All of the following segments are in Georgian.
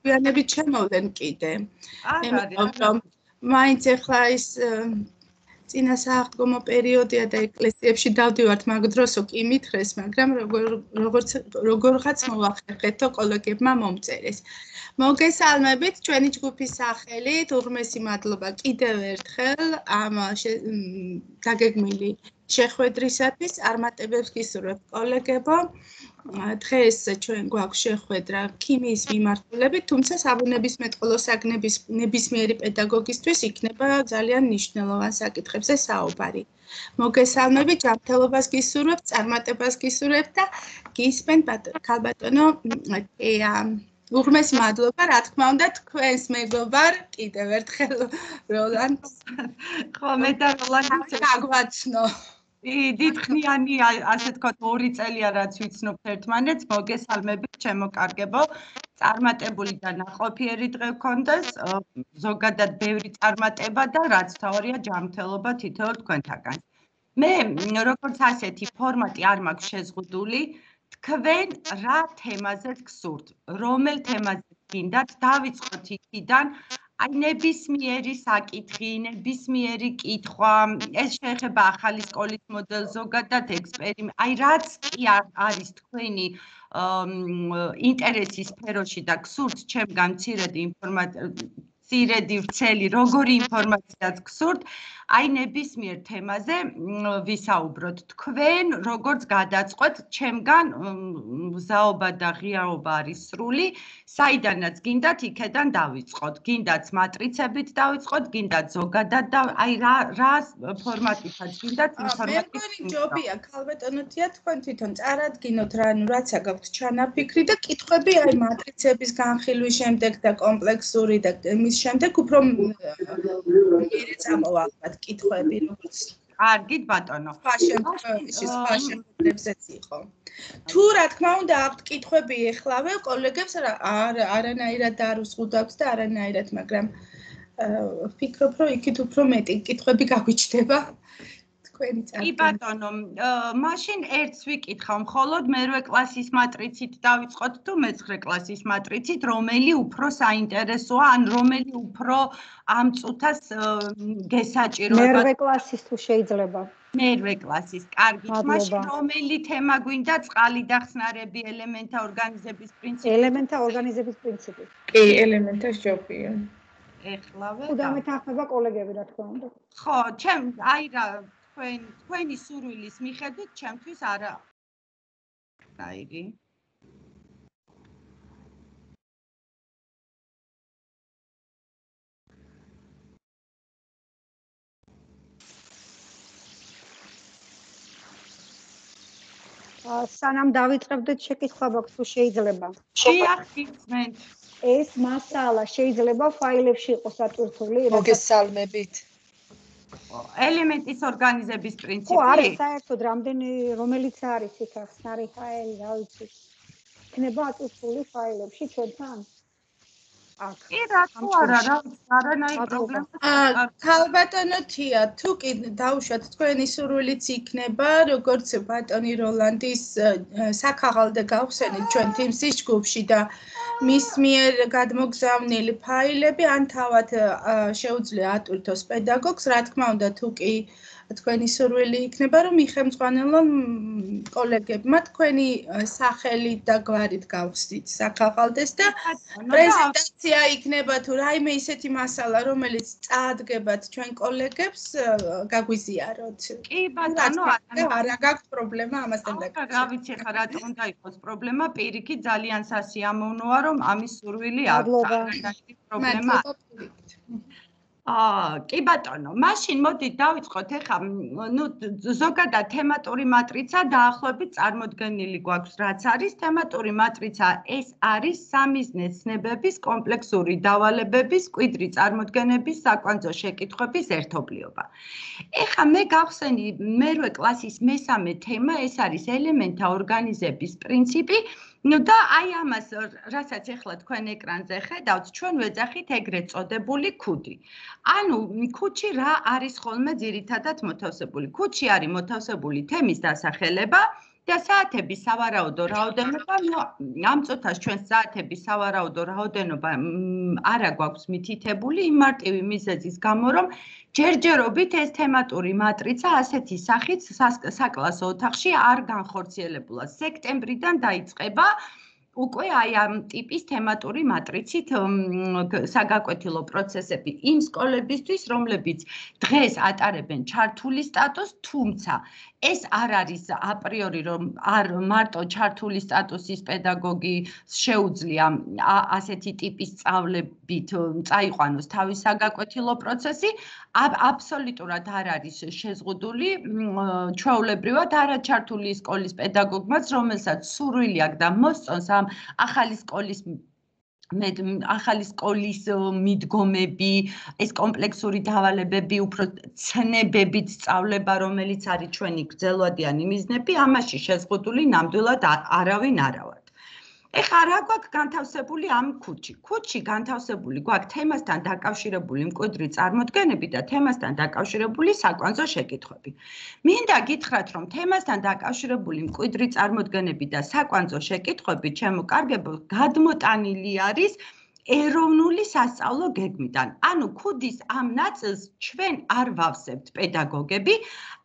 გვიანებით შემოვლენ კიდე. მაინც ეხლა ის წინა სააღდგომო პერიოდია და ეკლესიებში დავდივართ მაგ დროსო კი მითხრეს, მაგრამ როგორღაც მოვახერხეთო კოლეგებმა მომწერეს. მოგესალმებით ჩვენი ჯგუფის სახელით, უღრმესი მადლობა კიდევ ერთხელ ამ დაგეგმილი შეხვედრისათვის. წარმატებებს გისურვებთ კოლეგებო. დღეს ჩვენ გვაქვს შეხვედრა ქიმიის მიმართულებით, თუმცა საბუნებისმეტყველო საგნების ნებისმიერი პედაგოგისთვის იქნება ძალიან მნიშვნელოვან საკითხებზე საუბარი. მოგესალმებით, ჯანმრთელობას გისურვებთ, წარმატებას გისურვებთ და გისმენთ ქალბატონო თეა. უღრმესი მადლობა, რა თქმა უნდა, თქვენს მეგობარ კიდევ ერთხელ როლანდს. ხო, მე და როლანდს გაგვაცნო. დიდხნიანი, ასე თქვა, 2 წელია რაც ვიცნობთ ერთმანეთს, მოგესალმებით, ჩემო კარგებო. წარმატებული და ნაყოფიერი დღე გქონდეს, ზოგადად ბევრი წარმატება და რაც თავარია ჯანმრთელობა თითოეულ თქვენთაგან. მე როგორც ასეთი ფორმატი არ მაქვს შეზღუდული, თქვენ რა თემაზეც გსურთ, რომელ თემაზე გინდათ, დავიწყოთ იქიდან. აი ნებისმიერი საკითხი, ნებისმიერი კითხვა, ეს შეეხება ახალი სკოლის მოდელს, ზოგადად ექსპერიმენტი, აი რაც კი არის თქვენი ინტერესის სფეროში და გსურთ ჩემგან მცირედი ვრცელი, როგორი ინფორმაციაც გსურთ, აი ნებისმიერ თემაზე ვისაუბროთ. თქვენ როგორც გადაწყვეტ, ჩემგან მგზაობა და ღიაობა არის სრული, საიდანაც გინდათ იქედან დავიწყოთ. გინდათ მატრიცებით დავიწყოთ, გინდათ ზოგადად და აი რა ფორმატითაც გინდათ ინფორმაცია. მე მგონი ჯობია ქალბატონო თეა თქვენ თვითონ წარადგინოთ რაცა გაქვთ ჩანაფიქრი და კითხვები აი მატრიცების განხილვის შემდეგ და კომპლექსური და მის შემდეგ უფრო მერე წამოვაყრათ კითხვები როგორც კარგით ბატონო. სხვა შემთხვევებზეც იყო. თუ რა თქმა უნდა აქვთ კითხვები ეხლავე კოლეგებს არანაირად არ უსყუდავთ და არანაირად, მაგრამ ვფიქრობ, რომ იქით უფრო მეტი კითხვები გაგვიჩნდება. კი ბატონო, მაშინ ერთს ვიკითხავ, მხოლოდ მერვე კლასის მატრიცით დავიწყოთ თუ მე-9 კლასის მატრიცით, რომელი უფრო საინტერესოა, ან რომელი უფრო ამ წუთას გესაჭიროება? მერვე კლასის თუ შეიძლება. მერვე კლასის, კარგით. მაშინ რომელი თემა გვინდა? წყალი და ხსნარები, ელემენტთა ორგანიზების პრინციპი. ელემენტთა ორგანიზების პრინციპი. კი, ელემენტთა ჯობია. ეხლავე. თუ დამეთანხმება კოლეგები, რა თქმა უნდა. ხო, აი რა თქვენი სურვილის მიხედვით ჩემთვის არა დაირი. სანამ დავიწყებდეთ შეკითხვა მაქვს თუ შეიძლება. შეახსნით. ეს მასალა შეიძლება ფაილებში იყოს აწურთული? მოგესალმებით. ელემენტის ორგანიზების პრინციპი. ხო, არის საერთოდ რამდენი რომელიც არის იქ ხსნარი ფაილი, რა ვიცი. იქნება აწურთული ფაილებში ჩვენთან? კი, რა თუ არა, არანაირი პრობლემა. ქალბატონო თეა, თუ კი დაუშვათ თქვენი სურვილიც იქნება, როგორც ბატონი როლანდის საქაღალდე გავხსენით ჩვენ Teams-ის ჯგუფში და მის მიერ გადმოგზავნილი ფაილები ან თავად შეუძლია ატვირთოს პედაგოგს, რა თქმა უნდა, თუ კი თქვენი სურვილი იქნება, რომ იხელმძღვანელონ კოლეგებმა თქვენი სახელით და გვარით გავხსნით საქაღალდეს და პრეზენტაცია იქნება თუ რაიმე ისეთი მასალა, რომელიც წაადგებათ ჩვენ კოლეგებს, გაგვიზიაროთ. კი ბატონო, არა გაქვთ პრობლემა ამასთან დაკავშირებით. რა ვიცი ხა რატომ უნდა იყოს პრობლემა, პირიქით ძალიან სასიამოვნოა, რომ ამის სურვილი აქვს. პრობლემა. კი ბატონო, მაშინ მოდით დავიწყოთ ეხა, ზოგადად თემატური მატრიცა დაახლოებით წარმოდგენილი გვაქვს, რაც არის თემატური მატრიცა, ეს არის სამიზნე ცნებების კომპლექსური დავალებების, მკვიდრი წარმოდგენების, საკვანძო შეკითხვების ერთობლიობა. ეხა მე გავხსენი მერვე კლასის მესამე თემა, ეს არის ელემენტთა ორგანიზების პრინციპი. და აი ამას, რასაც ეხლა თქვენ ეკრანზე ხედავთ, ჩვენ ვეძახით ეგრეთ წოდებული ქუდი. ანუ ქუდში რა არის ხოლმე ძირითადად მოთავსებული? ქუდში არის მოთავსებული თემის დასახელება და საათების სავარაუდო რაოდენობა, ამ წუთას ჩვენ საათების სავარაუდო რაოდენობა არა გვაქვს მითითებული იმ მარტივი მიზეზის გამო, რომ ჯერჯერობით ეს თემატური მატრიცა ასეთი სახით საკლასო ოთახში არ განხორციელებულა. სექტემბრიდან დაიწყება უკვე აი ამ ტიპის თემატური მატრიცით საგაკვეთილო პროცესები იმ სკოლებისთვის, რომლებიც დღეს ატარებენ ჩართული სტატუსს, თუმცა ეს არ არის აპრიორი, რომ არ მარტო ჩართული სტატუსის პედაგოგი შეუძლია ასეთი ტიპის სწავლებით წაიყვანოს თავის საგაკვეთილო პროცესი, აბსოლუტურად არ არის შეზღუდული ჩვეულებრივად არაჩართული სკოლის პედაგოგმაც, რომელსაც სურვილი აქვს და მოსწონს ამ ახალი სკოლის მიდგომები, ეს კომპლექსური დავალებები, უფრო ცნებებით სწავლება, რომელიც არის ჩვენი გრძელვადიანი მიზნები, ამაში შეზღუდული ნამდვილად არავინ არა ვართ. ეხლა რა გვაქვს განთავსებული ამ ქუჩი? ქუჩი განთავსებული გვაქვს თემასთან დაკავშირებული მკვიდრი წარმოდგენები და თემასთან დაკავშირებული საკვანძო შეკითხვები. მინდა გითხრათ, რომ თემასთან დაკავშირებული მკვიდრი წარმოდგენები და საკვანძო შეკითხვები, ჩემო კარგებო, გადმოტანილი არის ეროვნული სასწავლო გეგმიდან. ანუ ქუდის ამ ნაწილს ჩვენ არ ვავსებთ პედაგოგები.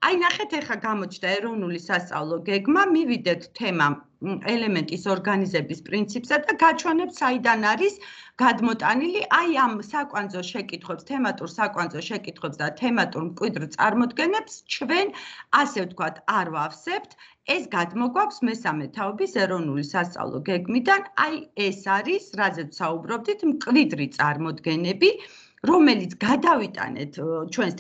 აი ნახეთ, ეხლა გამოჩნდა ეროვნული სასწავლო გეგმა, მივიდეთ თემა ელემენტის ორგანიზების პრინციპსა და გაჩვენებთ, საიდან არის გადმოტანილი აი ამ საკვანძო შეკითხვებს, თემატურ საკვანძო შეკითხვებს და თემატურ მკვიდრ წარმოდგენებს ჩვენ, ასე ვთქვათ, არ ვავსებთ. ეს გადმოგვაქვს მესამე თაობის ეროვნული სასწავლო გეგმიდან, აი ეს არის, რაზეც საუბრობდით, მკვიდრი წარმოდგენები, რომელიც გადავიტანეთ ჩვენს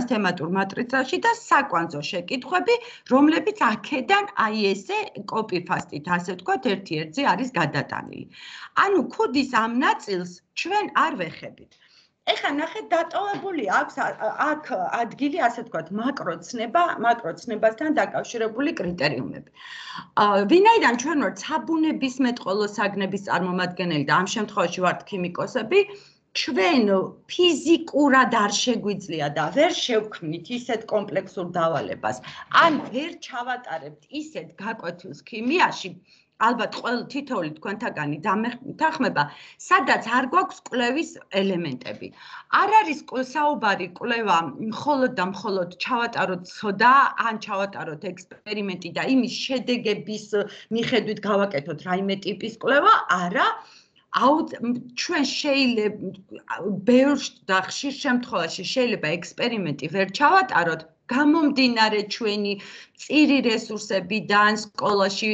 თემატურ მატრიცაში და საკვანძო შეკითხვები, რომლებიც აქედან აი ესე კოპი-ფასტით, ასე ვთქვათ, ერთ-ერთზე არის გადატანილი. ანუ ქუდის ამ ნაწილს ჩვენ არ ვეხებით. ეხლა ნახეთ, დატოვებული აქვს აქ ადგილი, ასე ვთქვათ, მაკროცნებასთან დაკავშირებული კრიტერიუმები. ვინაიდან ჩვენ ვართ საბუნებისმეტყველო საგნების წარმომადგენელი და ამ შემთხვევაში ვართ ქიმიკოსები, ჩვენ ფიზიკურად არ შეგვიძლია და ვერ შევქმნით ისეთ კომპლექსურ დავალებას, ან ვერ ჩავატარებთ ისეთ გაკვეთილს ქიმიაში, ალბათ თითოეული თქვენთაგანი დამეთანხმება, სადაც არ გვაქვს კვლევის ელემენტები. არ არის საუბარი კვლევა მხოლოდ და მხოლოდ ჩავატაროთ ცოდა, ან ჩავატაროთ ექსპერიმენტი და იმის შედეგების მიხედვით გავაკეთოთ რაიმე ტიპის კვლევა, არა. ჩვენ შეიძლება ბევრ და ხშირ შემთხვევაში შეიძლება ექსპერიმენტი ვერ ჩავატაროთ, გამომდინარე ჩვენი წირი რესურსებიდან, სკოლაში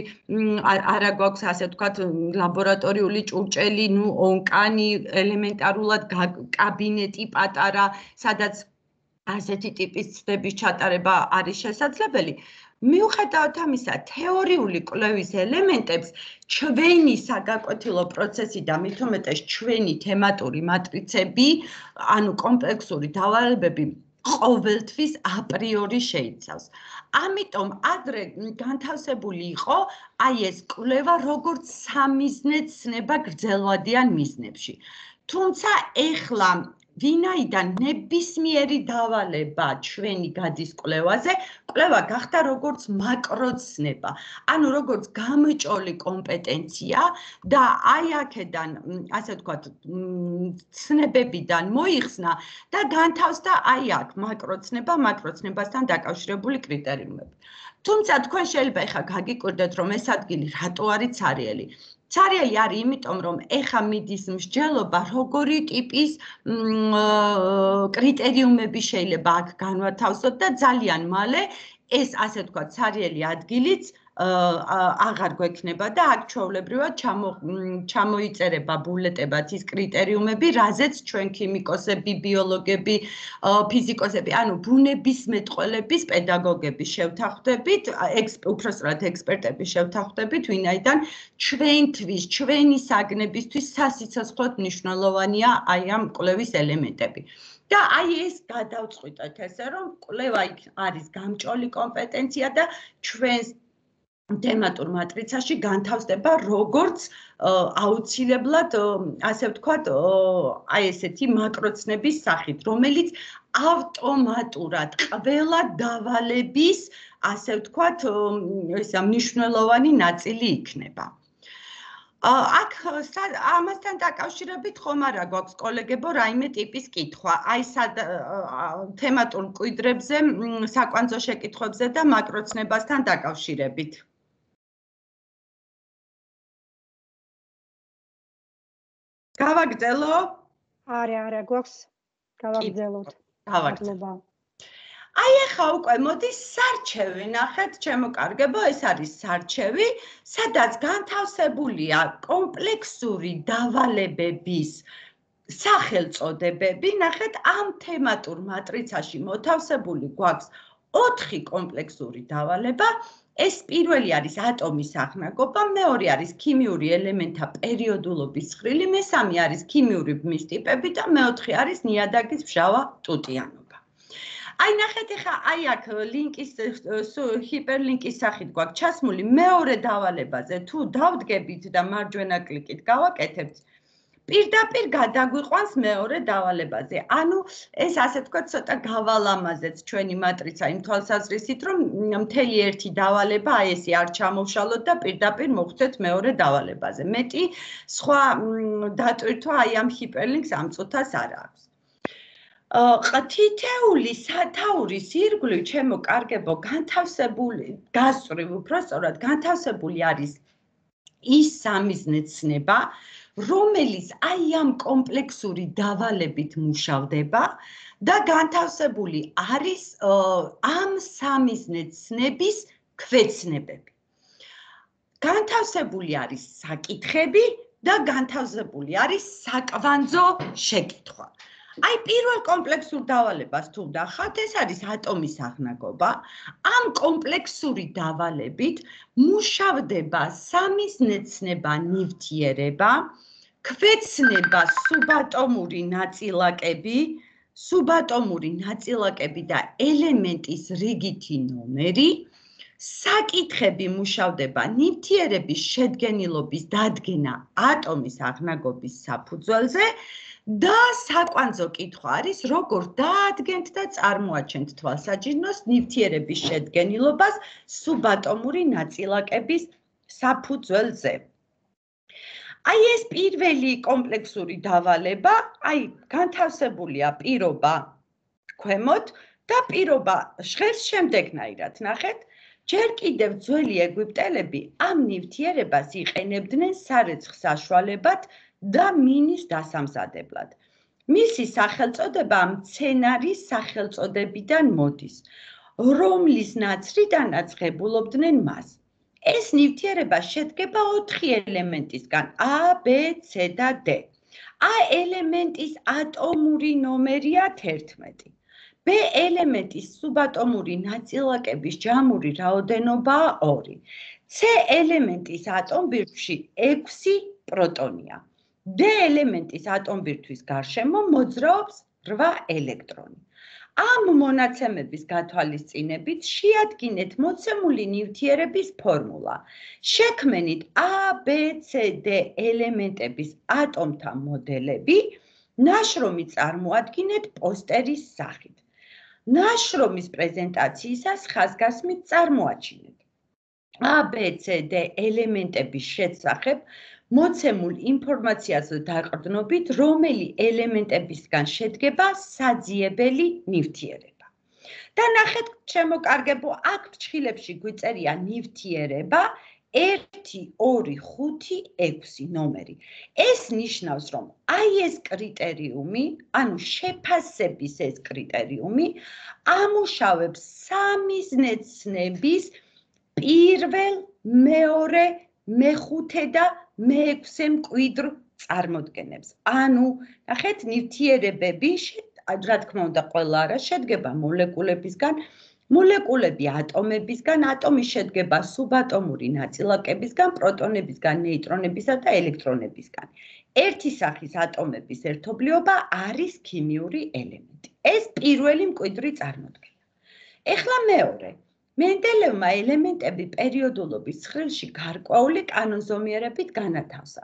არა გვაქვს, ასე ვთქვათ, ლაბორატორიული ჭურჭელი, ონკანი, ელემენტარულად კაბინეტი პატარა, სადაც ასეთი ტიპის ცდების ჩატარება არის შესაძლებელი. მიუხედავად ამისა, თეორიული კვლევის ელემენტებს ჩვენი საგაკვეთილო პროცესი და მით უმეტეს ჩვენი თემატური მატრიცები, ანუ კომპლექსური დავალებები ყოველთვის აპრიორი შეიცავს. ამიტომ ადრე განთავსებული იყო აი ეს კვლევა როგორც სამიზნე ცნება გრძელვადიან მიზნებში. თუმცა ეხლა ვინაიდან ნებისმიერი დავალება ჩვენი გადის კვლევაზე, კვლევა გახდა როგორც მაკროცნება, ანუ როგორც გამჭოლი კომპეტენცია და აი აქედან, ასე ვთქვათ, ცნებებიდან მოიხსნა და განთავსდა აი აქ მაკროცნებასთან დაკავშირებული კრიტერიუმები. თუმცა თქვენ შეიძლება ეხლა გაგიკვირდეთ, რომ ეს ადგილი რატო არის ცარიელი. ცარიელი არის იმიტომ, რომ ეხა მიდის მსჯელობა, როგორი ტიპის კრიტერიუმები შეიძლება აქ განვათავსოთ და ძალიან მალე ეს, ასე ვთქვათ, ცარიელი ადგილიც აღარ გვექნება და აქ ჩვეულებრივად ჩამოიწერება ბულეტებად ის კრიტერიუმები, რაზეც ჩვენ ქიმიკოსები, ბიოლოგები, ფიზიკოსები, ანუ ბუნებისმეტყველების პედაგოგები შევთანხმდებით, უпроსტად ექსპერტები შევთანხმდებით, ვინაიდან ჩვენთვის, ჩვენი საგნებისთვის სასიცოცხლოდ მნიშვნელოვანია აი ამ კვლევის ელემენტები. და აი ეს გადავწყვიტეთ ესე, რომ კვლევა არის გამჭოლი კომპეტენცია და ჩვენს თემატურ მატრიცაში განთავსდება როგორც აუცილებლად, ასე ვთქვათ, აი ესეთი მაკროცნების სახით, რომელიც ავტომატურად ყველა დავალების, ასე ვთქვათ, ისა მნიშვნელოვანი ნაწილი იქნება. აქ ამასთან დაკავშირებით ხომ არა გვაქვს კოლეგებო რაიმე ტიპის კითხვა, აი თემატურ მკვიდრებზე, საკვანძო შეკითხვებზე და მაკროცნებასთან დაკავშირებით. გავაგრძელო? არა, გვაქვს გავაგრძელოთ. გავაგრძელო. აი ახლა უკვე მოდის სარჩევი, ნახეთ ჩემო კარგებო, ეს არის სარჩევი, სადაც განთავსებულია კომპლექსური დავალებების სახელწოდებები, ნახეთ ამ თემატურ მატრიცაში მოთავსებული გვაქვს 4 კომპლექსური დავალება, ეს პირველი არის ატომის აღნაგობა, მეორე არის ქიმიური ელემენტთა პერიოდულობის ცხრილი, მესამე არის ქიმიური ბმის ტიპები და მეოთხე არის ნიადაგის მჟავა ტუტიანობა. აი ნახეთ ახლა აი აქ ლინკის ჰიპერლინკის სახით გვაქვს ჩასმული მეორე დავალებაზე თუ დავდგებით და მარჯვენა კლიკით გავაკეთებთ პირდაპირ გადაგვიყვანს მეორე დავალებაზე. ანუ ეს ასე თქვა ცოტა გავალამაზეთ ჩვენი მატრიცა იმ თვალსაზრისით რომ მთელი ერთი დავალება აი ესე არ ჩამოვშალოთ და პირდაპირ მოხვდეთ მეორე დავალებაზე. მეტი სხვა დატვირთვა აი ამ ჰიპერლინკს ამ წუთას არ აქვს. თითეული სათაურის ირგვლივ ჩემო კარგებო განთავსებული გასწვრივ უბრალოდ განთავსებული არის ის სამიზნე ცნება რომელიც აი ამ კომპლექსური დავალებით მუშავდება და განთავსებული არის ამ სამიზნე ცნების ქვეცნებები. განთავსებული არის საკითხები და განთავსებული არის საკვანძო შეკითხვა. აი პირველ კომპლექსურ დავალებას თუ ვნახავთ, ეს არის ატომის აღნაგობა. ამ კომპლექსური დავალებით მუშავდება სამიზნეცნება ნივთიერება, ქვეცნება სუბატომური ნაწილაკები და ელემენტის რიგითი ნომერი, საკითხები მუშავდება ნივთიერების შედგენილობის დადგენა ატომის აღნაგობის საფუძველზე და საკვანძო კითხვა არის როგორ დაადგენთ და წარმოაჩენთ თვალსაჩინოს ნივთიერების შედგენილობას სუბატომური ნაწილაკების საფუძველზე. აი ეს პირველი კომპლექსური დავალება, აი განთავსებულია პირობა ქვემოთ და პირობა ჟღერს შემდეგნაირად, ნახეთ. ჯერ კიდევ ძველი ეგვიპტელები ამ ნივთიერებას იყენებდნენ სარეცხ საშუალებად და მინის დასამზადებლად. მისი სახელწოდება მცენარის სახელწოდებიდან მოდის, რომლის ნაცრიდანაც ღებულობდნენ მას. ეს ნივთიერება შედგება 4 ელემენტისგან A, B, C და D. A ელემენტის ატომური ნომერია 11. B ელემენტის სუბატომური ნაწილაკების ჯამური რაოდენობაა 2. C ელემენტის ატომბირთვში 6 პროტონია. D ელემენტის ატომბირთვის გარშემო მოძრაობს 8 ელექტრონი. ამ მონაცემების გათვალისწინებით შეადგინეთ მოცემული ნივთიერების ფორმულა. შექმნით A, B, C, D ელემენტების ატომთა მოდელები, ნაშრომი წარმოადგინეთ პოსტერის სახით. ნაშრომის პრეზენტაციისას ხაზგასმით წარმოაჩინეთ. A, B, C, D ელემენტების შესახებ მოცემულ ინფორმაციაზე დაყრდნობით, რომელი ელემენტებისგან შედგება საძიებელი ნივთიერება. და ნახეთ, ჩემო კარგებო, აქ ფრჩხილებში გვიწერია ნივთიერება 1, 2, 5, 6 ნომერი. ეს ნიშნავს, რომ აი ეს კრიტერიუმი, ანუ შეფასების ეს კრიტერიუმი, ამუშავებს სამიზნეცნების პირველ, მეორე, მეხუთე და მე-6 მკვიდრ წარმოდგენებს. ანუ, ნახეთ, ნივთიერებები, რა თქმა უნდა, ყველა არა შედგება მოლეკულებისგან, მოლეკულები ატომებისგან, ატომი შედგება სუბატომური ნაწილაკებისგან, პროტონებისგან, ნეიტრონებისა და ელექტრონებისგან. ერთი სახის ატომების ერთობლიობა არის ქიმიური ელემენტი. ეს პირველი მკვიდრი წარმოდგენა. ეხლა მეორე. მენდელევმა ელემენტები პერიოდულობის ცხრილში გარკვეული კანონზომიერებით განათავსა.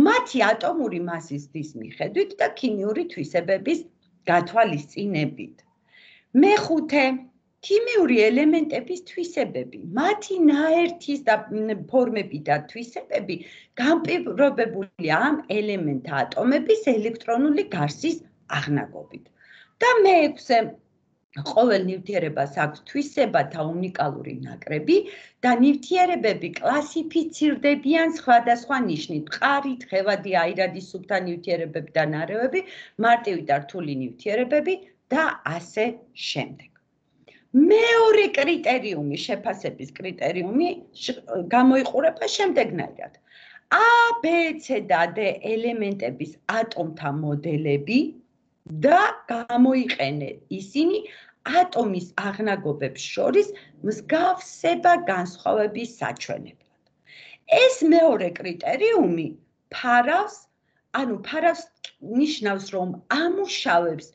მათი ატომური მასის დის მიხედვით და ქიმიური თვისებების გათვალისწინებით. მეხუთე, ქიმიური ელემენტების თვისებები, მათი ნაერთის და ფორმები და თვისებები განპირობებულია ამ ელემენტთა ატომების ელექტრონული გარსის აღნაგობით. და მეექვსე, ყოველ ნივთიერებას აქვს თვისებათა უნიკალური ნაკრები და ნივთიერებები კლასიფიცირდებიან სხვადასხვა ნიშნით: მყარი, თხევადი, აირადი, სუფთა ნივთიერებები და ნარევები, მარტივი და რთული ნივთიერებები და ასე შემდეგ. მეორე კრიტერიუმი, შეფასების კრიტერიუმი გამოიყურება შემდეგნაირად. A, B, C და D ელემენტების ატომთა მოდელები და გამოიყენე ისინი ატომის აღნაგობებს შორის მსგავსება განსხვავების საჩვენებლად. ეს მეორე კრიტერიუმი ფარავს ნიშნავს, რომ ამუშავებს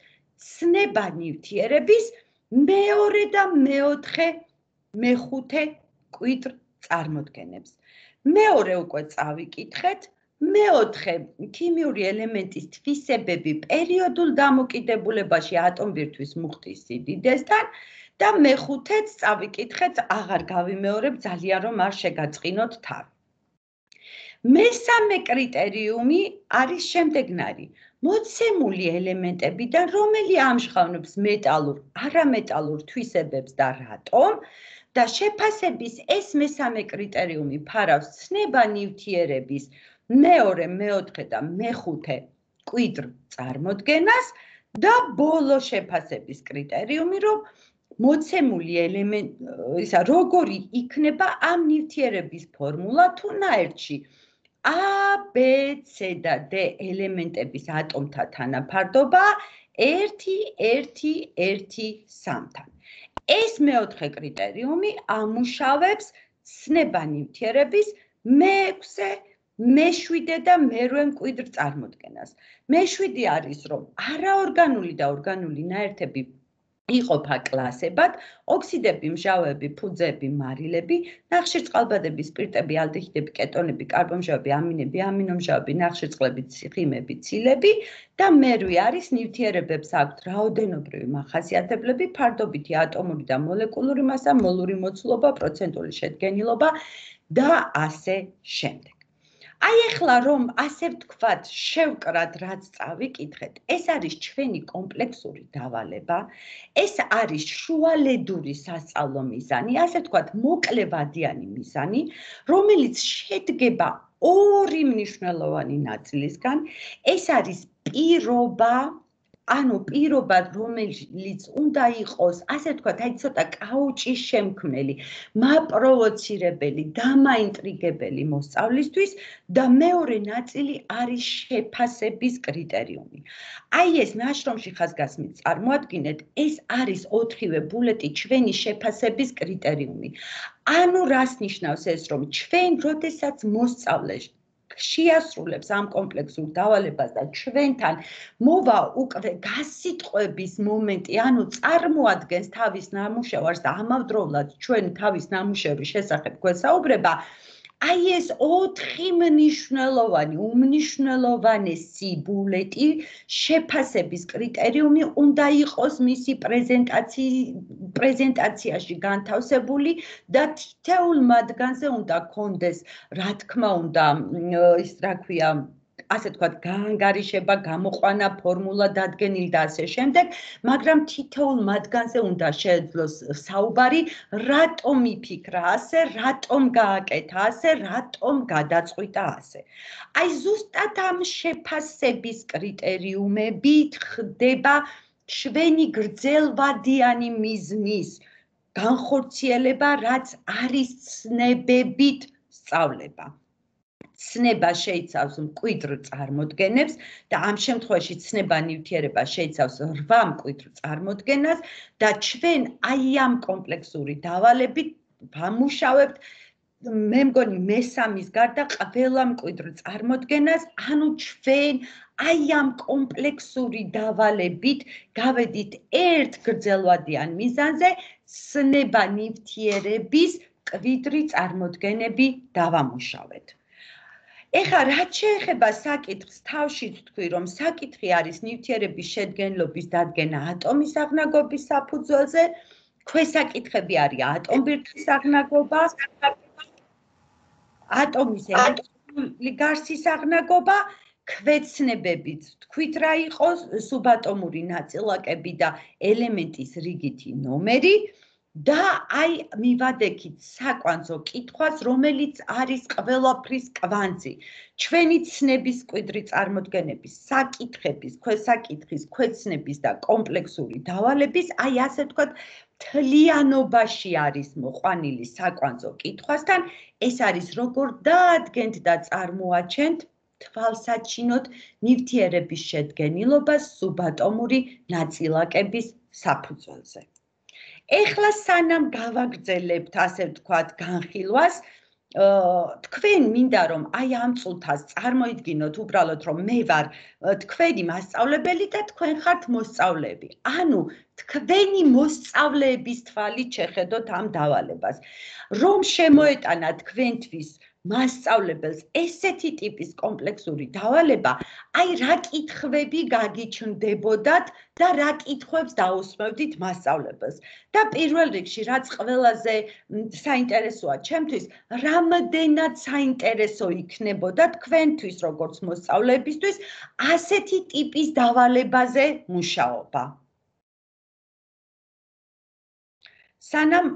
ცნება ნივთიერების მეორე და მეოთხე, მეხუთე კვირტ წარმოდგენებს. მეორე უკვე წავიკითხეთ. მეოთხე, ქიმიური ელემენტის თვისებები პერიოდულ დამოკიდებულებაში ატომბირთვის მუხტის სიდიდესთან და მეხუთეც წავიკითხეთ, აღარ გავიმეორებ, ძალიან რომ არ შეგაწყინოთ თავი. მესამე კრიტერიუმი არის შემდეგნაირი. მოცემული ელემენტებიდან რომელი ამჟღავნებს მეტალურ, არამეტალურ თვისებებს და რატომ? და შეფასების ეს მესამე კრიტერიუმი ფარავს ცნება ნივთიერების მეორე, მეოთხე და მეხუთე კვირტ წარმოდგენას და ბოლო შეფასების კრიტერიუმი, რომ მოცემული ელემენტი, როგორი იქნება ამ ნივთიერების ფორმულა თუ ნაერთში A, B, C და D ელემენტების ატომთა თანაფარდობა 1:1:1:3-თან. ეს მეოთხე კრიტერიუმი ამუშავებს ცნება ნივთიერების მეექვსე, მეშვიდე და მერვე კვირტ წარმოდგენას. მეშვიდი არის, რომ არაორგანული და ორგანული ნაერთები იყოფა კლასებად: ოქსიდები, მჟავები, ფუძეები, მარილები, ნახშირწყალბადები, სპირტები, ალდეჰიდები, კეტონები, კარბონმჟავები, ამინები, ამინომჟავები, ნახშირწყლები, ცხიმები, ცილები და მერვე არის ნივთიერებებს აქვთ რაოდენობრივი მახასიათებლები, ფარდობითი ატომური და მოლეკულური მასა, მოლური მოცულობა, პროცენტული შედგენილობა და ასე შემდეგ. აი ახლა რომ ასე ვთქვათ, შევკრათ, რაც წავიკითხეთ, ეს არის ჩვენი კომპლექსური დავალება, ეს არის შუალედური სასწავლო მიზანი, ასე ვთქვათ, მოკლევადიანი მიზანი, რომელიც შედგება ორი მნიშვნელოვანი ნაწილისგან. ეს არის პირობა, რომელიც უნდა იყოს, ასე ვთქვათ, ცოტა კაუჭის შემქმნელი, მაპროვოცირებელი, დამაინტრიგებელი მოსწავლისთვის და მეორე ნაწილი არის შეფასების კრიტერიუმი. აი ეს ნაშრომში ხაზგასმით წარმოადგინეთ, ეს არის 4-ვე ბულეტი ჩვენი შეფასების კრიტერიუმი. ანუ რას ნიშნავს ეს, რომ ჩვენ როდესაც მოსწავლე შეასრულებს ამ კომპლექსურ დავალებას და ჩვენთან მოვა უკვე გასიტყვების მომენტი, ანუ წარმოადგენს თავის ნამუშევარს და ამავდროულად ჩვენ თავის ნამუშევრის შესახებ გვესაუბრება, აი ეს 4 მნიშვნელოვანი, უმნიშვნელოვანესი ბულეტი შეფასების კრიტერიუმი უნდა იყოს მისი პრეზენტაციაში განთავსებული და თითოეულ მათგანზე უნდა გქონდეს, რა თქმა უნდა, რა ქვია, ასე ვთქვათ, გაანგარიშება, გამოყვანა, ფორმულა დადგენილი და ასე შემდეგ, მაგრამ თითოეულ მათგანზე უნდა შეეძლოს საუბარი, რატომ იფიქრა ასე, რატომ გააკეთა ასე, რატომ გადაწყვიტა ასე. აი ზუსტად ამ შეფასების კრიტერიუმებით ხდება ჩვენი გრძელვადიანი მიზნის განხორციელება, რაც არის ცნებებით სწავლება. ცნება შეიცავს მკვიდრ წარმოდგენებს და ამ შემთხვევაში ცნება ნივთიერება შეიცავს 8 მკვიდრ წარმოდგენას და ჩვენ აი ამ კომპლექსური დავალებით ვამუშავებთ, მე მგონი მესამის გარდა ყველა მკვიდრ წარმოდგენას, ანუ ჩვენ აი ამ კომპლექსური დავალებით გავედით ერთ გრძელვადიან მიზანზე, ცნება ნივთიერების მკვიდრი წარმოდგენები დავამუშავეთ. ეხლა რაც შეეხება საკითხს, თავშიც თქვი, რომ საკითხი არის ნივთიერების შედგენილობის დადგენა ატომის აღნაგობის საფუძველზე, ქვესაკითხები არის ატომბირთის აღნაგობა, ატომის ელექტრული გარსის აღნაგობა, ქვეცნებებით თქვით რა იყოს, სუბატომური ნაწილაკები და ელემენტის რიგითი ნომერი და აი მივადექით საკვანძო კითხვას, რომელიც არის ყველაფრის კვანძი. ჩვენი ცნების მკვიდრი წარმოდგენების, საკითხების, ქვესაკითხის, ქვეცნების და კომპლექსური დავალების, აი ასე ვთქვათ, მთლიანობაში არის მოყვანილი საკვანძო კითხვასთან, ეს არის როგორ დაადგენთ და წარმოაჩენთ თვალსაჩინოდ ნივთიერების შედგენილობას სუბატომური ნაწილაკების საფუძველზე. ეხლა სანამ გავაგრძელებთ, ასე ვთქვათ, განხილვას, თქვენ მინდა რომ აი ამ წუთას წარმოიდგინოთ უბრალოდ რომ მე ვარ თქვენი მასწავლებელი და თქვენ ხართ მოსწავლეები. ანუ თქვენი მოსწავლეების თვალით შეხედოთ ამ დავალებას. რომ შემოეტანა თქვენთვის მასწავლებელს ესეთი ტიპის კომპლექსური დავალება, აი რა კითხვები გაგიჩნდებოდათ და რა კითხვებს დაუსმევდით მასწავლებელს. და პირველ რიგში, რაც ყველაზე საინტერესოა ჩემთვის, რამდენად საინტერესო იქნებოდა თქვენთვის, როგორც მოსწავლეებისთვის, ასეთი ტიპის დავალებაზე მუშაობა. სანამ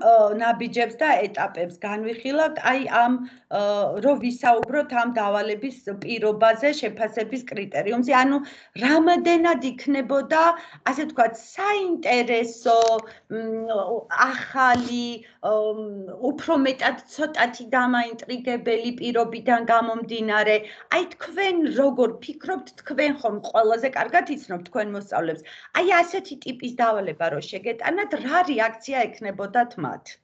ნაბიჯებს და ეტაპებს განვიხილავთ, აი ამ რომ ვისაუბროთ ამ დავალების პირობაზე, შეფასების კრიტერიუმზე, ანუ რამდენად იქნებოდა, ასე ვთქვათ, საინტერესო, ახალი, უფრო მეტად ცოტათი დამაინტრიგებელი პირობიდან გამომდინარე, აი თქვენ როგორ ფიქრობთ, თქვენ ხომ ყველაზე კარგად იცნობთ თქვენ მოსწავლეებს, აი ასეთი ტიპის დავალება რო შეგეტანათ, რა რეაქცია ექნებოდათ მათ?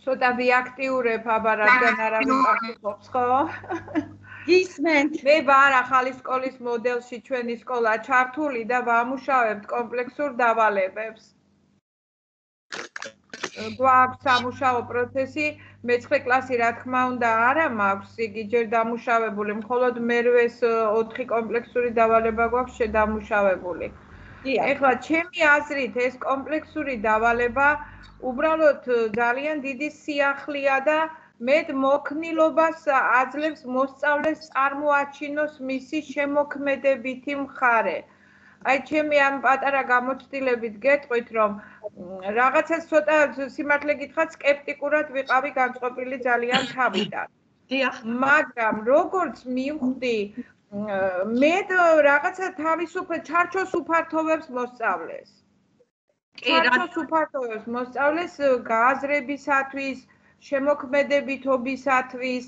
ცოტა ვიაქტიურებ, აბა რადგან არავინ პასუხობს, ხო? გისმენთ. მე ვარ ახალი სკოლის მოდელში ჩვენი სკოლა ჩართული და ვამუშავებთ კომპლექსურ დავალებებს. გვაქვს სამუშაო პროცესი, მე-9 კლასი რა თქმა უნდა არა მაქვს, იგი ჯერ დამუშავებული, მხოლოდ მერვეს 4 კომპლექსური დავალება გვაქვს შედამუშავებული. ეხლა ჩემი აზრით ეს კომპლექსური დავალება უბრალოდ ძალიან დიდი სიახლეა და მეტ მოქნილობას აძლევს მოსწავლეს წარმოაჩინოს მისი შემოქმედებითი მხარე. აი ჩემი ამ პატარა გამოცდილებით გეტყვით რომ რაღაცას ცოტა სიმართლე გითხრათ სკეპტიკურად ვიყავი განწყობილი ძალიან თავიდან. მაგრამ როგორც მივხვდი მე რაღაცა თავისუფლად ჩარჩოს უფართოვებს მოსწავლეს. ჩარჩოს უფართოვებს მოსწავლეს გააზრებისათვის, შემოქმედებითობისათვის,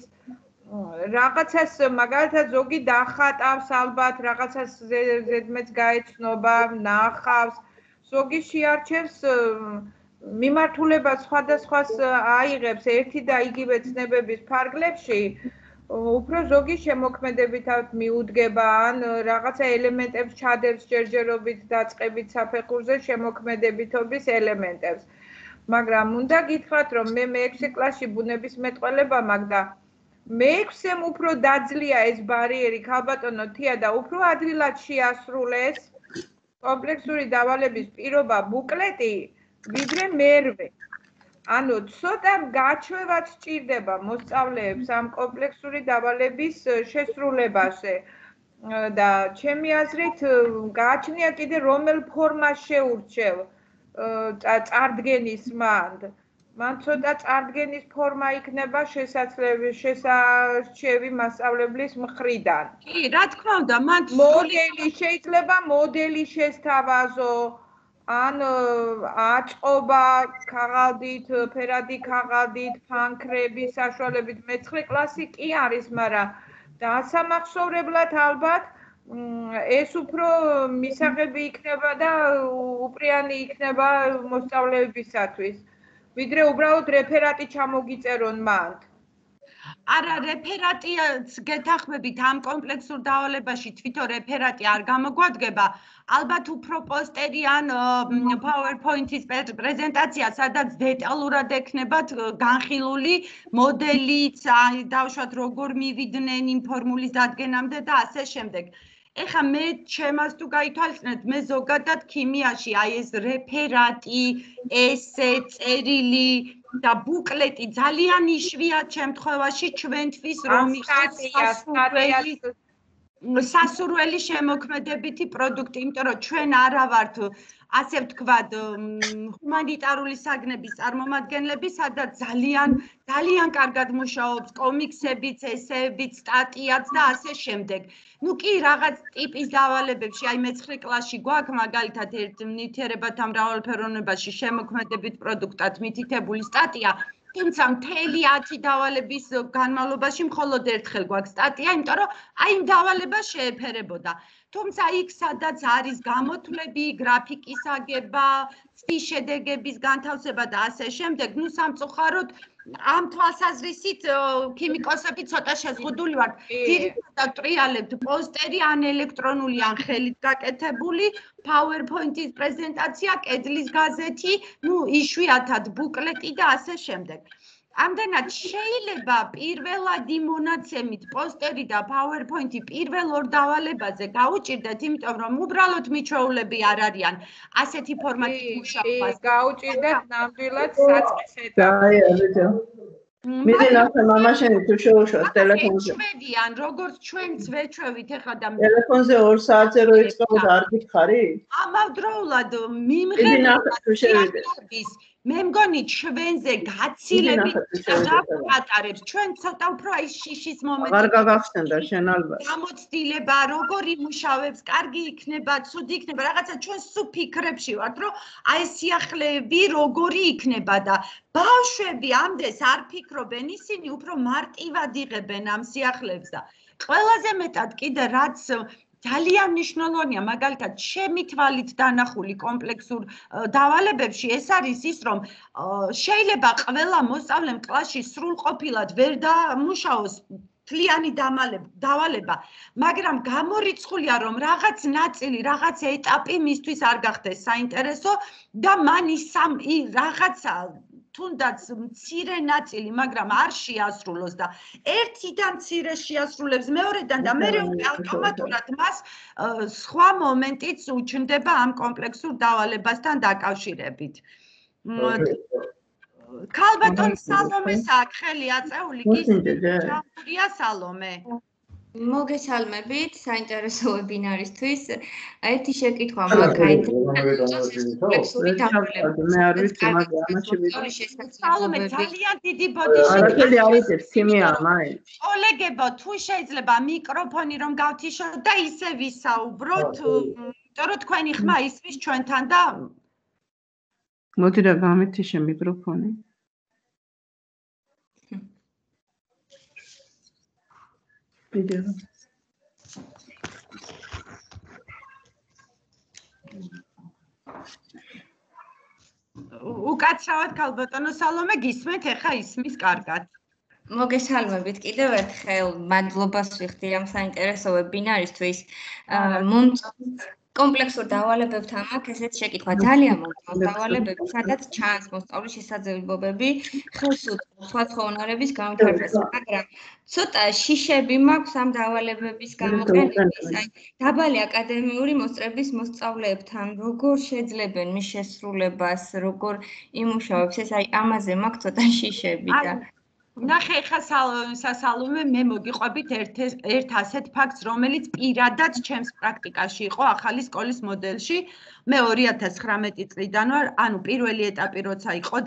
რაღაცას მაგალითად ზოგი დახატავს ალბათ, რაღაცას ზედმეც გაეცნობა, ნახავს, ზოგი შეარჩევს მიმართულებას სხვადასხვას აიღებს ერთი და იგივე ცნებების ფარგლებში, უფრო ზოგი შემოქმედებითად მიუდგება, ან რაღაცა ელემენტებს ჩადებს ჯერჯერობით დაწყებით საფეხურზე შემოქმედებითობის ელემენტებს. მაგრამ უნდა გითხრათ, რომ მე მე-6 კლასში ბუნებისმეტყველება მაქვს და მე-6-ემ უფრო დაძლია ეს ბარიერი ქალბატონო თია და უფრო ადვილად შეასრულეს კომპლექსური დავალების პირობა ბუკლეტი, ვიდრე მერვე. ანუ ცოტა გაჩვევაც სჭირდება მოსწავლეებს ამ კომპლექსური დავალების შესრულებაზე. და ჩემი აზრით გააჩნია კიდე რომელ ფორმას შეურჩევ წარდგენის მანდ. მან ცოტა წარდგენის ფორმა იქნება შესარჩევი მასწავლებლის მხრიდან. კი, რა თქმა უნდა, მან მოდელი შეიძლება მოდელი შესთავაზო, ან აწყობა ქაღალდით, ფერადი ქაღალდით, ფანქრების საშუალებით. მე-9 კლასი კი არის, მაგრამ დასამახსოვრებლად ალბათ ეს უფრო მისაღები იქნება და უპრიანი იქნება მოსწავლეებისათვის. ვიდრე უბრალოდ რეფერატი ჩამოგიწერონ მანდ. არა რეფერატიაც გეთახმებით ამ კომპლექსურ დავალებაში თვითონ რეფერატი არ გამოგვადგება ალბათ უფრო პოსტერი ან PowerPoint-ის პრეზენტაცია სადაც დეტალურად ექნებათ განხილული მოდელიც დავშვათ როგორ მივიდნენ იმ ფორმულის დადგენამდე და ასე შემდეგ ეხა მე ჩემას თუ გაითვალისწინეთ მე ზოგადად ქიმიაში აი ეს რეფერატი ესე წერილი და ბუკლეტი ძალიან იშვიათ შემთხვევაში ჩვენთვის რომ იყოს სასურველი შემოქმედებითი პროდუქტი, იმიტომ რომ ჩვენ არა ვართ ასე ვთქვათ ჰუმანიტარული საგნების წარმომადგენლები, სადაც ძალიან კარგად მუშაობს კომიქსებიც, ესეებიც, სტატიაც და ასე შემდეგ. ნუ კი რაღაც ტიპის დავალებებში, აი მე-9 კლასში გვაქვს მაგალითად ერთ ნივთიერებათა მრავალფეროვნებაში შემოქმედებით პროდუქტად მითითებული სტატია თუმცა მთელი 10 დავალების განმავლობაში მხოლოდ ერთხელ გვაქვს სტატია, იმიტომ რომ აი იმ დავალებას შეეფერებოდა. თუმცა იქ სადაც არის გამოთვლები, გრაფიკის აგება, ცდის შედეგების განთავსება და ასე შემდეგ, ნუ სამწუხაროდ ამ თვალსაზრისით ქიმიკოსები ცოტა შეზღუდული ვართ. ძირითადად ტრიალებთ პოსტერი ან ელექტრონული ან ხელით გაკეთებული, PowerPoint-ის პრეზენტაცია, კედლის გაზეთი, ნუ იშვიათად ბუკლეტი და ასე შემდეგ. ამდენად შეიძლება პირველადი მონაცემით პოსტერი და PowerPoint-ი პირველ ორ დავალებაზე გაუჭირდეთ, იმიტომ რომ უბრალოდ მიჩვეულები არ არიან ასეთი ფორმატით მუშაობას. გაუჭირდეთ ნამდვილად საწყის ეტაპში. მიდენახე მამაშენი თუ შეუშვას ტელეფონზე. შვედიან, როგორც ჩვენც ვეჩვევით ეხლა და ტელეფონზე 2 საათზე რო იწყო და არ გითხარი? ამავდროულად მიმღების მე მგონი ჩვენზე გაცილებით ატარებს ჩვენ ცოტა უფრო აი შიშის მომენტი არ გაგახსენდა შენ ალბათ გამოცდილება როგორი მუშავებს კარგი იქნება ცუდი იქნება რაღაცა ჩვენ სულ ფიქრებში ვართ რომ აი სიახლეები როგორი იქნება და ბავშვები ამდენს არ ფიქრობენ ისინი უფრო მარტივად იღებენ ამ სიახლეებს და ყველაზე მეტად კიდე რაც ძალიან მნიშვნელოვანია მაგალითად ჩემი თვალით დანახული კომპლექსურ დავალებებში ეს არის ის რომ შეიძლება ყველა მოსწავლემ კლასში სრულყოფილად ვერ დამუშაოს თლიანი დავალება მაგრამ გამორიცხულია რომ რაღაც ნაწილი რაღაც ეტაპი მისთვის არ გახდეს საინტერესო და მან ის რაღაცა თუნდაც მცირე ნაწილი, მაგრამ არ შეასრულოს და ერთიდან მცირე შეასრულებს მეორედან და მეორე ავტომატურად მას სხვა მომენტიც უჩნდება ამ კომპლექსურ დავალებასთან დაკავშირებით. ქალბატონ სალომეს აქ ხელი აწეული გისმენთ სალომე. მოგესალმებით, საინტერესო ვებინარისთვის. ერთი შეკითხვა მაქვს მე არ ვიცი მაგრამ ამაში სალომე ძალიან დიდი ბოდიში არაფერი არ იცით ქიმია მაინც კოლეგებო თუ შეიძლება მიკროფონი რომ გავთიშოთ და ისე ვისაუბროთ იმიტომ რომ თქვენი ხმა ისმის ჩვენთან და მოდი რა გამეთიშე მიკროფონი ვიდეო უკაცრავად ქალბატონო სალომე გისმენთ ეხა ისმის კარგად მოგესალმებით კიდევ ერთხელ მადლობას ვიხდი ამ საინტერესო ვებინარისთვის კომპლექსურ დავალებებთან მაქვს ესეთ შეკითხვა ძალიან მომწონს დავალებები სადაც ჩანს მოსწავლის შესაძლებლობები ხელს უწყობს სხვა ხოვნარების განვითარებას მაგრამ ცოტა შიშები მაქვს ამ დავალებების გამოყენების აი დაბალი აკადემიური მოსწრების მოსწავლეებთან როგორ შეძლებენ მის შესრულებას როგორ იმუშავებს ეს აი ამაზე მაქვს ცოტა შიშები და ნახე ხა სასალომე მე მოგიყვებით ერთ ასეთ ფაქტს რომელიც პირადად ჩემს პრაქტიკაში იყო ახალი სკოლის მოდელში მე 2019 წლიდან ვარ ანუ პირველი ეტაპი როცა იყო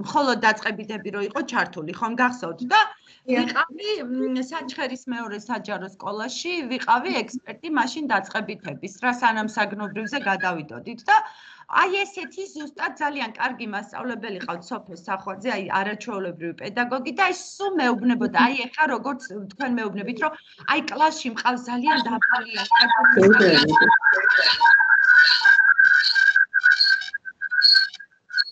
მხოლოდ დაწყებითები რო იყო ჩართული ხომ გახსოვთ და ვიყავი საჩხერის მეორე საჯარო სკოლაში ვიყავი ექსპერტი მაშინ დაწყებითების რა სანამ საგნობრივზე გადავიდოდით და აი ესეთი ზუსტად ძალიან კარგი მასწავლებელი ყავთ სოფეს სახვაძე, აი არაჩვეულებრივი პედაგოგი და ის სულ მეუბნებოდა, აი ეხა როგორც თქვენ მეუბნებით, რომ აი კლასში მყავს ძალიან დაბალი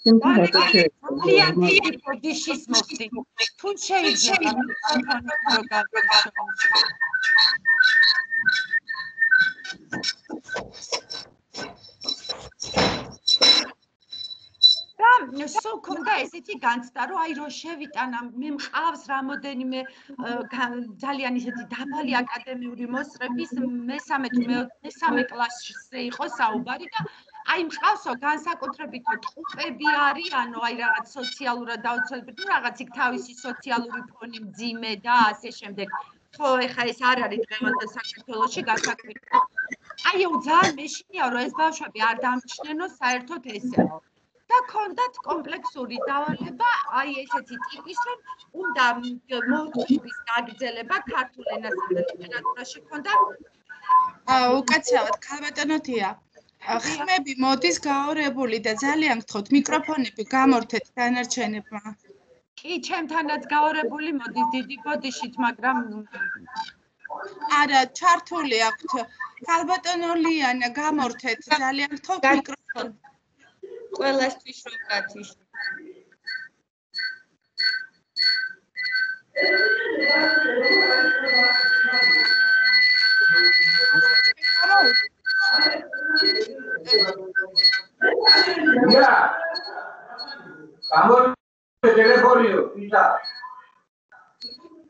ძალიან დიდი პოდიშის მოხდი. თუ შეიძლება მიკროფონი რო გავიშოვო. და სულ ქონდა ესეთი განცდა, რომ აი რო შევიტანა, მე მყავს რამოდენიმე ძალიან ისეთი დაბალი აკადემიური მოსწრების მესამე კლასზე იყო საუბარი და აი მყავსო განსაკუთრებით ტყუპები არიანო, აი რაღაც სოციალურად დაუცველები, თუ რაღაც იქ თავისი სოციალური ფონი მძიმე და ასე შემდეგ. ხო, ეხა ეს არ არის დღევანდელ საქართველოში განსაკუთრებით. აიო, ძალიან მეშინია, რომ ეს ბავშვები არ დამჩნენო საერთოდ ესეო. და კონდათ კომპლექსური დავალება, აი ესეთი ტიპის, რომ უნდა მოთხოვის გაგრძელება ქართულ ენასა და ლიტერატურაში კონდა. უკაცრავად, ქალბატონოთია. ხმები მოდის გაორებული და ძალიან გთხოვთ მიკროფონები გამორთეთ დანარჩენებმა. კი, ჩემთანაც გაორებული მოდის დიდი ბოდიშით, მაგრამ არა, ჩართული აქვთ. ქალბატონო ლიანა, გამორთეთ ძალიან გთხოვთ მიკროფონი. ყველასთვის რომ გათიშო.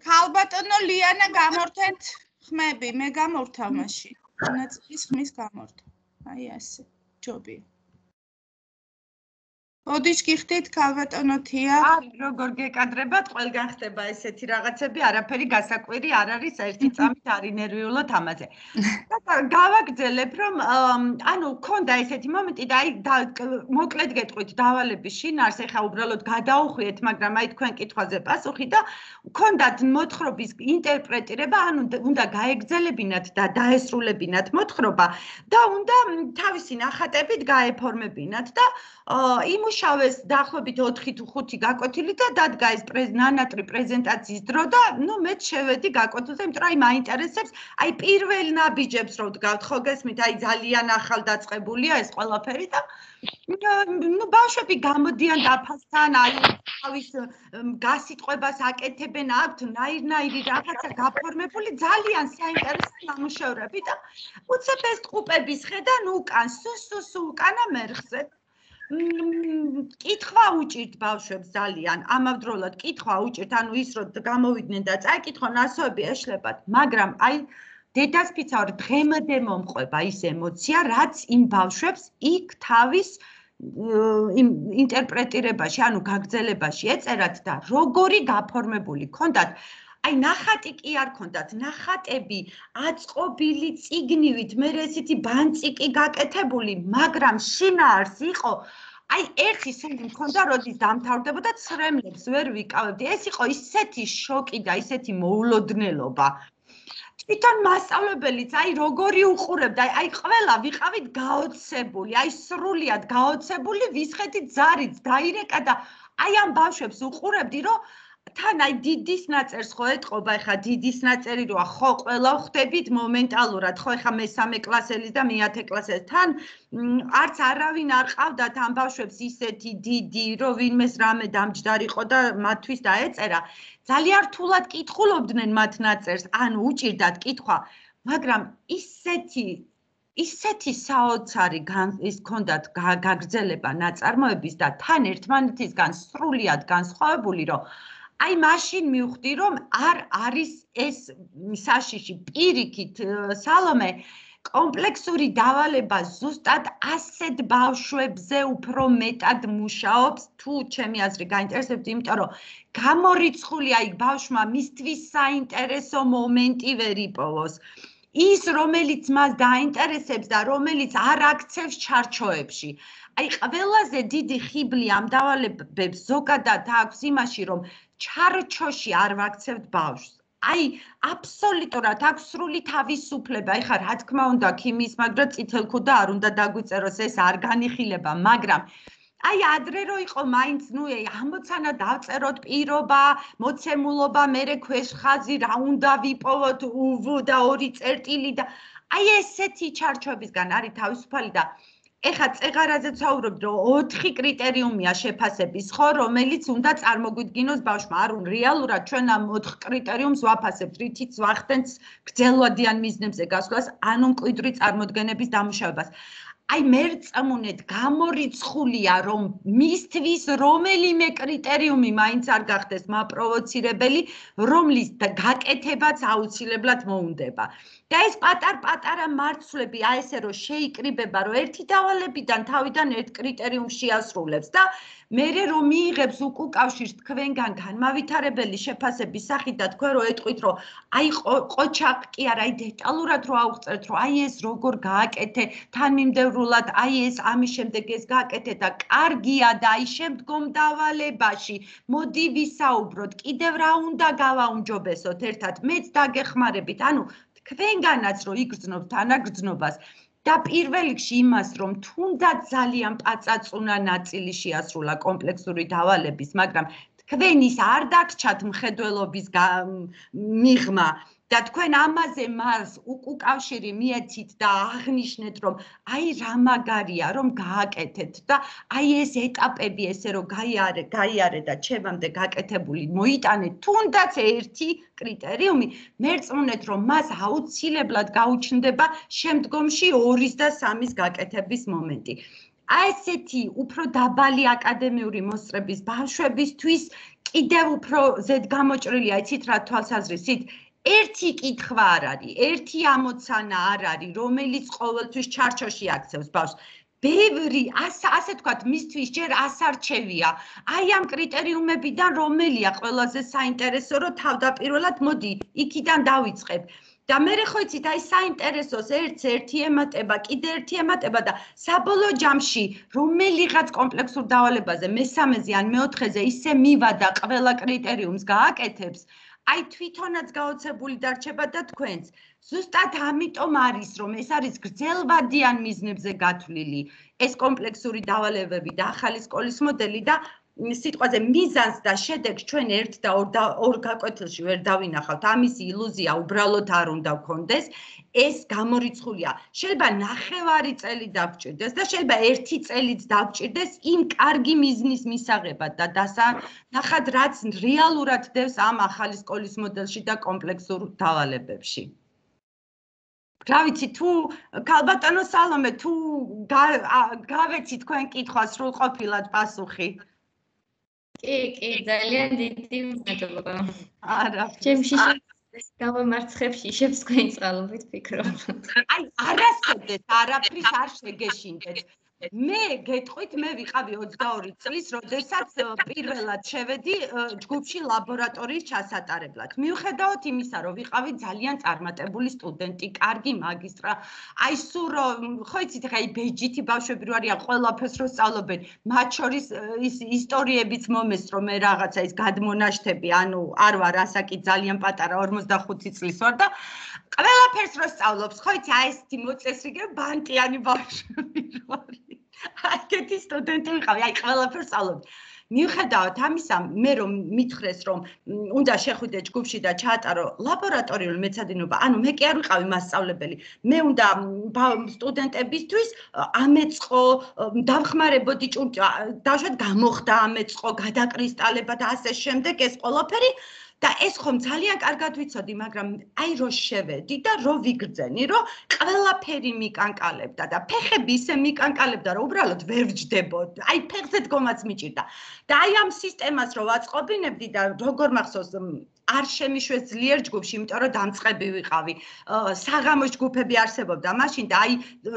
ქალბატონო ლიანა გამორთეთ ხმები, მე გამორთავ მაშინ. ნაწილის ხმის გამორთვა. აი ასე, ჯობია. ოდიშ გიხდით ქალბატონოთია? არ როგორ გეკადრებათ, ყველგან ხდება ესეთი რაღაცები, არაფერი გასაკვირი არ არის, ერთი წამით არის ნერვიულად ამაზე. და გავაგრძელებ, რომ ანუ ქონდა ესეთი მომენტი და აი მოკლედ გეტყვით დავალების შინაარს, ეხა უბრალოდ გადაუხვიეთ, მაგრამ აი თქვენ კითხვაზე პასუხი და ქონდათ მოთხრობის ინტერპრეტირება, ანუ უნდა გაეგრძელებინათ და დაესრულებინათ მოთხრობა და უნდა თავისი ნახატებით გაეფორმებინათ და იმუშავეს დაახლოებით 4 თუ 5 გაკვეთილი და დადგა ეს ნანატრი პრეზენტაციის დრო და ნუ მეც შევედი გაკვეთილზე, იმიტომ რომ აი მაინტერესებს, აი პირველ ნაბიჯებს რო ვდგავთ, ხო გესმით, აი ძალიან ახალდაწყებულია ეს ყველაფერი და ნუ ბავშვები გამოდიან დაფასთან, აი თავის გასიტყვებას აკეთებენ, აქვთ ნაირ-ნაირი რაღაცა გაფორმებული, ძალიან საინტერესო ნამუშევრები და უცებ ეს ტყუპების ხედან უკან, სუ უკანა მერხზე. კითხვა უჭირთ ბავშვებს ძალიან, ამავდროულად კითხვა უჭირთ, ანუ ის რომ გამოვიდნენ და წაიკითხონ ასოები ეშლებათ, მაგრამ აი დედასფიცა რომ დღემდე მომყვება ის ემოცია, რაც იმ ბავშვებს იქ თავის ინტერპრეტირებაში, ანუ გაგრძელებაში ეწერათ და როგორი გაფორმებული ქონდათ. აი ნახატი კი არ ქონდათ, ნახატები აწყობილი წიგნივით, მე ესეთი ბანწიკი გაკეთებული, მაგრამ შინაარს იყო აი ერთი სული მქონდა, როდის დამთავრდებოდა ცრემლებს ვერ ვიკავებდი. ეს იყო ისეთი შოკი და ისეთი მოულოდნელობა. თვითონ მასწავლებელიც აი როგორი უყურებდა, აი ყველა ვიყავით გაოცებული, აი სრულიად გაოცებული, ვისხედით ზარიც დაირეკა და აი ამ ბავშვებს უყურებდი, რომ თან აი დიდის ნაწერს ხო ეთყობა, ეხა დიდის ნაწერი როა, ხო ყველა ხვდებით მომენტალურად, ხო ეხა მესამე კლასელის და მეათე კლასელის თან არც არავინ არ ყავდათ ამ ბავშვებს ისეთი დიდი, რომ ვინმეს რამე დამჯდარიყო და მათთვის დაეწერა. ძალიან რთულად კითხულობდნენ მათ ნაწერს, ანუ უჭირდათ კითხვა, მაგრამ ისეთი საოცარი ის ქონდათ გაგრძელება ნაწარმოების და თან ერთმანეთისგან სრულიად განსხვავებული, რომ აი მაშინ მივხვდი, რომ არ არის ეს საშიში პირიქით სალომე კომპლექსური დავალება ზუსტად ასეთ ბავშვებზე უფრო მეტად მუშაობს, თუ ჩემი აზრი გაინტერესებთ, იმიტომ რომ გამორიცხულია იქ ბავშვმა მისთვის საინტერესო მომენტი ვერ იპოვოს. ის რომელიც მას დაინტერესებს და რომელიც არ აქცევს ჩარჩოებში. აი ყველაზე დიდი ხიბლი ამ დავალებებს ზოგადად აქვს იმაში, რომ ჩარჩოში არ ვაქცევთ ბავშვს. აი აბსოლუტურად აქვს სრული თავისუფლება. ეხლა რა თქმა უნდა ქიმიის მაგრა წითელქუდა არ უნდა დაგვიწეროს, ეს არ განიხილება, მაგრამ აი ადრე რო იყო მაინც ნუ ამოცანა დავწეროთ პირობა, მოცემულობა, მერე ქვეშ ხაზი რა უნდა ვიპოვოთ უვ და 2 წერტილი და აი ესეთი ჩარჩოებისგან არის თავისუფალი და ეხა წეღარაზე ვცხოვრობ, რომ 4 კრიტერიუმია შეფასების, ხო, რომელიც უნდა წარმოგვიდგინოს ბავშვმა. არ უნდა რეალურად ჩვენ ამ 4 კრიტერიუმს ვაფასებთ, რითიც ვახდენთ გრძელვადიან მიზნებზე გასვლას, ანუ მკვიდრი წარმოდგენების დამუშავებას. აი მერწმუნეთ გამორიცხულია რომ მისთვის რომელიმე კრიტერიუმი მაინც არ გახდეს მაპროვოცირებელი, რომლის გაკეთებაც აუცილებლად მოუნდება. და ეს პატარ-პატარა მარცვლები აი ესე რომ შეიკრიბება, რომ ერთი დავალებიდან თავიდან ერთ კრიტერიუმს შეასრულებს და მერე რომ მიიღებს უკუკავშირს თქვენგან განმავითარებელი შეფასების სახით და თქვენ რო ეტყვით რომ აი ყოჩაყ კი არა, აი დეტალურად რო აუღწერთ რომ აი ეს როგორ გააკეთე თანმიმდევრულად, აი ეს ამის შემდეგ ეს გააკეთე და კარგია და აი შემდგომ დავალებაში მოდი ვისაუბროთ, კიდევ რა უნდა გავაუმჯობესოთ ერთად, მეც დაგეხმარებით, ანუ თქვენგანაც რო იგრძნობთ თანაგრძნობას და პირველ რიგში იმას, რომ თუნდაც ძალიან პაწაწუნა ნაწილი შეასრულა კომპლექსური დავალების, მაგრამ თქვენის არ დაგჭათ მხედველობის მიღმა და თქვენ ამაზე მას უკავშირი მიეცით და აღნიშნეთ, რომ აი რა მაგარია, რომ გააკეთეთ და აი ეს ეტაპები ესე რომ გაიარე და ჩემამდე გაკეთებული მოიტანეთ თუნდაც ერთი კრიტერიუმი, მერწმუნეთ, რომ მას აუცილებლად გაუჩნდება შემდგომში 2-ის და 3-ის გაკეთების მომენტი. აი ესეთი უფრო დაბალი აკადემიური მოსწრების ბავშვებისთვის კიდევ უფრო ზედგამოჭრილია, იცით რა თვალსაზრისით, ერთი კითხვა არ არის, ერთი ამოცანა არ არის, რომელიც ყოველთვის ჩარჩოში აქცევს ბავშვს. ბევრი, ასე თქვათ, მისთვის ჯერ ასარჩევია. აი ამ კრიტერიუმებიდან რომელია ყველაზე საინტერესო, რომ თავდაპირველად მოდი, იქიდან დავიწყებ. და მერე ხო იცით, აი საინტერესოს ერთი ემატება, კიდე ერთი ემატება და საბოლოო ჯამში რომელიღაც კომპლექსურ დავალებაზე, მესამეზე ან მეოთხეზე ისე მივადა ყველა კრიტერიუმს გააკეთებს, აი თვითონაც გაოცებული დარჩება და თქვენც. ზუსტად ამიტომ არის, რომ ეს არის გრძელვადიან მიზნებზე გათვლილი, ეს კომპლექსური დავალებები და ახალი სკოლის მოდელი და სიტყვაზე მიზანს და შედეგს ჩვენ 1 და 2 გაკვეთილში ვერ დავინახავთ. ამის ილუზია უბრალოდ არ უნდა გქონდეს. ეს გამორიცხულია. შეიძლება 9 წელი დაგჭირდეს და შეიძლება 1 წელიც დაგჭირდეს იმ კარგი მიზნის მისაღებად და დასანახად რაც რეალურად დევს ამ ახალი სკოლის მოდელში და კომპლექსურ დავალებებში. რა ვიცი, თუ ქალბატონო სალომე, თუ გავეცი თქვენ კითხვას სრულყოფილად პასუხი. კი, ძალიან დიდი მადლობა. არა. ჩემში გავამარცხებ შიშებს თქვენი წყალობით ფიქრობ. აი, არასოდეს არაფრის არ შეგეშინდეთ. მე გეტყვით, მე ვიყავი 22 წლის, როდესაც პირველად შევედი ჯგუფში ლაბორატორიის ჩასატარებლად. მიუხედავად იმისა, რომ ვიყავი ძალიან წარმატებული სტუდენტი, კარგი მაგისტრა, აი სულ ხო იცით, ხა ბეჯითი ბავშვები რო არიან, ყველაფერს რო სწავლობენ, მათ შორის ის ისტორიებიც მომესწრო, მე რაღაცა ის გადმონაშთები, ანუ არ ვარ ასაკი ძალიან პატარა 45 წლის ვარ და ყველაფერს რო სწავლობს, ხო იცი, აი ესეთი მოწესრიგე ბანკიანი ბავშვები რო არის. Აქეთი სტუდენტი ვიყავი, აი ყველაფერს სწავლობდი. მიუხედავად ამისა, მე რომ მითხრეს, რომ უნდა შეხვიდე ჯგუფში და ჩაატარო ლაბორატორიული მეცადინეობა, ანუ მე კი არ ვიყავი მასწავლებელი. მე უნდა სტუდენტებისთვის ამეწყო, დავხმარებოდი დავშვათ გამოხდა ამეწყო, გადაკრისტალება და ასე შემდეგ ეს ყველაფერი. და ეს ხომ ძალიან კარგად ვიცოდი, მაგრამ აი რო შევედი და რო ვიგრძენი, რომ ყველაფერი მიკანკალებდა და ფეხები ისე მიკანკალებდა, რომ უბრალოდ ვერ ვჯდებოდ. აი ფეხზე დგომაც მიჭირდა. და აი ამ სისტემას რო ვაწყობინებდი და როგორ მახსოვს არ შემიშვეს ძლიერ ჯგუფში, იმიტომ რომ დამწყები ვიყავი. საღამოს ჯგუფები არსებობდა მაშინ და აი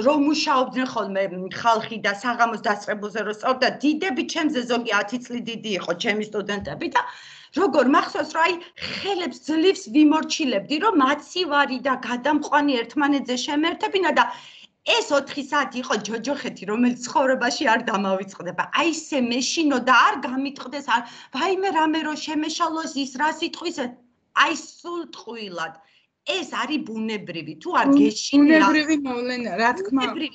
რომ მუშაობდნენ ხოლმე ხალხი და საღამოს დასწრებულზე რო სწავლობდა, დიდები ჩემზე ზოგი 10 წლი დიდი იყო ჩემი სტუდენტები და როგორ მახსოვს, რომ აი ხელებს ძლივს ვიმორჩილებდი, რომ მაცივარი და გადამყვანი ერთმანეთზე შემერთებინა და ეს 4 საათი იყო ჯოჯოხეთი, რომელიც ცხოვრებაში არ დამავიწყდება. აი ესე მეშინო და არ გამიტყდეს, ვაიმე რამე რო შემეშალოს ის რა სიტყვის, აი სულ ტყუილად. ეს არის ბუნებრივი, თუ არ გეშინია. ბუნებრივი მოვლენა, რა თქმა უნდა.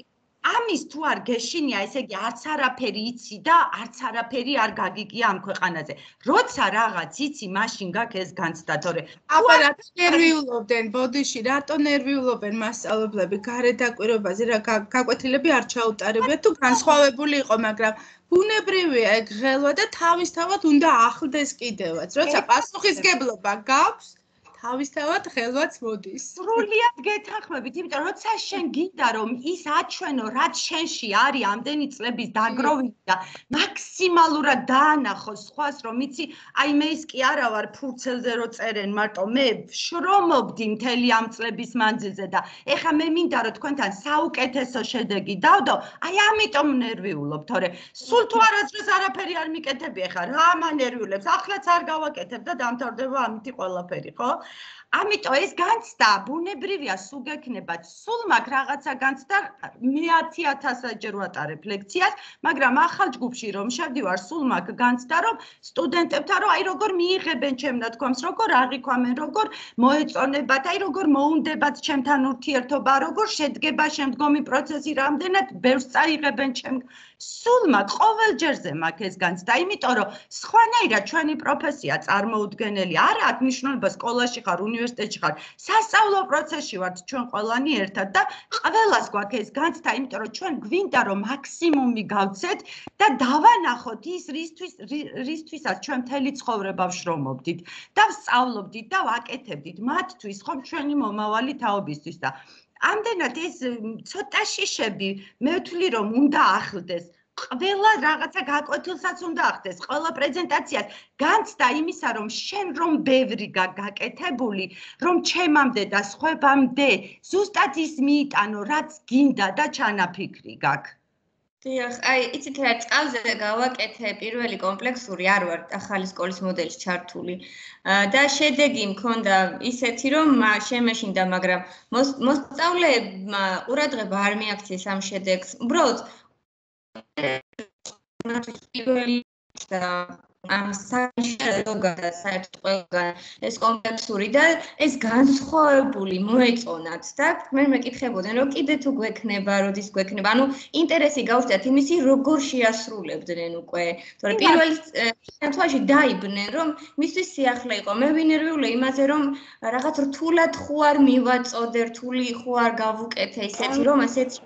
ამის თუ არ გეშინია, ესე იგი არც არაფერი იცი და არც არაფერი არ გაგიგია ამ ქვეყანაზე. როცა რაღაც იცი, მაშინ გაქვს ეს განცდა, თორე აბა რატო ნერვიულობდნენ ბოდიში, რატო ნერვიულობენ მასწავლებლები გარედაკვირვებაზე, რა გაკვეთილები არ ჩაუტარებიათ თუ განსხვავებული იყო, მაგრამ ბუნებრივია ეგ ღელვა და თავისთავად უნდა ახლდეს კიდევაც. როცა პასუხისგებლობა გაქვს, თავისთავად ღელვაც მოდის. სრულიად გეთანხმებით, იმიტომ როცა შენ გინდა რომ ის აჩვენო, რაც შენში არის ამდენი წლების დაგროვილი და მაქსიმალურად დაანახოს სხვას, რომ იცი, აი მე ის კი არა ვარ ფურცელზე რო წერენ, მარტო მე შრომობდი მთელი ამ წლების მანძილზე და ეხა მე მინდა რომ თქვენთან საუკეთესო შედეგი დავდო, აი ამიტომ ნერვიულობ, თორე სულ თუ არასდროს არაფერი არ მიკეთები, ეხა რა მანერვიულებს, ახლაც არ გავაკეთებ და დამთავრდება ამითი ყველაფერი, ხო? ამიტომ ეს განცდა ბუნებრივია, სულ გექნებათ, სულ მაგ რაღაცა განცდა, მე 10,000-ჯერ ვატარებ ლექციას, მაგრამ ახალ ჯგუფში რომ შევდივარ, სულ მაგ განცდა, რომ სტუდენტებთან რომ აი როგორ მიიღებენ ჩემ ნათქვამს, როგორ აღიქვამენ, როგორ მოეწონებათ, აი როგორ მოუნდებათ ჩემთან ურთიერთობა, როგორ შედგება შემდგომი პროცესი, რამდენად ბევრს წაიღებენ ჩემ სულ მაგ ყოველჯერზე მაგ ეს განცდა, იმიტომ რომ სხვანაირად ჩვენი პროფესია წარმოუდგენელი, არ აქვს მნიშვნელობა სკოლაში ხარ, უნივერსიტეტში ხარ, სასწავლო პროცესში ვართ ჩვენ ყველანი ერთად და ყველას გვაქვს ეს განცდა, იმიტომ რომ ჩვენ გვინდა რომ მაქსიმუმი გავცეთ და დავანახოთ ის რისთვისაც ჩვენ მთელი ცხოვრება ვშრომობდით და ვსწავლობდით და ვაკეთებდით მათთვის, ხომ ჩვენი მომავალი თაობისთვის და ამდენად ეს ცოტა შიშები მე ვთვლი რომ უნდა ახლდეს. ყველა რაღაცა გაკვეთილსაც უნდა ახდეს, ყველა პრეზენტაციას განცდა იმისა, რომ შენ რომ ბევრი გაკეთებული, რომ ჩემამდე და სხვებამდე ზუსტად ის მიიტანო, რაც გინდა და ჩანაფიქრი გაქვს. დიახ, აი, იცით რა, წავზე გავაკეთე პირველი კომპლექსური, არ ვარ ახალი სკოლის მოდელში ჩართული და შედეგი მქონდა ისეთი, რომ შემეშინდა, მაგრამ მოსწავლეებმა ყურადღება არ მიაქციეს ამ შედეგს. უბრალოდ პირველი და ამ საერთოდ საერთოდ ყველგან ეს კომპლექსური და ეს განსხვავებული მოეწონათ და მე მეკითხებოდნენ რომ კიდე თუ გვექნება, როდის გვექნება, ანუ ინტერესი გავხდათ იმისი როგორ შეასრულებდნენ უკვე, თორე პირველ შემთხვევაში დაიბნენ რომ მისთვის სიახლე იყო, მე ვინერვიულე იმაზე რომ რაღაც რთულად ხო არ მივაწოდე, რთული ხო არ გავუკეთე ისეთი რომ ასეთ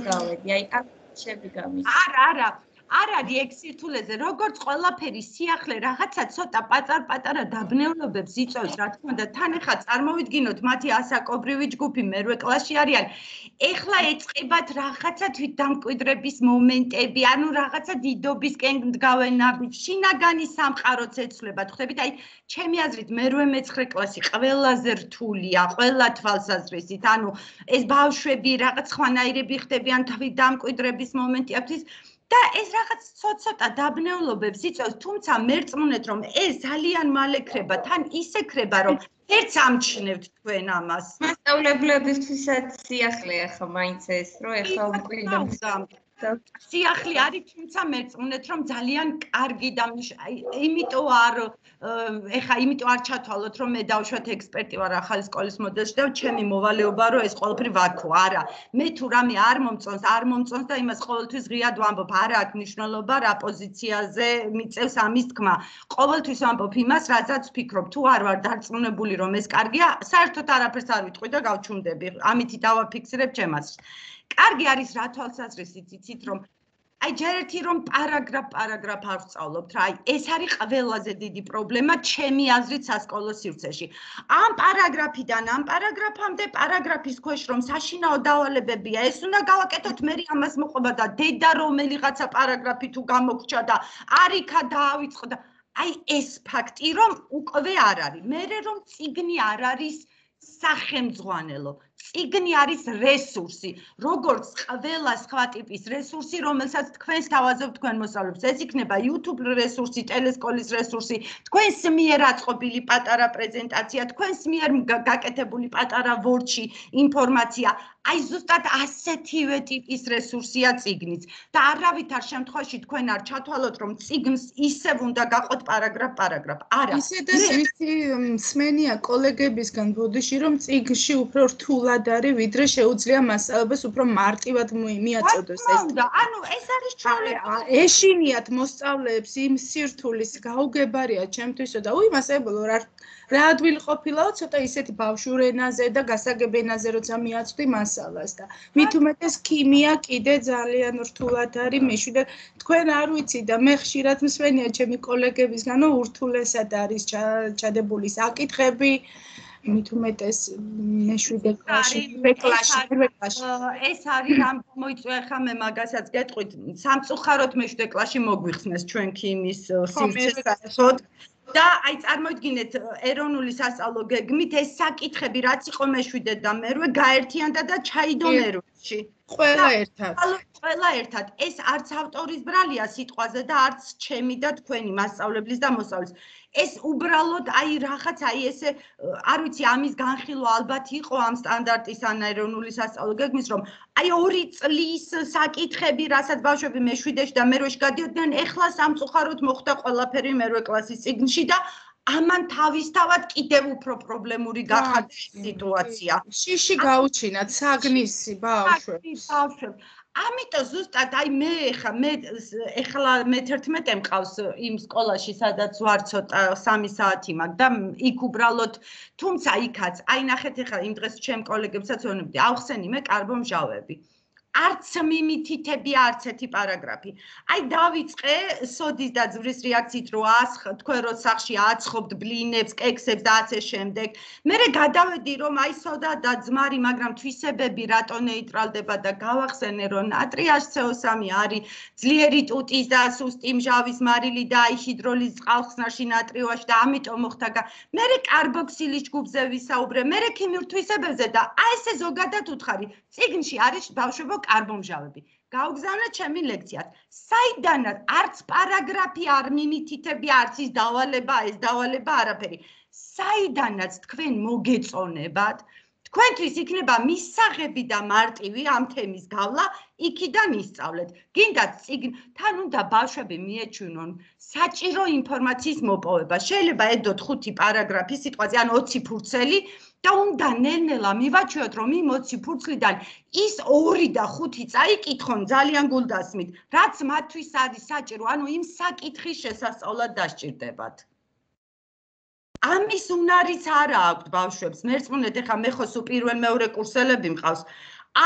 გავედი, აი ამ შეები გამის. არა არ არის ეგ სირთულეზე, როგორც ყველაფერი სიახლე რაღაცა ცოტა პატარ-პატარა დაბნეულობებს იწვევს, რა თქმა უნდა, თან ეხლა წარმოვიდგინოთ, მათი ასაკობრივი ჯგუფი მერვე კლასში არიან. ეხლა ეწყებათ რაღაცა თვითდამკვიდრების მომენტები, ანუ რაღაცა დიდობისკენ დგავენ ნაბიჯს, შინაგანი სამყაროც ეცვლებათ. ხვდებით, აი, ჩემი აზრით, მერვე მეცხრე კლასი ყველაზე რთულია, ყველა თვალსაზრისით, ანუ ეს ბავშვები რაღაც ხვანაირები ხდებიან, თვითდამკვიდრების მომენტი აქვს. და ეს რაღაც ცოტა დაბნეულობებს იწვევს, თუმცა მერწმუნეთ რომ ეს ძალიან მალე ქრება, თან ისე ქრება რომ ერთს ამჩნევთ თქვენ ამას. მასწავლებლებისთვისაც სიახლეა ხო მაინც ეს, რომ ეხლა უკვე სიახლე არის, თუმცა მერწმუნეთ რომ ძალიან კარგი და იმიტომ არ ჩათვალოთ რომ მე დავშვათ ექსპერტი ვარ ახალი სკოლის მოდელში და ჩემი მოვალეობა რომ ეს ყველაფერი ვაქო, არა. მე თუ რამე არ მომწონს და იმას ყოველთვის ღიად ვამბობ, არა აქვს მნიშვნელობა რა პოზიციაზე მიწევს ამის თქმა. ყოველთვის ვამბობ იმას, რაზეც ვფიქრობ, თუ არ ვარ დარწმუნებული რომ ეს კარგია, საერთოდ არაფერს არ ვიტყვი და გავჩუმდები. ამითი დავაფიქსირებ ჩემას. კარგი არის რა თვალსაზრისით იცით რომ აი ჯერ ერთი რომ პარაგრაფ არ ვსწავლობთ რა აი ეს არის ყველაზე დიდი პრობლემა ჩემი აზრით სასკოლო სივრცეში ამ პარაგრაფიდან ამ პარაგრაფამდე პარაგრაფის ქვეშ რომ საშინაო დავალებებია ეს უნდა გავაკეთოთ მე ამას მოყვება და დედა რომელიღაცა პარაგრაფი თუ გამოგრჩა და არიქა დაავიწყო და აი ეს ფაქტი რომ უკვე არ არის მე რომ წიგნი არ არის სახელმძღვანელო წიგნი არის რესურსი, როგორც ყველა სხვა ტიპის რესურსი, რომელსაც თქვენს თავაზობთ თქვენ მოსწავლეებს. ეს იქნება YouTube რესურსი, ტელესკოლის რესურსი, თქვენს მიერ აწყობილი პატარა პრეზენტაცია, თქვენს მიერ გაკეთებული პატარა Word-ში ინფორმაცია. აი ზუსტად ასეთივე ტიპის რესურსია წიგნიც. და არავითარ შემთხვევაში თქვენ არ ჩათვალოთ, რომ წიგნს ისევ უნდა გაყოთ პარაგრაფ. არა. ისედაც ვიცი მსმენია კოლეგებისგან ბოდიში, რომ წიგნში უფრო რთულ რთულად არის, ვიდრე შეუძლია მასწავლებლებს უფრო მარტივად მიაწოდოს ეს. ანუ ეს არის ჩვეულება. ეშინიათ მოსწავლეებს იმ სირთულის გაუგებარია ჩემთვისო და მასწავლებლო რა ადვილი ყოფილაო ცოტა ისეთი ბავშვურ ენაზე და გასაგებ ენაზე როცა მიაწვდი მასალას და მით უმეტეს ქიმია კიდე ძალიან რთულად არის მეშვიდე თქვენ არ ვიცი და მე ხშირად მსმენია ჩემი კოლეგებისგანო ურთულესად არის ჩადებული საკითხები მით უმეტეს მეშვიდე კლასში ეს არის რამ მოიწვია ხა მე მაგასაც გეტყვით სამწუხაროდ მეშვიდე კლასში მოგვიხსნეს ჩვენ ქიმიის სივრცეს და აი წარმოიდგინეთ ეროვნული სასწავლო გეგმით ეს საკითხები რაც იყო მეშვიდე და მერვე გაერთიანდა და ჩაიდო მერვეში ყველა ერთად ეს არც ავტორის ბრალია სიტყვაზე და არც ჩემი და თქვენი მასწავლებლის და მოსწავლის ეს უბრალოდ აი რაღაც აი ესე არ ვიცი ამის განხილვა ალბათ იყო ამ სტანდარტის ან ეროვნული სასწავლო გეგმის რომ აი 2 წლის საკითხები რასაც ბავშვები მე-7-ში და მე-8-ში გადიოდნენ ეხლა სამწუხაროდ მოხდა ყველაფერი მე-8 კლასის წიგნში და ამან თავისთავად კიდევ უფრო პრობლემური გახადა სიტუაცია შიში გაუჩინათ საგნისი ბავშვებს ამიტომ ზუსტად აი მე ეხლა მე-11 მყავს იმ სკოლაში სადაც ვარ ცოტა 3 საათი მაქვს და იქ უბრალოდ თუმცა იქაც აი ნახეთ ეხლა იმ დღეს ჩემ კოლეგებსაც ვეუბნები ავხსენი მე კარბომჟავები არც მიმითითები არც ერთი პარაგრაფი აი დავიწყე სოდის და ძვრის რეაქციით რომ თქვენ რო სახში აცხობთ ბლინებს კექსებს და ასე შემდეგ მერე გადავედი რომ აი სოდა და ძმარი მაგრამ თვისებები რატო ნეიტრალდება და გავახსენე რომ ნატრიაშ-CO3 არის ძლიერი ტუტის და სუსტი მჟავის მარილი და აი ჰიდროლიზ წყალხსნარში ნატრიუაში და ამიტომ მოხდა მერე კარბოქსილის ჯგუფზე ვისაუბრე მერე ქიმიურ თვისებებზე და აი ესე ზოგადად უთხარი წიგნში არის ბავშვებო კარბომჟავები. Გავგზავნე ჩემი ლექციად. საიდანაც არც პარაგრაფი არ მიმითითები, არც ის დავალება, ეს დავალება არაფერი. საიდანაც თქვენ მოგეწონებათ, თქვენთვის იქნება მისაღები და მარტივი ამ თემის გავლა, იქიდან ისწავლეთ. გინდათ წიგნ, თან უნდა ბავშვები მიეჩვენონ საჭირო ინფორმაციის მოპოვება. შეიძლება ედოთ 5 პარაგრაფი სიტყვაზე, ან 20 ფურცელი და უნდა ნელ-ნელა მივაჩვიოთ რომ იმ 20 ფურცლიდან ის 2 და 5 წაიკითხონ ძალიან გულდასმით, რაც მათთვის არის საჭირო, ანუ იმ საკითხის შესასწავლად დასჭირდებათ. ამის უნარიც არა აქვთ ბავშვებს. მერწმუნეთ, ეხლა მე ხო სულ პირველ-მეორე კურსელები მყავს.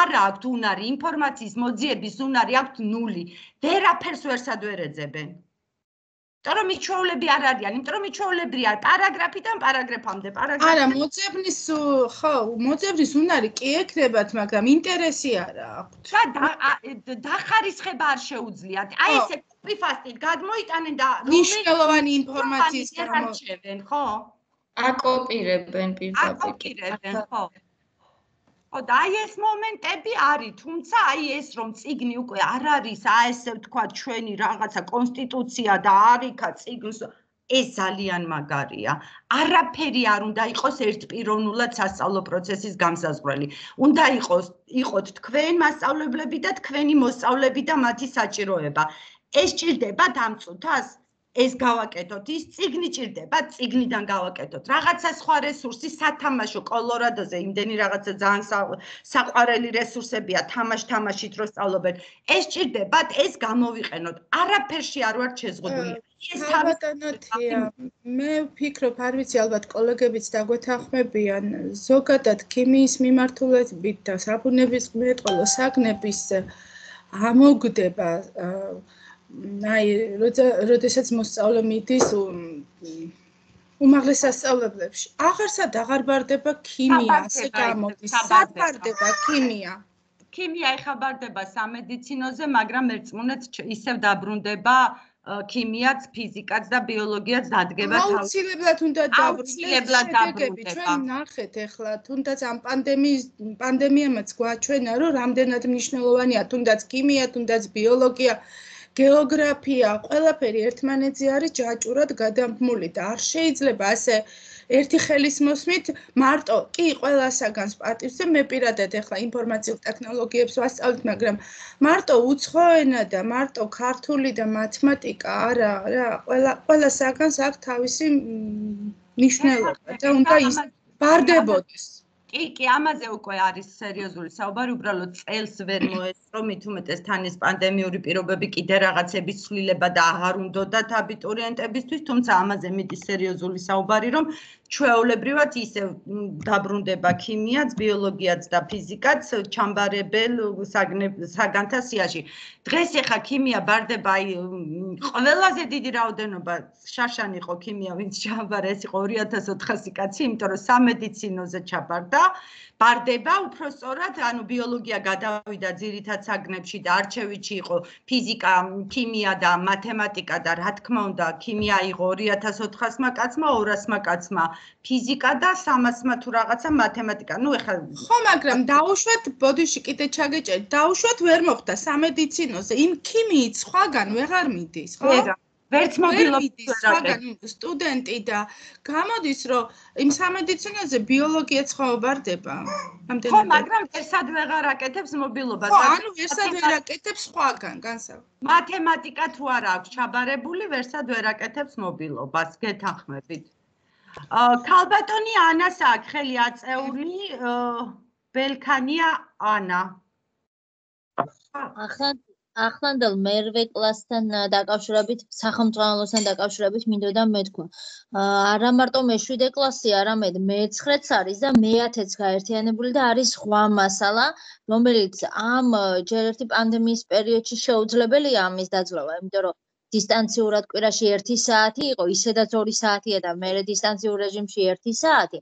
არა აქვთ უნარი, ინფორმაციის მოძიების უნარი აქვთ 0. ვერაფერს ვერსად ვერ ეძებენ. იმიტომ რომ მიჩვეულები არ არიან, იმიტომ რომ მიჩვეულებრია პარაგრაფიდან პარაგრაფამდე, არა, მოძებნის უნარი კი ექნებათ, მაგრამ ინტერესი არა აქვთ. დახარისხება არ შეუძლიათ. აი ესე კოპი-პასტით გადმოიტანენ და მნიშვნელოვანი ინფორმაციის გამორჩევენ, ხო? აკოპირებენ პირდაპირ. ხო. და აი ეს მომენტები არის, თუმცა აი ეს რომ წიგნი უკვე არ არის, აი ესე ვთქვა ჩვენი რაღაცა კონსტიტუცია და არიქა წიგნს ეს ძალიან მაგარია. არაფერი არ უნდა იყოს ერთპიროვნულად სასწავლო პროცესის გამსაზღვრელი. უნდა იყოთ თქვენ მასწავლებლები და თქვენი მოსწავლეები და მათი საჭიროება. ეს ჭირდებათ ამ წუთას ეს გავაკეთოთ, ის წიგნი ჭირდება, წიგნიდან გავაკეთოთ. რაღაცა სხვა რესურსი, სათამაშო კოლორადოზე იმდენი რაღაცა ძალიან საყვარელი რესურსებია, თამაშით რო სწავლობენ. ეს ჭირდებათ, ეს გამოვიყენოთ. არაფერში არ ვარ შეზღუდული. ბატონოთია, მე ვფიქრობ, არ ვიცი, ალბათ კოლეგებიც დაგვეთანხმებიან, ზოგადად ქიმიის მიმართულებით და საბუნებისმეტყველო საგნების ამოგვდება აი, როდესაც მოსწავლე მიდის უმაღლეს სასწავლებლებში, აღარ ბარდება ქიმია, ასე გამოდის. სად ბარდება ქიმია? ქიმია ეხაბარდება სამედიცინოზე, მაგრამ ერწმუნეთ ისევ დაბრუნდება ქიმიაც, ფიზიკაც და ბიოლოგიაც დადგება თავის. აუცილებლად უნდა დაბრუნდეს. ჩვენ ნახეთ ეხლა, თუნდაც ამ პანდემიამაც გვაჩვენა, რომ რამდენად მნიშვნელოვანია თუნდაც ქიმია, თუნდაც ბიოლოგია. გეოგრაფია, ყველაფერი ერთმანეთზე არის ჯაჭურად გადამბმული და არ შეიძლება ასე ერთი ხელის მოსმით მარტო კი ყველა საგანს პატივს და მე პირადად ეხლა ინფორმაციულ ტექნოლოგიებს ვასწავლეთ, მაგრამ მარტო უცხო ენა და მარტო ქართული და მათემატიკა არა რა, ყველა საგანს აქვს თავისი მნიშვნელობა და უნდა ის ბარდებოდეს. კი, ამაზე უკვე არის სერიოზული საუბარი, უბრალოდ წელს ვერ მოესწრო, მით უმეტეს თან ეს პანდემიური პირობები კიდე რაღაცების ცვლილება და აღარ უნდათ აბიტურიენტებისთვის, თუმცა ამაზე მიდის სერიოზული საუბარი, რომ ჩვეულებრივად ისევ დაბრუნდება ქიმიაც, ბიოლოგიაც და ფიზიკაც ჩამბარებელ საგანთა სიაში. დღეს ეხა ქიმია ბარდება აი ყველაზე დიდი რაოდენობა შაშან იყო ქიმია, ვინც ჩაბარა, ეს იყო 2400 კაცი, იმიტომ რომ სამედიცინოზე ჩაბარდა. ბარდება უფრო სწორად, ანუ ბიოლოგია გადავიდა ძირითად საგნებში და არჩევითში იყო ფიზიკა, ქიმია და მათემატიკა და რა თქმა უნდა, ქიმია იყო 2400-მა კაცმა, 200-მა კაცმა ფიზიკა და 300-მა თუ რაღაცა მათემატიკა. ნუ ეხლა ხო, მაგრამ დაუშვათ, ბოდიში კიდე ჩაგეჭერთ, დაუშვათ ვერ მოხდა სამედიცინოზე, იმ ქიმიით სხვაგან ვეღარ მიდის, ხო? ვერც მობილობის სხვაგან სტუდენტი და გამოდის, რომ იმ სამედიცინოზე ბიოლოგიაც ხო ვარდება. ხო, მაგრამ ერთად ვეღარ აკეთებს მობილობას. ხო, ანუ ერთად ვერ აკეთებს სხვაგან, განსაკუთრებით. მათემატიკა თუ არა აქვს ჩაბარებული, ერთად ვერ აკეთებს მობილობას, გეთანხმებით. ქალბატონი ანას აქვს ხელი აწეული, ბელქანია ანა. ახლანდელ მერვე კლასთან დაკავშირებით, სახელმწიფოსთან დაკავშირებით მინდოდა მეთქვა. არა მარტო მე-7 კლასი, არამედ მე-9-ც არის და მე-10-ც გაერთიანებული და არის სხვა მასალა, რომელიც ამ ჯერ ერთი პანდემიის პერიოდში შეუძლებელია ამის დაძლევა, იმიტომ რომ დისტანციურად კვირაში 1 საათი იყო, ისედაც 2 საათია და მერე დისტანციურ რეჟიმში 1 საათი.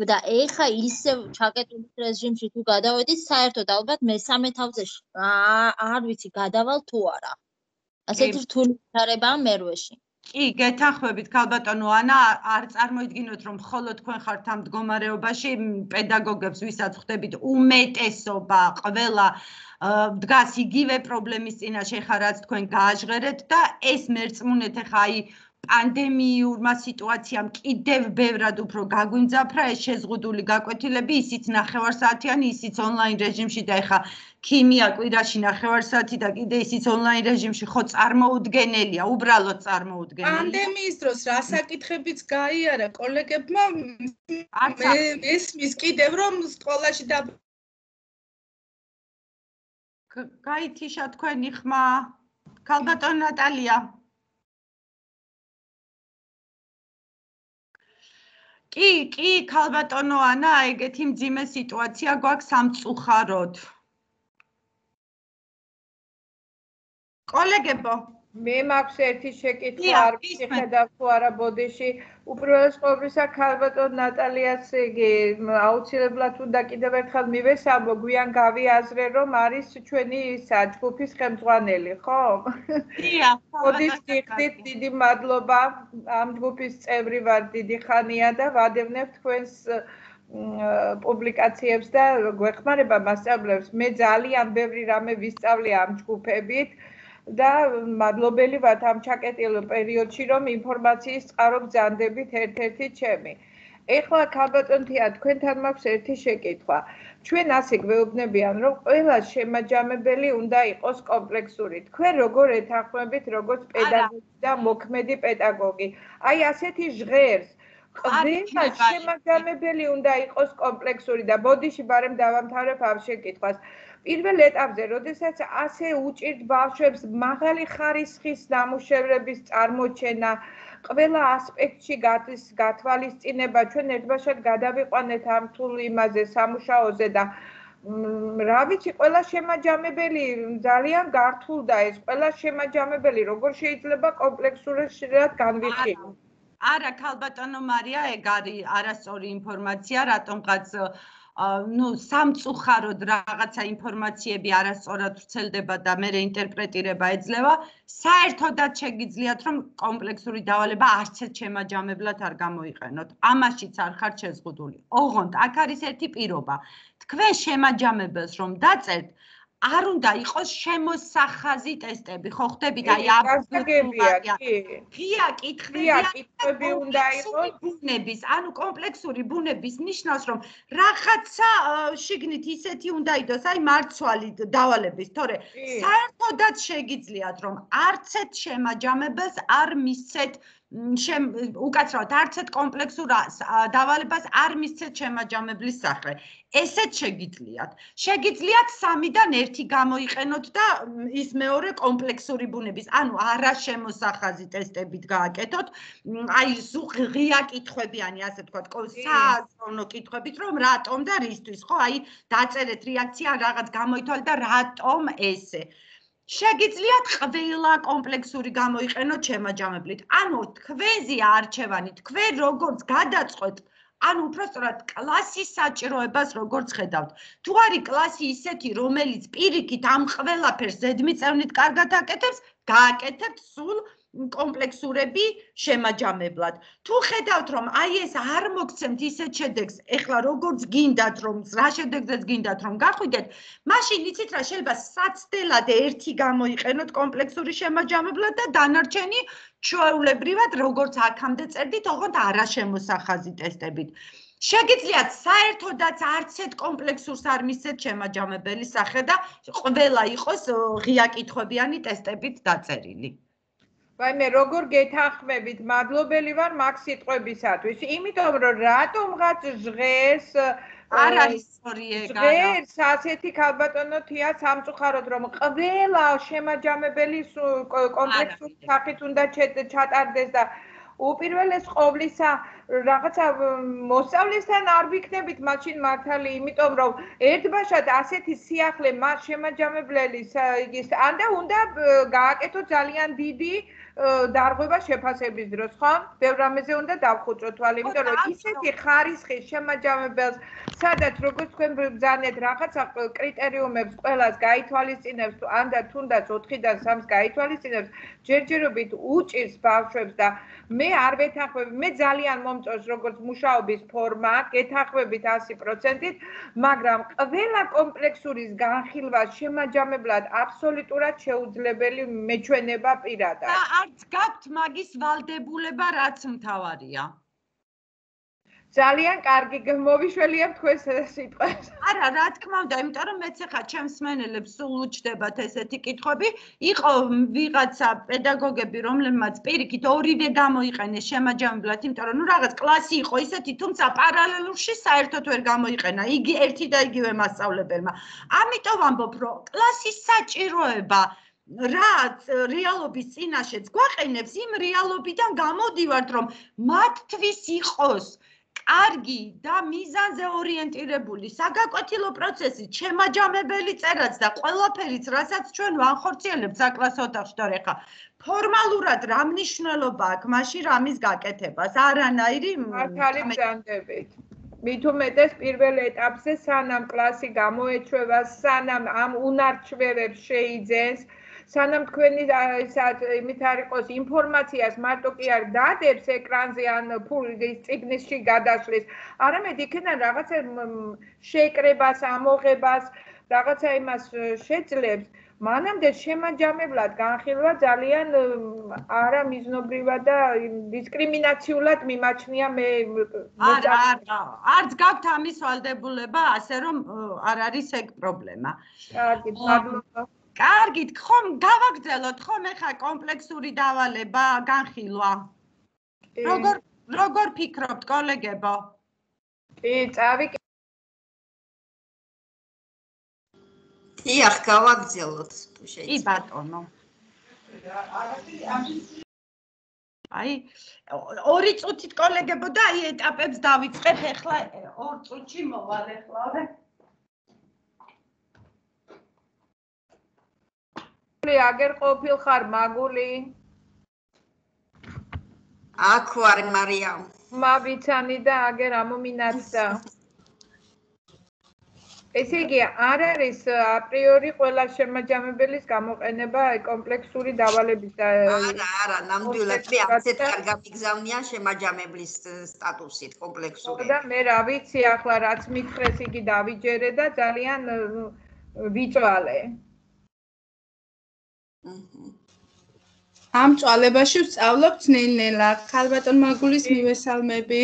და ეხა ისევ ჩაკეტვის რეჟიმში თუ გადავედით, საერთოდ ალბათ მე-3 თავზე არ ვიცი გადავალ თუ არა. ასეთი რთული ვითარებაა მერვეში. კი, გეთანხმებით, ქალბატონო ანა, არ წარმოიდგინოთ, რომ მხოლოდ თქვენ ხართ ამ მდგომარეობაში, პედაგოგებს, ვისაც ხვდებით, უმეტესობა ყველა დგას იგივე პრობლემის წინაშე, ხა რაც თქვენ გააჟღერეთ და ეს მერწმუნეთ, ხა აი პანდემიურმა სიტუაციამ კიდევ ბევრად უფრო გაგვიმძაფრა ეს შეზღუდული გაკვეთილები, ისიც 9 საათიანი, ისიც ონლაინ რეჟიმში და ეხა ქიმია კვირაში 9 საათი და კიდე ისიც ონლაინ რეჟიმში, ხო წარმოუდგენელია, უბრალოდ წარმოუდგენელია. პანდემიის დროს რა საკითხებიც გაიარა კოლეგებმა, მე ესმის კიდევ რომ სკოლაში და გაითიშა თქვენი ხმა, ქალბატონ ნატალია. კი, ქალბატონო ანა, ეგეთი მძიმე სიტუაცია გვაქვს სამწუხაროდ. კოლეგებო, მე მაქვს ერთი შეკითხვა, არ მიხედავ თუ არა ბოდიში, უპირველეს ყოვლისა ქალბატონ ნატალიას აუცილებლად უნდა კიდევ ერთხელ მივესალმო, გვიან გავიაზრე, რომ არის ჩვენი ჯგუფის ხელმძღვანელი, ხო? დიახ, ბოდის გიხდით, დიდი მადლობა, ამ ჯგუფის წევრი ვარ დიდი ხანია და ვადევნებ თქვენს პუბლიკაციებს და გვეხმარება მასწავლებლებს. მე ძალიან ბევრი რამე ვისწავლე ამ ჯგუფებით. და მადლობელი ვართ ამ ჩაკეტილ პერიოდში, რომ ინფორმაციის წყარო გზანდებით ერთ-ერთი ჩემი. ეხლა ქალბატონთია, თქვენთან მაქვს ერთი შეკითხვა. ჩვენ ასე გვეუბნებიან, რომ ყველა შემაჯამებელი უნდა იყოს კომპლექსური. თქვენ როგორ ეთანხმებით, როგორც პედაგოგი და მოქმედი პედაგოგი? აი ასეთი ჟღერს ყველა შემაჯამებელი უნდა იყოს კომპლექსური და ბოდიში ბარემ დავამთავრებ ამ შეკითხვას. პირველ ეტაპზე, როდესაც ასე უჭირთ ბავშვებს მაღალი ხარისხის ნამუშევრების წარმოჩენა, ყველა ასპექტში გათვალისწინება, ჩვენ ერთბაშად გადავიყვანეთ ამ რთულ იმაზე, სამუშაოზე და რა ვიცი, ყველა შემაჯამებელი ძალიან გართულდა ეს, ყველა შემაჯამებელი როგორ შეიძლება კომპლექსურად განვიხილოთ. არა, ქალბატონო მარია, ეგ არის არასწორი ინფორმაცია, რატომღაც სამწუხაროდ რაღაცა ინფორმაციები არასწორად ვრცელდება და მე ინტერპრეტირება ეძლევა, საერთოდაც შეგიძლიათ, რომ კომპლექსური დავალება არც ერთ შემაჯამებლად არ გამოიყენოთ. ამაშიც არ ხართ შეზღუდული. ოღონდ, აქ არის ერთი პირობა. თქვენ შემაჯამებელს რომ დაწერთ, არ უნდა იყოს შემოსახაზი ტესტები, ხო ხდებით? აი ღია კითხვები უნდა იყოს ბუნების, ანუ კომპლექსური ბუნების ნიშნავს, რომ რაღაცა შიგნით ისეთი უნდა იყოს, აი მარცვალი დავალების, თორე საერთოდაც შეგიძლიათ, რომ არც ერთ შემაჯამებელს არ მისცეთ უკაცრავად არც ერთ კომპლექსურ დავალებას არ მისცეთ შემაჯამებლის სახე. ესეც შეგიძლიათ. შეგიძლიათ 3-დან 1 გამოიყენოთ და ის მეორე კომპლექსური ბუნების, ანუ არაშემოსახაზი ტესტებით გააკეთოთ. აი ღია კითხვებიანი, ასე ვთქვათ, სააზროვნო კითხვებით, რომ რატომ და რისთვის, ხო? აი დაწერეთ რეაქცია, რაღაც გამოითვალეთ და რატომ ესე. შეგიძლიათ ყველა კომპლექსური გამოიყენოთ შემაჯამებლით. ანუ თქვენზე არჩევანი, თქვენ როგორც გადაწყვეტთ, ანუ უბრალოდ კლასის საჭიროებას როგორც ხედავთ. თუ არის კლასი ისეთი, რომელიც პირიქით ამ ყველაფერს ზედმიწევნით კარგად აკეთებს, გააკეთებთ სულ კომპლექსურები შემაჯამებლად. თუ ხედავთ, რომ აი ეს არ მოგცემთ ისეთ შედეგს, ეხლა როგორც გინდათ, რომ რა შედეგზეც გინდათ, რომ გახვიდეთ, მაშინ იცით რა, შეიძლება საცდელად 1 გამოიყენოთ კომპლექსური შემაჯამებლად და დანარჩენი ჩვეულებრივად, როგორც აქამდე წერდით, ოღონდ არაშემოსახაზი ტესტებით. შეგიძლიათ საერთოდაც არც ერთ კომპლექსურს არ მისცეთ შემაჯამებელი სახე და ყველა იყოს ღია კითხვებიანი ტესტებით დაწერილი. ვაიმე, როგორ გეთანხმებით, მადლობელი ვარ მაგ სიტყვებისათვის. იმიტომ რომ რატომღაც ჟღერს არ არის სწორი ეგ. ჟღერს ასეთი ქალბატონო თია სამწუხაროდ რომ ყველა შემაჯამებელი კომპლექსური სახით უნდა ჩატარდეს და უპირველეს ყოვლისა რაღაცა მოსწავლესთან არ ვიქნებით მაშინ მართალი, იმიტომ რომ ერთბაშად ასეთი სიახლე მას შემაჯამებლის ის ანდა უნდა გააკეთო ძალიან დიდი დარღვევა შეფასების დროს, ხო? ბევრ რამეზე უნდა დავხუჭოთ თვალი, იმიტომ რომ ისეთი ხარისხის შემაჯამებელს, სადაც როგორც თქვენ ბრძანეთ რაღაცა კრიტერიუმებს ყველას გაითვალისწინებს, ანდა თუნდაც 4-დან 3-ს გაითვალისწინებს, ჯერჯერობით უჭირს ბავშვებს და მე არ ვეთანხმები, მე ძალიან მომწონს როგორც მუშაობის ფორმა, გეთანხმებით 100%-ით, მაგრამ ყველა კომპლექსურის განხილვა შემაჯამებლად აბსოლუტურად შეუძლებელი მეჩვენება პირადად. არც გაქვთ მაგის ვალდებულება, რაც მთავარია. ძალიან კარგი მოვიშველიებ თქვენს სიტყვებს. არა, რა თქმა უნდა, იმიტომ რომ მეც ახლა ჩემს მსმენელებს სულ უჩდებათ ესეთი კითხვები. იყო ვიღაცა პედაგოგები, რომლებმაც პირიქით ორივე გამოიყენეს შემაჯამებლად, იმიტომ რომ რაღაც კლასი იყო ისეთი, თუმცა პარალელურში საერთოდ ვერ გამოიყენა. იგი ერთი და იგივე მასწავლებელმა. ამიტომ ვამბობ, რომ კლასის საჭიროება რაც რეალობის წინაშეც გვაყენებს, იმ რეალობიდან გამოდივართ, რომ მათთვის იყოს კარგი და მიზანზე ორიენტირებული საგაკვეთილო პროცესი, შემაჯამებელი წერაც და ყველაფერიც, რასაც ჩვენ ვანხორციელებთ საკლასო ოთახში და ეხა ფორმალურად რა მნიშვნელობა აქვს მაშინ რამის გაკეთებას? არანაირი მართალი ბრძანდებით. მით უმეტეს პირველ ეტაპზე სანამ კლასი გამოეჩვევა, სანამ ამ უნარჩვევებს შეიძენს, სანამ თქვენი იმით არ იყოს ინფორმაციას მარტო კი არ დადებს ეკრანზე ან წიგნში გადასვლის, არამედ იქიდან რაღაცა შეკრებას, ამოღებას, რაღაცა იმას შეძლებს, მანამდე შემაჯამებლად განხილვა ძალიან არამიზნობრივად და დისკრიმინაციულად მიმაჩნია მე. არც გაქვთ ამის ვალდებულება, ასე რომ არ არის ეგ პრობლემა. კარგი, მადლობა. კარგით, ხომ გავაგრძელოთ ხომ ეხა კომპლექსური დავალება, განხილვა. როგორ ფიქრობთ, კოლეგებო? კი, წავიკე. დიახ, გავაგრძელოთ, თუ შეიძლება. კი, ბატონო. აი, 2 წუთით კოლეგებო და აი ეტაპებს დავიწყებ, ეხლა 2 წუთში მოვალ ეხლავე. აგერ ყოფილ ხარ მაგული? აქ ვარ, მარიამ. მავიცანი და აგერ ამომინაცდა. ესე იგი, არ არის აპრიორი ყველა შემაჯამებელის გამოყენება კომპლექსური დავალების და არა, ნამდვილად მე ასეთ კარგად მიგზავნია შემაჯამებლის სტატუსით კომპლექსური. და მე რა ვიცი, ახლა რაც მითხრეს იგი დავიჯერე და ძალიან ვიწვალე. ამ წვალებაში ვსწავლობთ ნელ-ნელა. ქალბატონ მაგულის მივესალმები.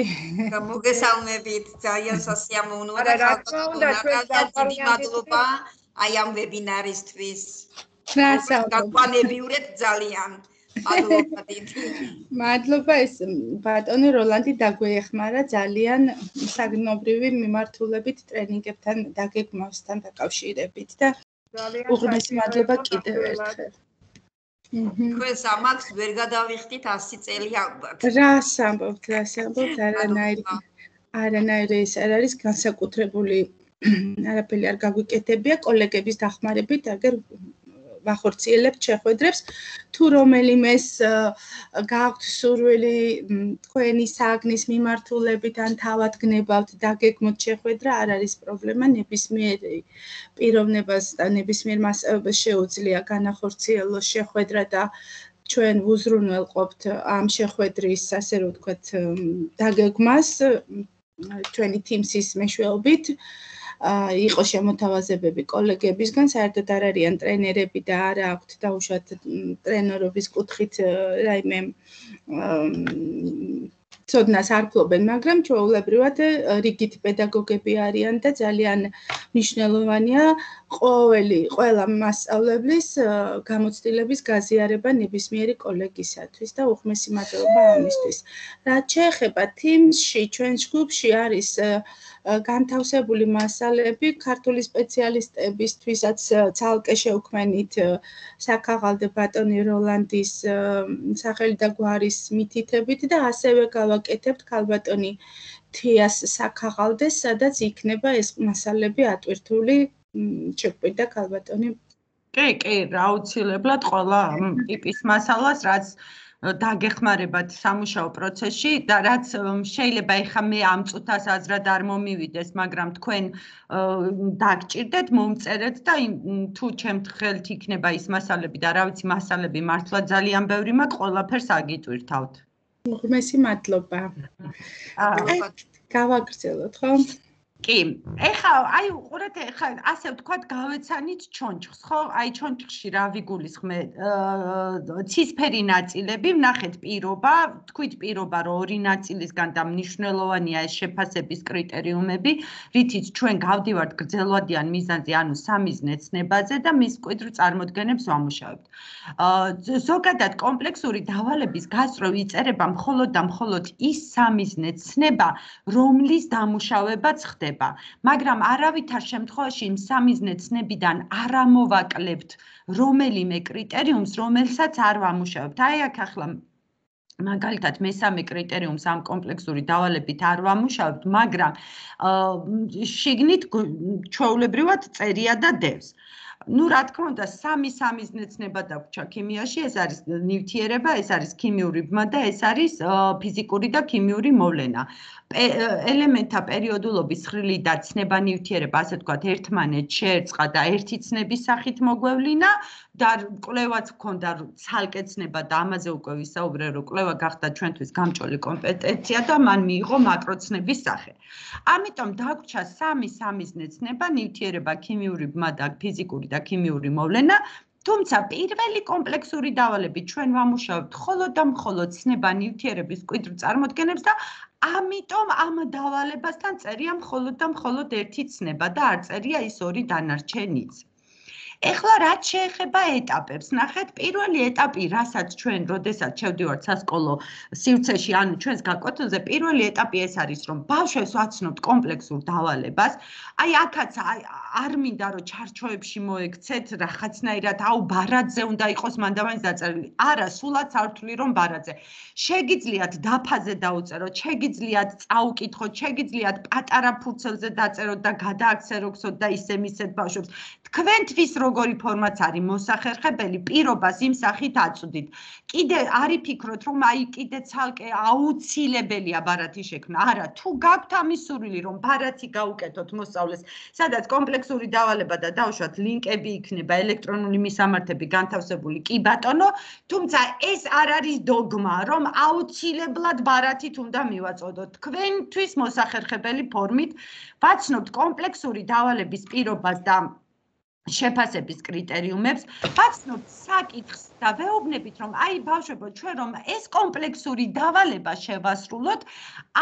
მოგესალმებით, ძალიან სასიამოვნოა და დიდი მადლობა აი ამ ვებინარისთვის. რასაუბრობთ? გაგვანებიურეთ ძალიან. მადლობა დიდი. მადლობა ეს ბატონი როლანდი დაგვეხმარა ძალიან საგნობრივი მიმართულებით ტრენინგებთან დაგეგმავსთან დაკავშირებით და ძალიან უღრმესი მადლობა კიდევ ერთხელ. თქვენს ამაკს ვერ გადავიხდით 100 წელი ალბათ. რას ამბობთ, არანაირი ეს არ არის განსაკუთრებული არაფერი არ გაგვიკეთებია კოლეგების დახმარებით, აგერ ვახორციელებთ შეხვედრებს თუ რომელიმეს გააქვთ სურვილი თქვენი საგნის მიმართულებით ან თავად გნებავთ დაგეგმოთ შეხვედრა, არ არის პრობლემა, ნებისმიერ პიროვნებას და ნებისმიერ მასწავლებლებს შეუძლია განახორციელოს შეხვედრა და ჩვენ ვუზრუნველყოფთ ამ შეხვედრის, ასე რომ ვთქვათ, დაგეგმას ჩვენი თიმსის მეშვეობით. იყო შემოთავაზებები კოლეგებისგან, საერთოდ არ არიან ტრენერები და არა აქვთ დაუშვათ ტრენერობის კუთხით რაიმე ცოდნას არ ფლობენ, მაგრამ ჩვეულებრივად რიგით პედაგოგები არიან და ძალიან მნიშვნელოვანია ყველა მასწავლებლის გამოცდილების გაზიარება ნებისმიერი კოლეგისათვის და უღრმესი მადლობა ამისთვის. რაც შეეხება თიმში, ჩვენ ჯგუფში არის განთავსებული მასალები ქართული სპეციალისტებისთვისაც ცალკე შევქმნით საქაღალდე ბატონი როლანდის სახელი და გვარის მითითებით და ასევე გავაკეთებთ ქალბატონი თიას საქაღალდეს, სადაც იქნება ეს მასალები ატვირთული შეგვიდა ქალბატონი. კი, აუცილებლად ყველა ტიპის მასალას, რაც დაგეხმარებათ სამუშაო პროცესში და რაც შეიძლება ეხა მე ამ წუთას აზრად არ მომივიდეს, მაგრამ თქვენ დაგჭირდეთ, მომწერეთ და თუ ჩემთ ხელთ იქნება ის მასალები და რა ვიცი მასალები მართლა ძალიან ბევრი მაქვს, ყველაფერს აგიტვირთავთ. უღრმესი მადლობა. გავაგრძელოთ, ხო? კი, ეხა აი უყურეთ, ეხა ასე ვთქვათ, გავეცანით ჩონჩხს, ხო? აი ჩონჩხში რა ვიგულისხმე, ცისფერი ნაწილები, ვნახეთ პირობა, თქვით პირობა, რომ ორი ნაწილისგან და მნიშვნელოვანია ეს შეფასების კრიტერიუმები, რითიც ჩვენ გავდივართ გრძელვადიან მიზანზე, ანუ სამიზნე ცნებაზე და მის მკვიდრ წარმოდგენებს ვამუშავებთ. ზოგადად კომპლექსური დავალების გასწრო იწერება მხოლოდ და მხოლოდ ის სამიზნე ცნება, რომლის დამუშავებაც ხდება. მაგრამ არავითარ შემთხვევაში იმ სამიზნე ცნებიდან არ ამოვაკლებთ რომელიმე კრიტერიუმს, რომელსაც არ ვამუშავებთ. აი აქ ახლა მაგალითად მესამე კრიტერიუმს ამ კომპლექსური დავალებით არ ვამუშავებთ, მაგრამ შიგნით ჩვეულებრივად წერია და დევს. Ну, რა თქმა უნდა, სამი სამიზნე ცნება დაგვრჩა ქიმიაში, ეს არის ნივთიერება, ეს არის ქიმიური ბმა და ეს არის ფიზიკური და ქიმიური მოვლენა. ელემენტთა პერიოდულობის ცხრილი და ცნება ნივთიერება, ასე ვთქვათ, ერთმანეთს შეერწყა და ერთი ცნების სახით მოგვევლინა და კვლევაც ჰქონდა ცალკე ცნება და ამაზე უკვე ვისაუბრე, რომ კვლევა გახდა ჩვენთვის გამჭოლი კომპეტენცია და მან მიიღო მაკროცნების სახე. ამიტომ დაგვრჩა სამი სამიზნე ცნება, ნივთიერება, ქიმიური ბმა და ფიზიკური და ქიმიური მოვლენა, თუმცა პირველი კომპლექსური დავალებით ჩვენ ვამუშავებთ მხოლოდ და მხოლოდ ცნება ნივთიერების მკვიდრ წარმოდგენებს და ამიტომ ამ დავალებასთან წერია მხოლოდ და მხოლოდ ერთი ცნება და არ წერია ის ორი დანარჩენიც. ეხლა რაც შეეხება ეტაპებს, ნახეთ, პირველი ეტაპი, რასაც ჩვენ, როდესაც შევდივართ სასკოლო სივრცეში, ანუ ჩვენს გაკვეთილზე, პირველი ეტაპი ეს არის, რომ ბავშვებს ვაცნობთ კომპლექსურ დავალებას. აი აქაც არ მინდა რომ ჩარჩოებში მოექცეთ რაღაცნაირად, აუ ბარაძე უნდა იყოს მანდამაინც დაწერილი. არა, სულაც არ ვთვლი რომ ბარაძე. შეგიძლიათ დაფაზე დაუწეროთ, შეგიძლიათ წაუკითხოთ, შეგიძლიათ პატარა ფურცელზე დაწეროთ და გადააქცეროქცოთ და ისე მისცეთ ბავშვებს. თქვენთვის როგორი ფორმაც არის მოსახერხებელი, პირობას იმ სახით აწვდით. კიდე არ იფიქროთ, რომ აი კიდე ცალკე აუცილებელია ბარათი შექმნა. არა, თუ გაქვთ ამის სურვილი, რომ ბარათი გაუკეთოთ მოსწავლეს, სადაც კომპლექსური დავალება და დავუშვათ ლინკები იქნება, ელექტრონული მისამართები განთავსებული, კი ბატონო, თუმცა ეს არ არის დოგმა, რომ აუცილებლად ბარათით უნდა მივაწოდოთ. თქვენთვის მოსახერხებელი ფორმით ვაცნობთ კომპლექსური დავალების პირობას და შეფასების კრიტერიუმებს, ვაცნობთ საკითხს და ვეუბნებით, რომ აი ბავშვებო, ჩვენ რომ ეს კომპლექსური დავალება შევასრულოთ,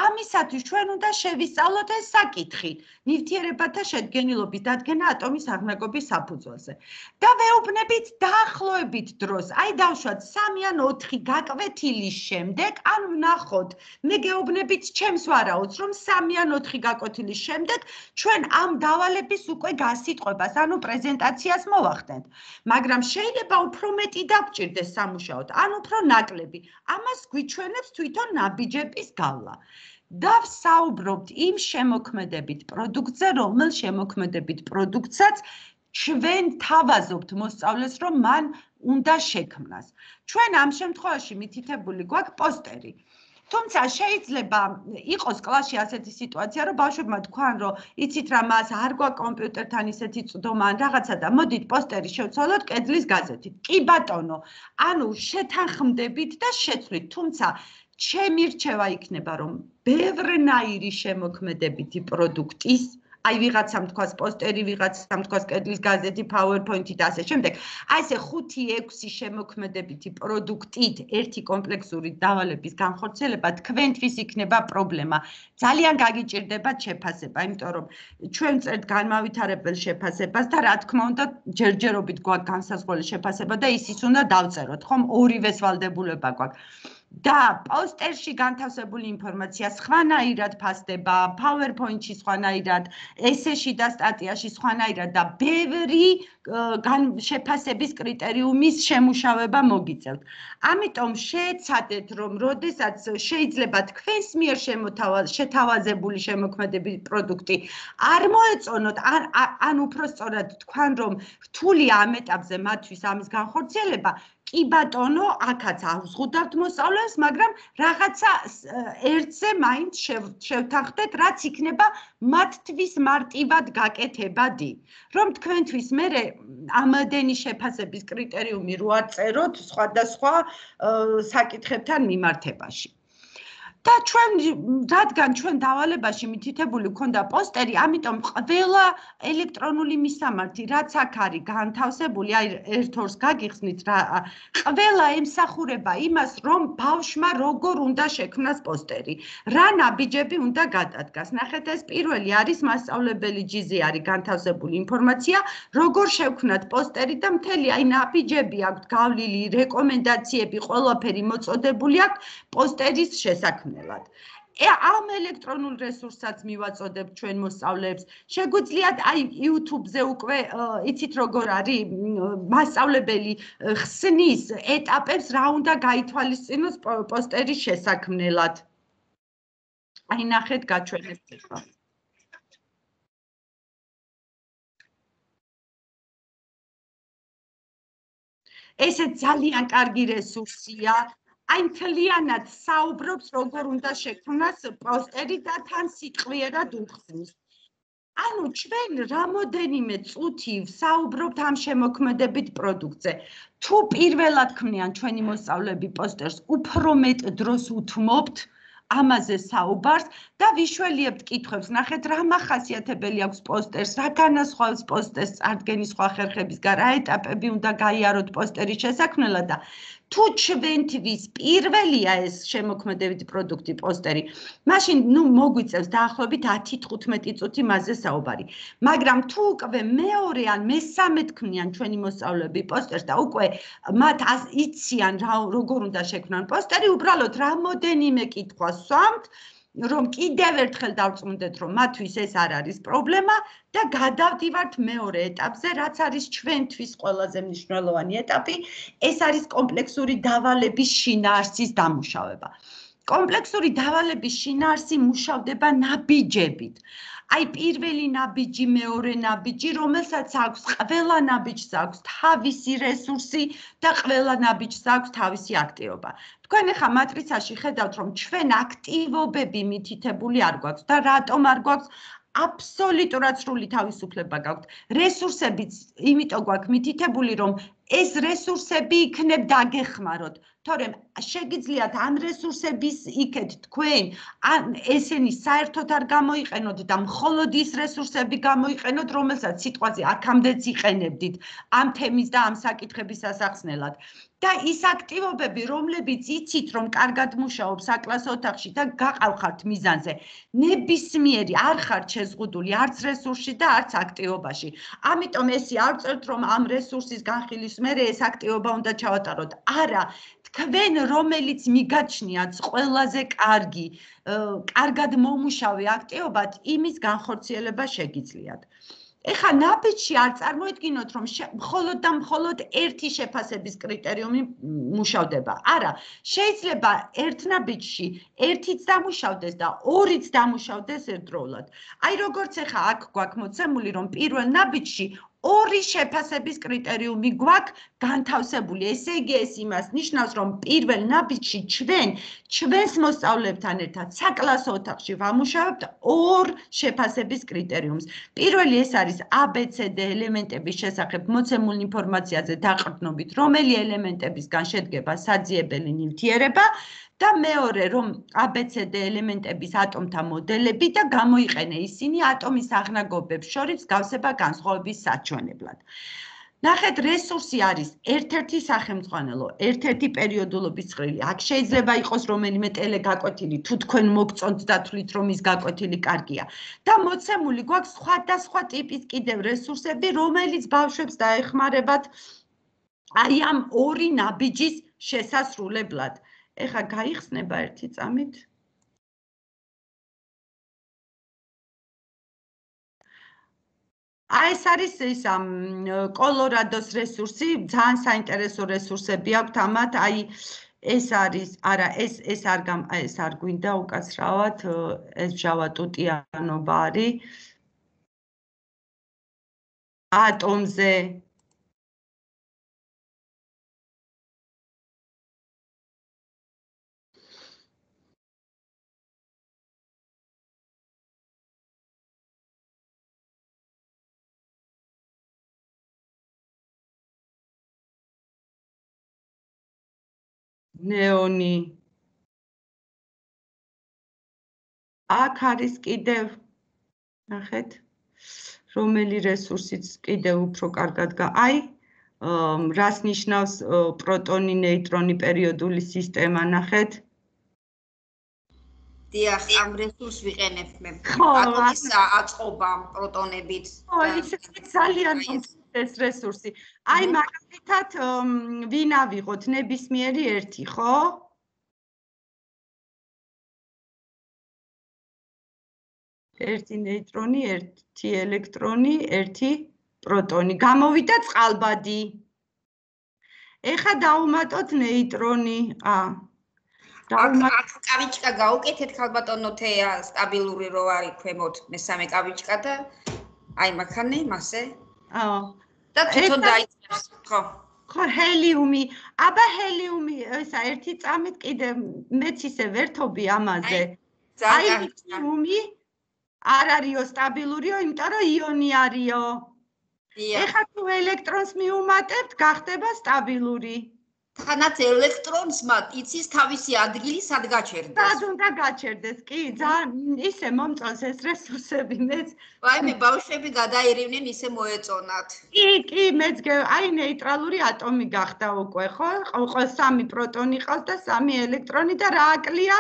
ამისათვის ჩვენ უნდა შევისწავლოთ ეს საკითხი, ნივთიერებათა შედგენილობის დადგენა ატომის აღნაგობის საფუძველზე. და ვეუბნებით დაახლოებით დროს, აი დავშვათ 3 ან 4 გაკვეთილის შემდეგ, ან ვნახოთ, მე გეუბნებით ჩემს ვარაუდს, რომ 3 ან 4 გაკვეთილის შემდეგ ჩვენ ამ დავალების უკვე გასიტყვებას, ანუ პრეზენტაციას მოვახდენთ. მაგრამ შეიძლება უფრო მეტი დაგჭირდეს სამუშაოდ, ან უფრო ნაკლები. ამას გვიჩვენებს თვითონ ნაბიჯების გავლა. და ვსაუბრობთ იმ შემოქმედებით პროდუქტზე, რომელ შემოქმედებით პროდუქტსაც ჩვენ თავაზობთ მოსწავლეს, რომ მან უნდა შექმნას. ჩვენ ამ შემთხვევაში მითითებული გვაქვს პოსტერი. თუმცა შეიძლება იყოს კლასში ასეთი სიტუაცია, რომ ბავშვებმა თქვან, რომ იცით რა, მას არ გვაქვს კომპიუტერთან ისეთი წვდომა ან რაღაცა და მოდით პოსტერი შევცვალოთ კედლის გაზეთით. კი ბატონო, ანუ შეთანხმდებით და შეცვლით, თუმცა ჩემი რჩევა იქნება, რომ ბევრნაირი შემოქმედებითი პროდუქტის აი ვიღაცამ თქვას პოსტერი, ვიღაცამ თქვას კედლის გაზეთი, PowerPoint-ი და ასე შემდეგ. აი ესე 5-6 შემოქმედებითი პროდუქტით ერთი კომპლექსური დავალების განხორციელება თქვენთვის იქნება პრობლემა. ძალიან გაგიჭირდებათ შეფასება, იმიტომ რომ ჩვენ წერთ განმავითარებელ შეფასებას და რა თქმა უნდა ჯერჯერობით გვაქვს განსაზღვრული შეფასება და ისიც უნდა დავწეროთ, ხომ ორივეს ვალდებულება გვაქვს. და პოსტერში განთავსებული ინფორმაცია სხვანაირად ფასდება, PowerPoint-ში სხვანაირად, ესეში და სტატიაში სხვანაირად და ბევრი შეფასების კრიტერიუმის შემუშავება მოგიწევთ. ამიტომ შეეცადეთ, რომ როდესაც შეიძლება თქვენს მიერ შეთავაზებული შემოქმედების პროდუქტი არ მოეწონოთ, ან უпростоრად თქვან, რომ რთულია ამ ეტაპზე მათთვის ამის განხორციელება, კი ბატონო, აქაც ავზღუდავთ მოსწავლეებს, მაგრამ რაღაცა ერთზე მაინც შევთანხმდეთ, რაც იქნება მათთვის მარტივად გაკეთებადი. რომ თქვენთვის მერე ამადენი შეფასების კრიტერიუმი რო არ წეროთ სხვადასხვა საკითხებთან მიმართებაში. და ჩვენ რადგან ჩვენ დავალებაში მითითებული ქონდა პოსტერი, ამიტომ ყველა ელექტრონული მისამართი, რაც აქ არის განთავსებული, აი ერთ-ორს გაგიხსნით რა, ყველა ემსახურება იმას, რომ ბავშვმა როგორ უნდა შექმნას პოსტერი, რა ნაბიჯები უნდა გადადგას. ნახეთ, ეს პირველი არის მასწავლებელი ჯიზე არის განთავსებული ინფორმაცია, როგორ შევქმნათ პოსტერი და მთელი აი ნაბიჯები აქვთ გავლილი, რეკომენდაციები, ყველაფერი მოწოდებული აქვს პოსტერის შესაქმნელად. ამ ელექტრონულ რესურსსაც მივაწოდებთ ჩვენ მოსწავლეებს. შეგვიძლიათ აი YouTube-ზე უკვე იცით როგორ არის მასწავლებელი ხსნის ეტაპებს რა უნდა გაითვალისწინოს პოსტერის შესაქმნელად. აი ნახეთ გაჩვენებთ ახლა. ესე ძალიან კარგი რესურსია. აი მთლიანად საუბრობს როგორ უნდა შექმნას პოსტერი და თან სიტყვიერად უხსნის. ანუ ჩვენ რამოდენიმე წუთი ვსაუბრობთ ამ შემოქმედებით პროდუქტზე. თუ პირველად ქმნიან ჩვენი მოსწავლეები პოსტერს, უფრო მეტ დროს უთმობთ ამაზე საუბარს და ვიშველიებთ კითხვებს. ნახეთ, რა მახასიათებელი აქვს პოსტერს, რა განასხვავებს პოსტერს წარდგენის სხვა ხერხების გარ, რა ეტაპები უნდა გაიაროთ პოსტერის შესაქმნელად და თუ ჩვენთვის პირველია ეს შემოქმედებითი პროდუქტი პოსტერი, მაშინ მოგვიწევს დაახლოებით 10-15 წუთი მასზე საუბარი. მაგრამ თუ უკვე მეორე ან მესამე ქმნიან ჩვენი მოსწავლეები პოსტერს და უკვე მათ იციან როგორ უნდა შექმნან პოსტერი, უბრალოდ რამოდენიმე კითხვა სვამთ, რომ კიდევ ერთხელ დავწმუნდეთ, რომ მათთვის ეს არ არის პრობლემა და გადავდივართ მეორე ეტაპზე, რაც არის ჩვენთვის ყველაზე მნიშვნელოვანი ეტაპი, ეს არის კომპლექსური დავალების შინაარსის დამუშავება. კომპლექსური დავალების შინაარსი მუშავდება ნაბიჯებით. აი პირველი ნაბიჯი, მეორე ნაბიჯი, რომელსაც აქვს ყველა ნაბიჯს აქვს თავისი რესურსი და ყველა ნაბიჯს აქვს თავისი აქტივობა. თქვენ ახლა მატრიცაში ხედავთ, რომ ჩვენ აქტივობები მითითებული არ გვაქვს და რატომ არ გვაქვს? აბსოლუტურად სრული თავისუფლება გაქვთ. რესურსებიც იმიტომ გვაქვს მითითებული, რომ ეს რესურსები იქნებ დაგეხმაროთ. თორემ შეგიძლიათ ამ რესურსების იქეთ თქვენ ესენი საერთოდ არ გამოიყენოთ და მხოლოდ ის რესურსები გამოიყენოთ, რომელსაც სიტყვაზე აქამდეც იყენებდით ამ თემის და ამ საკითხების ასახსნელად. და ის აქტივობები, რომლებიც იცით, რომ კარგად მუშაობს საკლასო ოთახში და გაყავხართ მიზანზე, ნებისმიერი არ ხართ შეზღუდული არც რესურსში და არც აქტივობაში. ამიტომ ესე არ წერთ, რომ ამ რესურსის განხილის მერე ეს აქტივობა უნდა ჩავატაროთ. არა, თქვენ რომელიც მიგაჩნიათ ყველაზე კარგი, კარგად მომუშავე აქტივობად, იმის განხორციელება შეგიძლიათ. ეხლა ნაბიჯში არ წარმოიდგინოთ, რომ მხოლოდ და მხოლოდ ერთი შეფასების კრიტერიუმი მუშავდება. არა, შეიძლება ერთ ნაბიჯში ერთიც დამუშავდეს და ორიც დამუშავდეს ერთდროულად. აი როგორც ეხლა აქ გვაქვს მოცემული, რომ პირველ ნაბიჯში ორი შეფასების კრიტერიუმი გვაქვს განთავსებული. ესე იგი, ეს იმას ნიშნავს, რომ პირველ ნაბიჯში ჩვენს მოსწავლეებთან ერთად საკლასო ოთახში ვამუშავებთ ორ შეფასების კრიტერიუმს. პირველი ეს არის ABCD ელემენტების შესახებ მოცემულ ინფორმაციაზე დაყრდნობით, რომელი ელემენტებისგან შედგება საძიებელი ნივთიერება. და მეორე, რომ ABCD ელემენტების ატომთა მოდელები და გამოიყენე ისინი ატომის აღნაგობებს შორის გავსება განსხვავების საჩვენებლად. ნახეთ, რესურსი არის ერთ-ერთი სახელმძღვანელო, ერთ-ერთი პერიოდულობის წვრილი. აქ შეიძლება იყოს რომელიმე ტელეგაკვეთილი, თუ თქვენ მოგწონთ და თვლით, რომ ის გაკვეთილი კარგია. და მოცემული გვაქვს სხვადასხვა ტიპის კიდევ რესურსები, რომელიც ბავშვებს დაეხმარებათ აი ამ ორი ნაბიჯის შესასრულებლად. ეხლა გაიხსნება ერთი წამით. აი ეს არის ის კოლორადოს რესურსი, ძალიან საინტერესო რესურსები აქვთ ამათ, აი ეს არის, არა, ეს არ გვინდა უკაცრავად, ეს ჯავატუტიანობა არის. ატომზე ნეონი. აქ არის კიდევ, ნახეთ, რომელი რესურსიც კიდევ უფრო კარგად აი, რას ნიშნავს პროტონი, ნეიტრონი, პერიოდული სისტემა, ნახეთ. დიახ, ამ რესურსს ვიყენებ მე. ატომის აწყობა პროტონებით. ხო, ის ძალიან ეს რესურსი. აი მაგალითად, ვინ ავიღოთ ნებისმიერი ერთი, ხო? ერთი ნეიტრონი, ერთი ელექტრონი, ერთი პროტონი. გამოვიდა წყალბადი. ეხლა დავუმატოთ ნეიტრონი. აქ კავიჩკა გაუკეთეთ ხალბატონო თეა სტაბილური რო არის ქვემოთ მესამე კავიჩკა და აი მაქანე მასე. და თვითონ დაიწყებს, ხო. ხო, ჰელიუმი. აბა ჰელიუმი, ესა ერთი წამით კიდე მეც ისე ვერთობი ამაზე. აი ჰელიუმი არ არისო სტაბილურიო, იმიტომ რომ იონი არისო. ეხლა თუ ელექტრონს მიუმატებთ, გახდება სტაბილური. თანაც ელექტრონს იცის თავისი ადგილი სად გაჩერდეს. სად უნდა გაჩერდეს, კი, ძალიან ისე მომწონს ეს რესურსები მეც. ვაიმე, ბავშვები გადაირივნენ, ისე მოეწონათ. კი, მეც აი ნეიტრალური ატომი გახდა უკვე, ხო? ყოველ 3 პროტონი ყავს და 3 ელექტრონი და რა აკლია?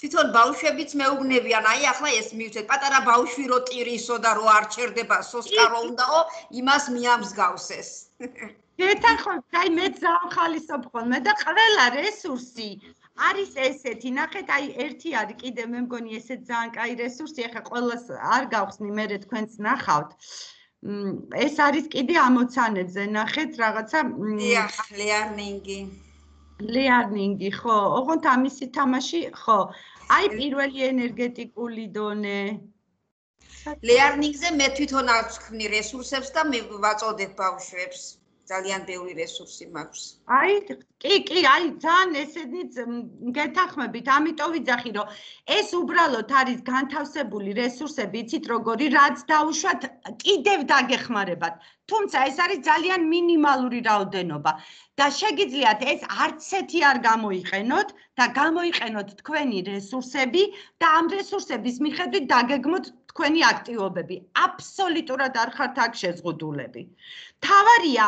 თვითონ ბავშვებიც მეუბნებიან, აი ახლა ეს მივცეთ, პატარა ბავშვი რო ტირისო და რო არ ჩერდება სოსკარო უნდაო, იმას მიამსგავსეს. ერთთან ხო, აი მე ძალიან ხალისობ ხოლმე და ყველა რესურსი არის ესეთი, ნახეთ, აი ერთი არის კიდე მე მგონი ესეც ძალიან კაი რესურსი, ახლა ყველას არ გავხსნი, მე თქვენც ნახავთ. ეს არის კიდე ამოცანებზე, ნახეთ, რაღაცა დიახ, ლეარნინგი. ლეარნინგი, ხო, ოღონდ ამისი თამაში, ხო. აი პირველი ენერგეტიკული დონე. ლეარნინგზე მე თვითონ არ ვქნი რესურსებს და მე ვაწოდებ ბავშვებს. ძალიან ბევრი რესურსი მაქვს. აი, კი, აი, ძალიან ესენი გეთანხმებით, ამიტომ ვიძახი, რომ ეს უბრალოდ არის განთავსებული რესურსები, იცით როგორი, რაც დაუშვათ კიდევ დაგეხმარებათ. თუმცა ეს არის ძალიან მინიმალური რაოდენობა და შეგიძლიათ ეს არც ერთი არ გამოიყენოთ და გამოიყენოთ თქვენი რესურსები და ამ რესურსების მიხედვით დაგეგმოთ თქვენი აქტივობები. აბსოლუტურად არ ხართ აქ შეზღუდულები. თავარია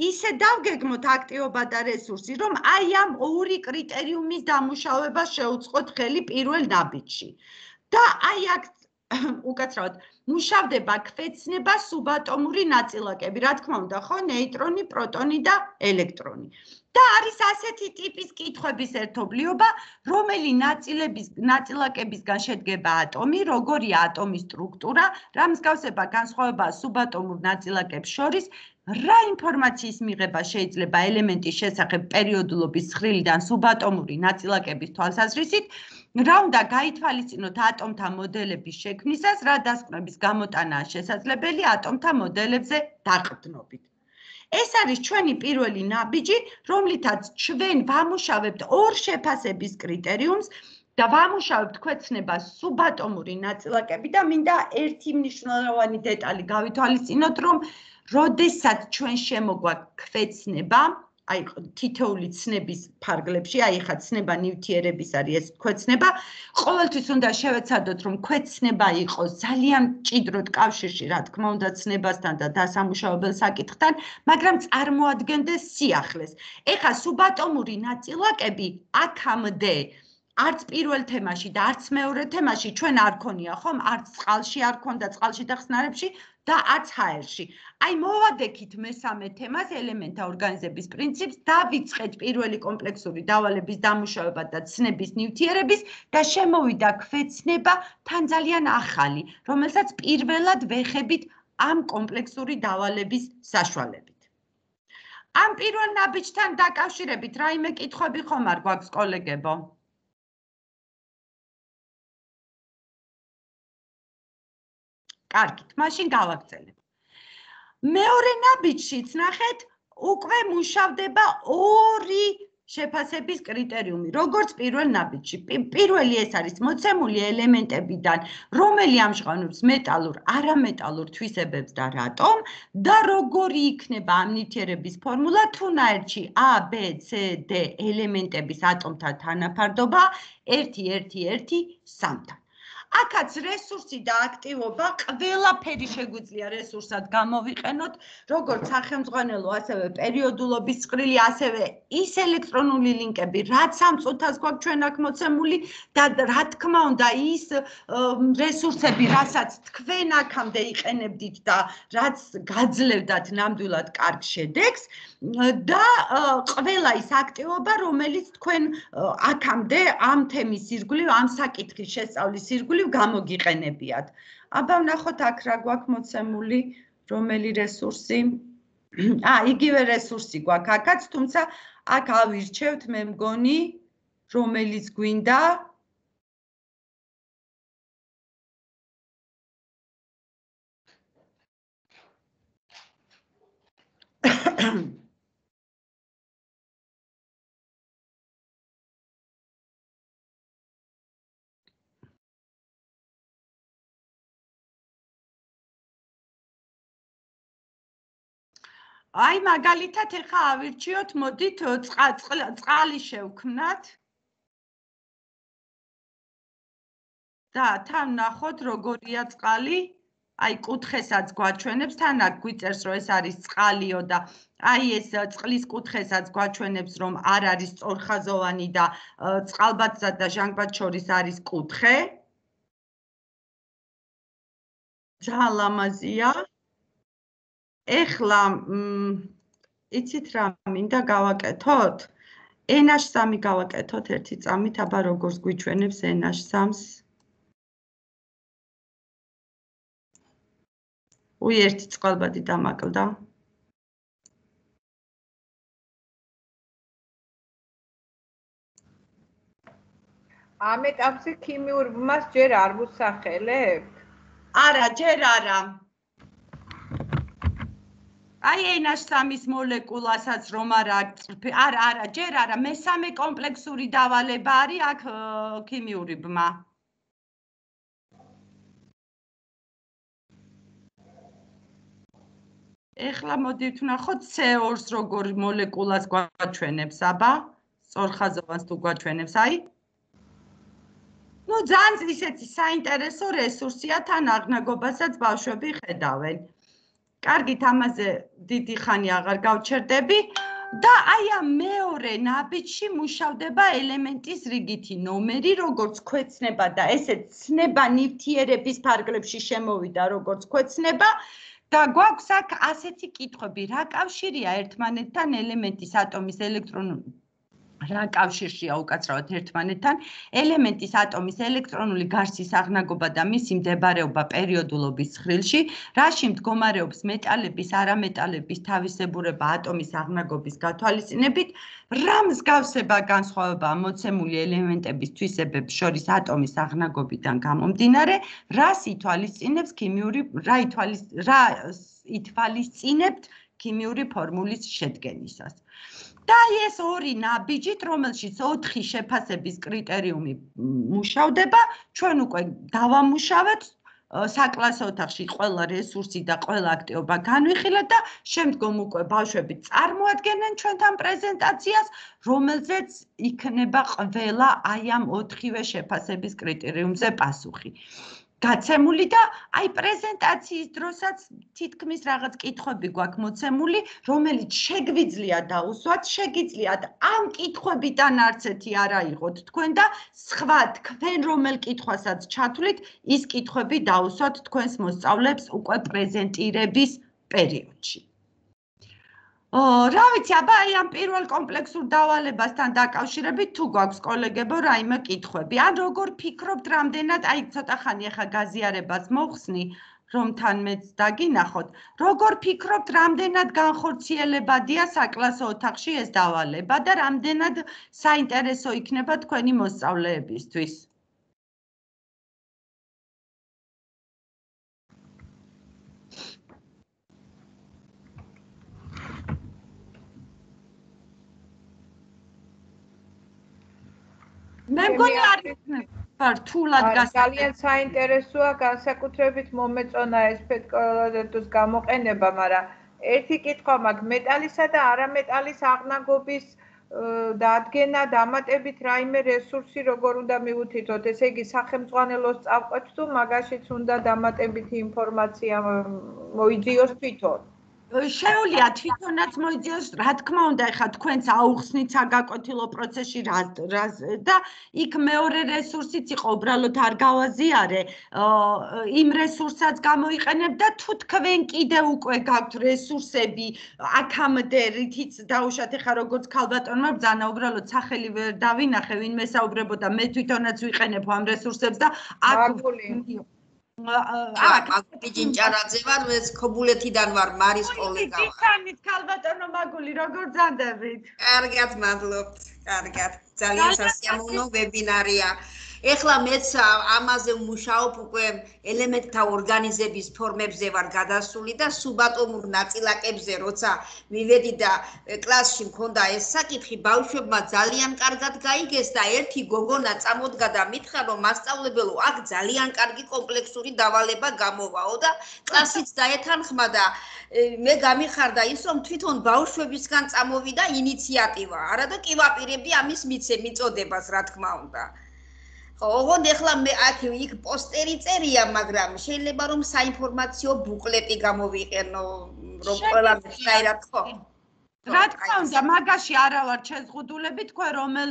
ისე დავგეგმოთ აქტივობა და რესურსი, რომ აი ამ ორი კრიტერიუმის დამუშავება შეუწყოთ ხელი პირველ ნაბიჯში. და აი აქ უკაცრავად მუშავდება ქვეცნება სუბატომური ნაწილაკები, რა თქმა უნდა, ხო, ნეიტრონი, პროტონი და ელექტრონი. და არის ასეთი ტიპის კითხვების ერთობლიობა, რომელი ნაწილაკებისგან შედგება ატომი, როგორია ატომის სტრუქტურა, რა მსგავსება განსხვავებაა სუბატომურ ნაწილაკებს შორის, რა ინფორმაციის მიღება შეიძლება ელემენტის შესახებ პერიოდულობის ცხრილიდან სუბატომური ნაწილაკების თვალსაზრისით, რა უნდა გაითვალისწინოთ ატომთა მოდელების შექმნისას, რა დასკვნების გამოტანაა შესაძლებელი ატომთა მოდელებზე დაყრდნობით. ეს არის ჩვენი პირველი ნაბიჯი, რომლითაც ჩვენ ვამუშავებთ ორ შეფასების კრიტერიუმს და ვამუშავებთ ქვეცნებას სუბატომური ნაწილაკები და მინდა ერთი მნიშვნელოვანი დეტალი გავითვალისწინოთ, რომ როდესაც ჩვენ შემოგვაქვს ქვეცნება, აი თითოეული ცნების ფარგლებში, აი ხა ცნება ნივთიერების არის ეს ქვეცნება, ყოველთვის უნდა შევეცადოთ, რომ ქვეცნება იყოს ძალიან მჭიდროდ კავშირში, რა თქმა უნდა, ცნებასთან და დასამუშავებელ საკითხთან, მაგრამ წარმოადგენდეს სიახლეს. ეხა სუბატომური ნაწილაკები აქამდე არც პირველ თემაში და არც მეორე თემაში ჩვენ არ ქონია, ხომ? არც წყალში არ ქონდა, წყალში და ხსნარებში და არც ჰაერში. აი მოვადექით მესამე თემას, ელემენტთა ორგანიზების პრინციპს, დავიწყეთ პირველი კომპლექსური დავალების დამუშავება და ცნების ნივთიერების და შემოვიდა ქვეცნება თან ძალიან ახალი, რომელსაც პირველად ვეხებით ამ კომპლექსური დავალების საშუალებით. ამ პირველ ნაბიჯთან დაკავშირებით რაიმე კითხვები ხომ არ გვაქვს კოლეგებო? კარგით, მაშინ გავაგრძელებ. მეორე ნაბიჯშიც ნახეთ, უკვე მუშავდება ორი შეფასების კრიტერიუმი, როგორც პირველ ნაბიჯში. პირველი ეს არის მოცემული ელემენტებიდან, რომელი ამჟღავნებს მეტალურ, არამეტალურ თვისებებს და რატომ და როგორი იქნება ამ ნივთიერების ფორმულა, თუნაერთში A, B, C, D ელემენტების ატომთა თანაფარდობა 1-1-1-3-თან. აქაც რესურსი და აქტივობა ყველაფერი შეგვიძლია რესურსად გამოვიყენოთ, როგორც სახელმძღვანელო, ასევე პერიოდულობის ცხრილი, ასევე ის ელექტრონული ლინკები, რაც ამ წუთას გვაქვს ჩვენ აქ მოცემული და რა თქმა უნდა ის რესურსები, რასაც თქვენ აქამდე იყენებდით და რაც გაძლევდათ ნამდვილად კარგ შედეგს და ყველა ის აქტივობა, რომელიც თქვენ აქამდე ამ თემის ირგვლივ, ამ საკითხის შესწავლის ირგვლივ გამოგიყენებიათ. აბა ვნახოთ აქ რა გვაქვს მოცემული, რომელი რესურსი. იგივე რესურსი გვაქვს აქაც, თუმცა აქ ავირჩევთ მე მგონი, რომელიც გვინდა. აი მაგალითად ეხა ავირჩიოთ, მოდით წყალი შევქმნათ და თან ნახოთ როგორია წყალი, აი კუთხესაც გვაჩვენებს, თან აქ გვიწერს რომ ეს არის წყალიო და აი ეს წყლის კუთხესაც გვაჩვენებს რომ არ არის სწორხაზოვანი და წყალბადსა და ჟანგბადს შორის არის კუთხე. ძალიან ლამაზია. ეხლა იცით რა მინდა გავაკეთოთ? NH3 გავაკეთოთ ერთი წამით, აბა როგორც გვიჩვენებს NH3-ს. ერთი წყალბადი დამაკლდა. ამ ეტაპზე ქიმიურ ბმას ჯერ არ ვუსახელებთ? არა, ჯერ არა. აი NH3-ის მოლეკულასაც რომ არა ჯერ არა მესამე კომპლექსური დავალება არის აქ ქიმიური ბმა. ეხლა მოდით ვნახოთ CO2-ს როგორ მოლეკულას გვაჩვენებს, აბა, სწორხაზოვანს თუ გვაჩვენებს, აი. ძალიან ისეთი საინტერესო რესურსია, თან აღნაგობასაც ბავშვები ხედავენ. კარგით, ამაზე დიდი ხანი აღარ გავჩერდები და აი ამ მეორე ნაბიჯში მუშავდება ელემენტის რიგითი ნომერი, როგორც ქვეცნება და ესეც ცნება ნივთიერების ფარგლებში შემოვიდა, როგორც ქვეცნება. და გვაქვს აქ ასეთი კითხვები, რა კავშირია ერთმანეთთან ელემენტის ატომის ელექტრონული რა კავშირშია უკაცრავად ერთმანეთთან ელემენტის ატომის ელექტრონული გარსის აღნაგობა და მისი მდებარეობა პერიოდულობის ცხრილში, რაში მდგომარეობს მეტალების, არამეტალების თავისებურება ატომის აღნაგობის გათვალისწინებით, რა მსგავსება განსხვავება მოცემული ელემენტების თვისებებს შორის ატომის აღნაგობიდან გამომდინარე, რა ითვალისწინებთ ქიმიური ფორმულის შედგენისას. და ეს ორი ნაბიჯით, რომელშიც 4 შეფასების კრიტერიუმი მუშავდება, ჩვენ უკვე დავამუშავეთ საკლასო ოთახში ყველა რესურსი და ყველა აქტივობა განვიხილეთ და შემდგომ უკვე ბავშვები წარმოადგენენ ჩვენთან პრეზენტაციას, რომელზეც იქნება ყველა აი ამ 4-ვე შეფასების კრიტერიუმზე პასუხი. გაცემული და აი პრეზენტაციის დროსაც თითქმის რაღაც კითხვები გვაქვს მოცემული, რომელიც შეგვიძლია დაუსვათ, შეგიძლიათ ამ კითხვებიდან არც ერთი არ აიღოთ თქვენ და სხვა თქვენ რომელ კითხვასაც ჩათვლით, ის კითხვები დაუსვათ თქვენს მოსწავლეებს უკვე პრეზენტირების პერიოდში. რა ვიცი, აბა აი ამ პირველ კომპლექსურ დავალებასთან დაკავშირებით თუ გვაქვს კოლეგებო რაიმე კითხვები. ან როგორ ფიქრობთ, რამდენად აი ცოტა ხანი ახლა გაზიარებას მოხსნი, რომ თან მეც დაგინახოთ. როგორ ფიქრობთ, რამდენად განხორციელებადია საკლასო ოთახში ეს დავალება და რამდენად საინტერესო იქნება თქვენი მოსწავლეებისთვის? მე მგონი არის რთულად ძალიან საინტერესოა, განსაკუთრებით მომეწონა ეს ფეთქოლადოს გამოყენება, მაგრამ ერთი კითხვა მაქვს, მეტალისა და არამეტალის აღნაგობის დადგენა დამატებით რაიმე რესურსი როგორ უნდა მივუთითოთ, ესე იგი სახელმძღვანელოს წავყვეთ თუ მაგაშიც უნდა დამატებითი ინფორმაცია მოიძიოს თვითონ. შეუძლია თვითონაც მოიძიოს, რა თქმა უნდა, ეხლა თქვენც აუხსნით საგაკვეთილო პროცესში და იქ მეორე რესურსიც იყო, უბრალოდ არ გავაზიარე, იმ რესურსაც გამოიყენებ და თუ თქვენ კიდევ უკვე გაქვთ რესურსები აქამდე რითიც დაუშვათ, ეხლა როგორც ქალბატონმა ბრძანა, უბრალოდ სახელი ვერ დავინახე, ვინმე საუბრებოდა, მე თვითონაც ვიყენებ ამ რესურსებს და აქ მაგული ჯინჭარაძე ვარ, მეც ქობულეთიდან ვარ, მარის კოლეგა ვარ. ისანით ქალბატონო მაგული, როგორ ბრძანდებით? კარგად, მადლობთ. კარგად. ძალიან სასიამოვნო ვებინარია. ეხლა მეც ამაზე ვმუშაობ, უკვე ელემენტთა ორგანიზების ფორმებზე ვარ გადასული და სუბატომურ ნაწილაკებზე როცა მივედი და კლასში მქონდა ეს საკითხი, ბავშვებმა ძალიან კარგად გაიგეს და ერთი გოგონა წამოდგა და მითხრა, რომ მასწავლებელო, აქ ძალიან კარგი კომპლექსური დავალება გამოვაო და კლასიც დაეთანხმა და მე გამიხარდა ის, რომ თვითონ ბავშვებისგან წამოვიდა ინიციატივა, არა და კი ვაპირებდი ამის მიწოდებას, რა თქმა უნდა. ოღონდ ეხლა მე აქ იქ პოსტერი წერია, მაგრამ შეიძლება რომ საინფორმაციო ბუკლეტი გამოვიყენო, რომ ყველა მეცნიერად ხო? რა თქმა უნდა, მაგაში არა ვარ შეზღუდულები, თქვენ რომელ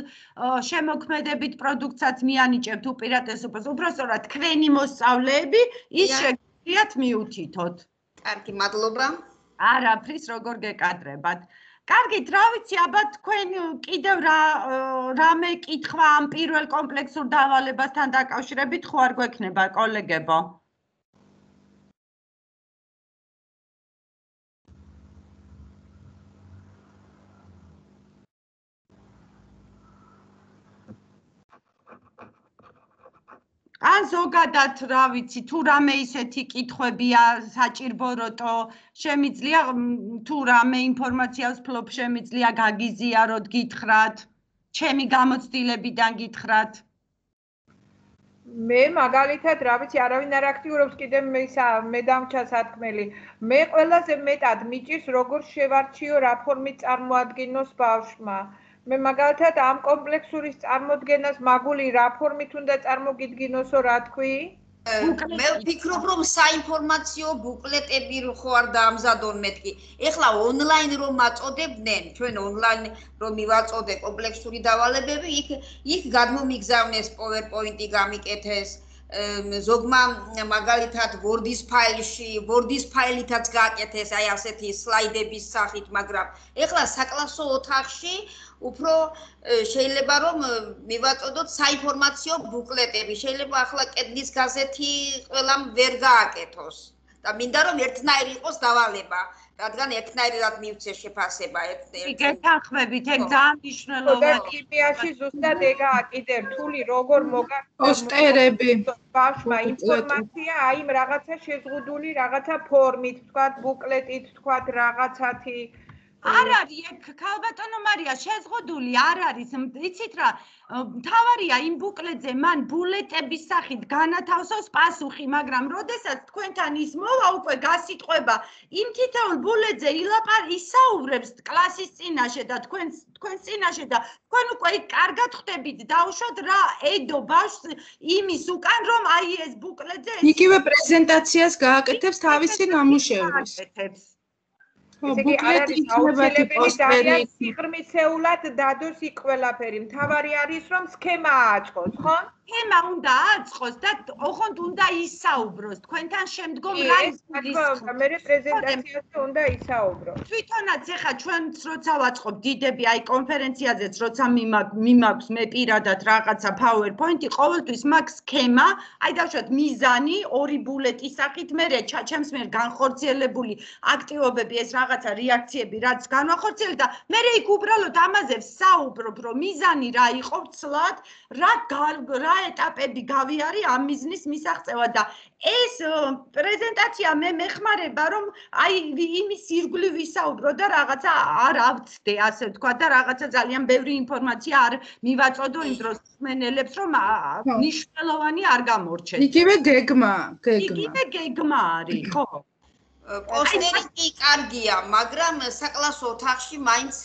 შემოქმედებით პროდუქტსაც მიანიჭებთ უპირატესობას, უბრალოდ თქვენი მოსწავლეები ის შეგიძლიათ მიუთითოთ. კარგი, მადლობა. არაფრის, როგორ გეკადრებათ. კარგით, რა ვიცი, აბა თქვენ კიდევ რამე კითხვა ამ პირველ კომპლექსურ დავალებასთან დაკავშირებით ხო არ გვექნება, კოლეგებო? თან ზოგადად რა ვიცი თუ რამე ისეთი კითხვებია საჭირო როტო შემიძლია თუ რამე ინფორმაციას ფლობ შემიძლია გაგიზიაროთ გითხრათ ჩემი გამოცდილებიდან გითხრათ მე მაგალითად რა ვიცი არავინ არ აქტიურობს კიდე მე დამჩა სათქმელი მე ყველაზე მეტად მიჭირს როგორ შევარჩიო რა ფორმით წარმოადგინოს ბავშვმა მე მაგალითად ამ კომპლექსურის წარმოდგენას მაგული რა ფორმით უნდა წარმოგიდგინოსო რა თქვი? მე ვფიქრობ რომ საინფორმაციო ბუკლეტები ხო არ დაამზადონ მეთქი. ეხლა ონლაინ რომ მაწოდებდნენ, ჩვენ ონლაინ რომ მივაწოდე კომპლექსური დავალებები, იქ გადმომიგზავნეს PowerPoint-ი გამიკეთეს. ზოგმა მაგალითად Word-ის ფაილითაც გააკეთეს აი ასეთი სლაიდების სახით, მაგრამ ეხლა საკლასო ოთახში უფრო შეიძლება რომ მივაწოდოთ საინფორმაციო ბუკლეტები. შეიძლება ახლა კედლის გაზეთი ყველამ ვერ გააკეთოს. და მინდა რომ ერთნაირი იყოს დავალება, რადგან ერთნაირად მივცე შეფასება. გეთანხმებით, ეგ ძალიან მნიშვნელოვანია. ქიმიაში ზუსტად ეგაა კიდე რთული როგორ პოსტერები. ბავშვმა ინფორმაცია აი რაღაცა შეზღუდული რაღაცა ფორმით, თქვათ ბუკლეტით, თქვათ რაღაცათი არ არის ეგ ქალბატონო მარია შეზღუდული არ არის იცით რა მთავარია იმ ბუკლეტზე მან ბულეტების სახით განათავსოს პასუხი მაგრამ როდესაც თქვენთან ის მოვა უკვე გასიტყვება იმ თითოეულ ბულეტზე ისაუბრებს კლასის წინაშე და თქვენს წინაშე და თქვენ უკვე იქ კარგად ხვდებით დავუშვათ რა ედო ბავშვს იმის უკან რომ აი ეს ბუკლეტზე იგივე პრეზენტაციას გააკეთებს თავისი ნამუშევრის ბუკლეტი იქნება პოსტერი სიღრმისეულად დადოს იქ ყველაფერი მთავარი არის რომ სქემა ააწყოს ხო? სქემა უნდა ააწყოს და ოღონდ უნდა ისაუბროს თქვენთან შემდგომ რა ის მე პრეზენტაციაზე უნდა ისაუბრო თვითონაც ეხა ჩვენც როცა ვაწყობ დიდები აი კონფერენციაზეც როცა მიმაქვს მე პირადად რაღაცა PowerPoint-ი ყოველთვის მაქვს სქემა აი დავუშვათ მიზანი ორი ბულეტის სახით მე ჩემს მიერ განხორციელებული აქტივობები ეს რაღაცა რეაქციები რაც განვახორციელებ და მე იქ უბრალოდ ამაზე ვსაუბრობ რომ მიზანი რა იყო ვცლად რა ეტაპები გავიარე ამ მიზნის მისაღწევად და ეს პრეზენტაცია მე მეხმარება რომ აი იმის ირგვლივ ვისაუბრო და რაღაცა არ ავწდე ასე ვთქვა და რაღაცა ძალიან ბევრი ინფორმაცია არ მივაწოდო იმ დროს მენელებს რომ მნიშვნელოვანი არ გამორჩეს იგივე გეგმა არის ხო პოსტერი კი კარგია, მაგრამ საკლასო ოთახში მაინც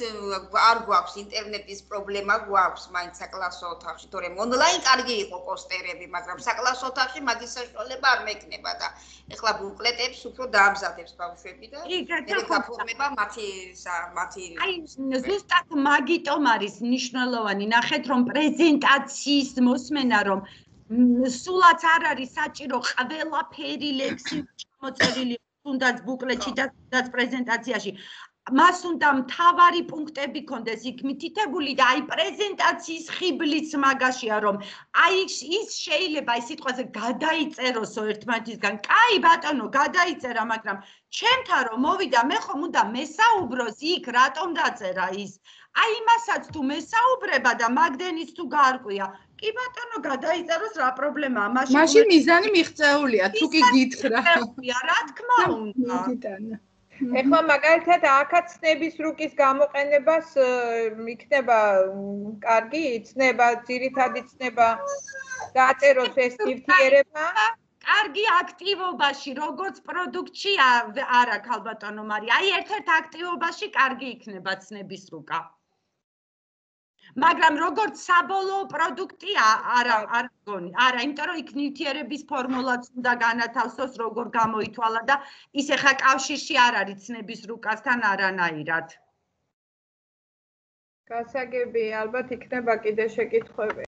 არ გვაქვს ინტერნეტის პრობლემა გვაქვს მაინც საკლასო ოთახში, თორემ ონლაინ კარგი იყო პოსტერები, მაგრამ საკლასო ოთახში მაგის საშუალება არ მექნება და ეხლა ბუკლეტებს უფრო დაამზადებს ბავშვები და ეგ გაფორმება მათი აი ზუსტად მაგიტომ არის მნიშვნელოვანი ნახეთ რომ პრეზენტაციის მოსმენა რომ სულაც არ არის საჭირო ყველაფერი ლექსი მოწერილი თუნდაც ბუკლეტში და თუნდაც პრეზენტაციაში მას უნდა მთავარი პუნქტები კონდეს იქ მითითებული და აი პრეზენტაციის ხიბლიც მაგაშია რომ აი ის შეიძლება ის სიტყვაზე გადაიწეროსო ერთმანეთისგან კაი ბატონო გადაიწერა მაგრამ ჩემთან რომ მოვიდა მე ხომ უნდა მესაუბროს იქ რატომ დაწერა ის აი იმასაც თუ მესაუბრება და მაგდენის თუ გაარკვია კი ბატონო გადაიწეროს რა პრობლემაა მაშინ მიზანი მიღწეულია თუ კი გითხრა რა თქმა უნდა ეხლა მაგალითად აქაც ცნების რუკის გამოყენებას იქნება კარგი ცნება ძირითადი ცნება დააწეროს ეს ნივთიერება კარგი აქტივობაში როგორც პროდუქტში არა ქალბატონო მარია აი ერთ-ერთ აქტივობაში კარგი იქნება ცნების რუკა მაგრამ როგორც საბოლოო პროდუქტი არა გონი არა იმიტომ რომ იქ ნივთიერების ფორმულაც უნდა განათავსოს როგორ გამოითვალა და ის ეხა კავშირში არ არის ცნების რუკასთან არანაირად გასაგები ალბათ იქნება კიდე შეკითხვები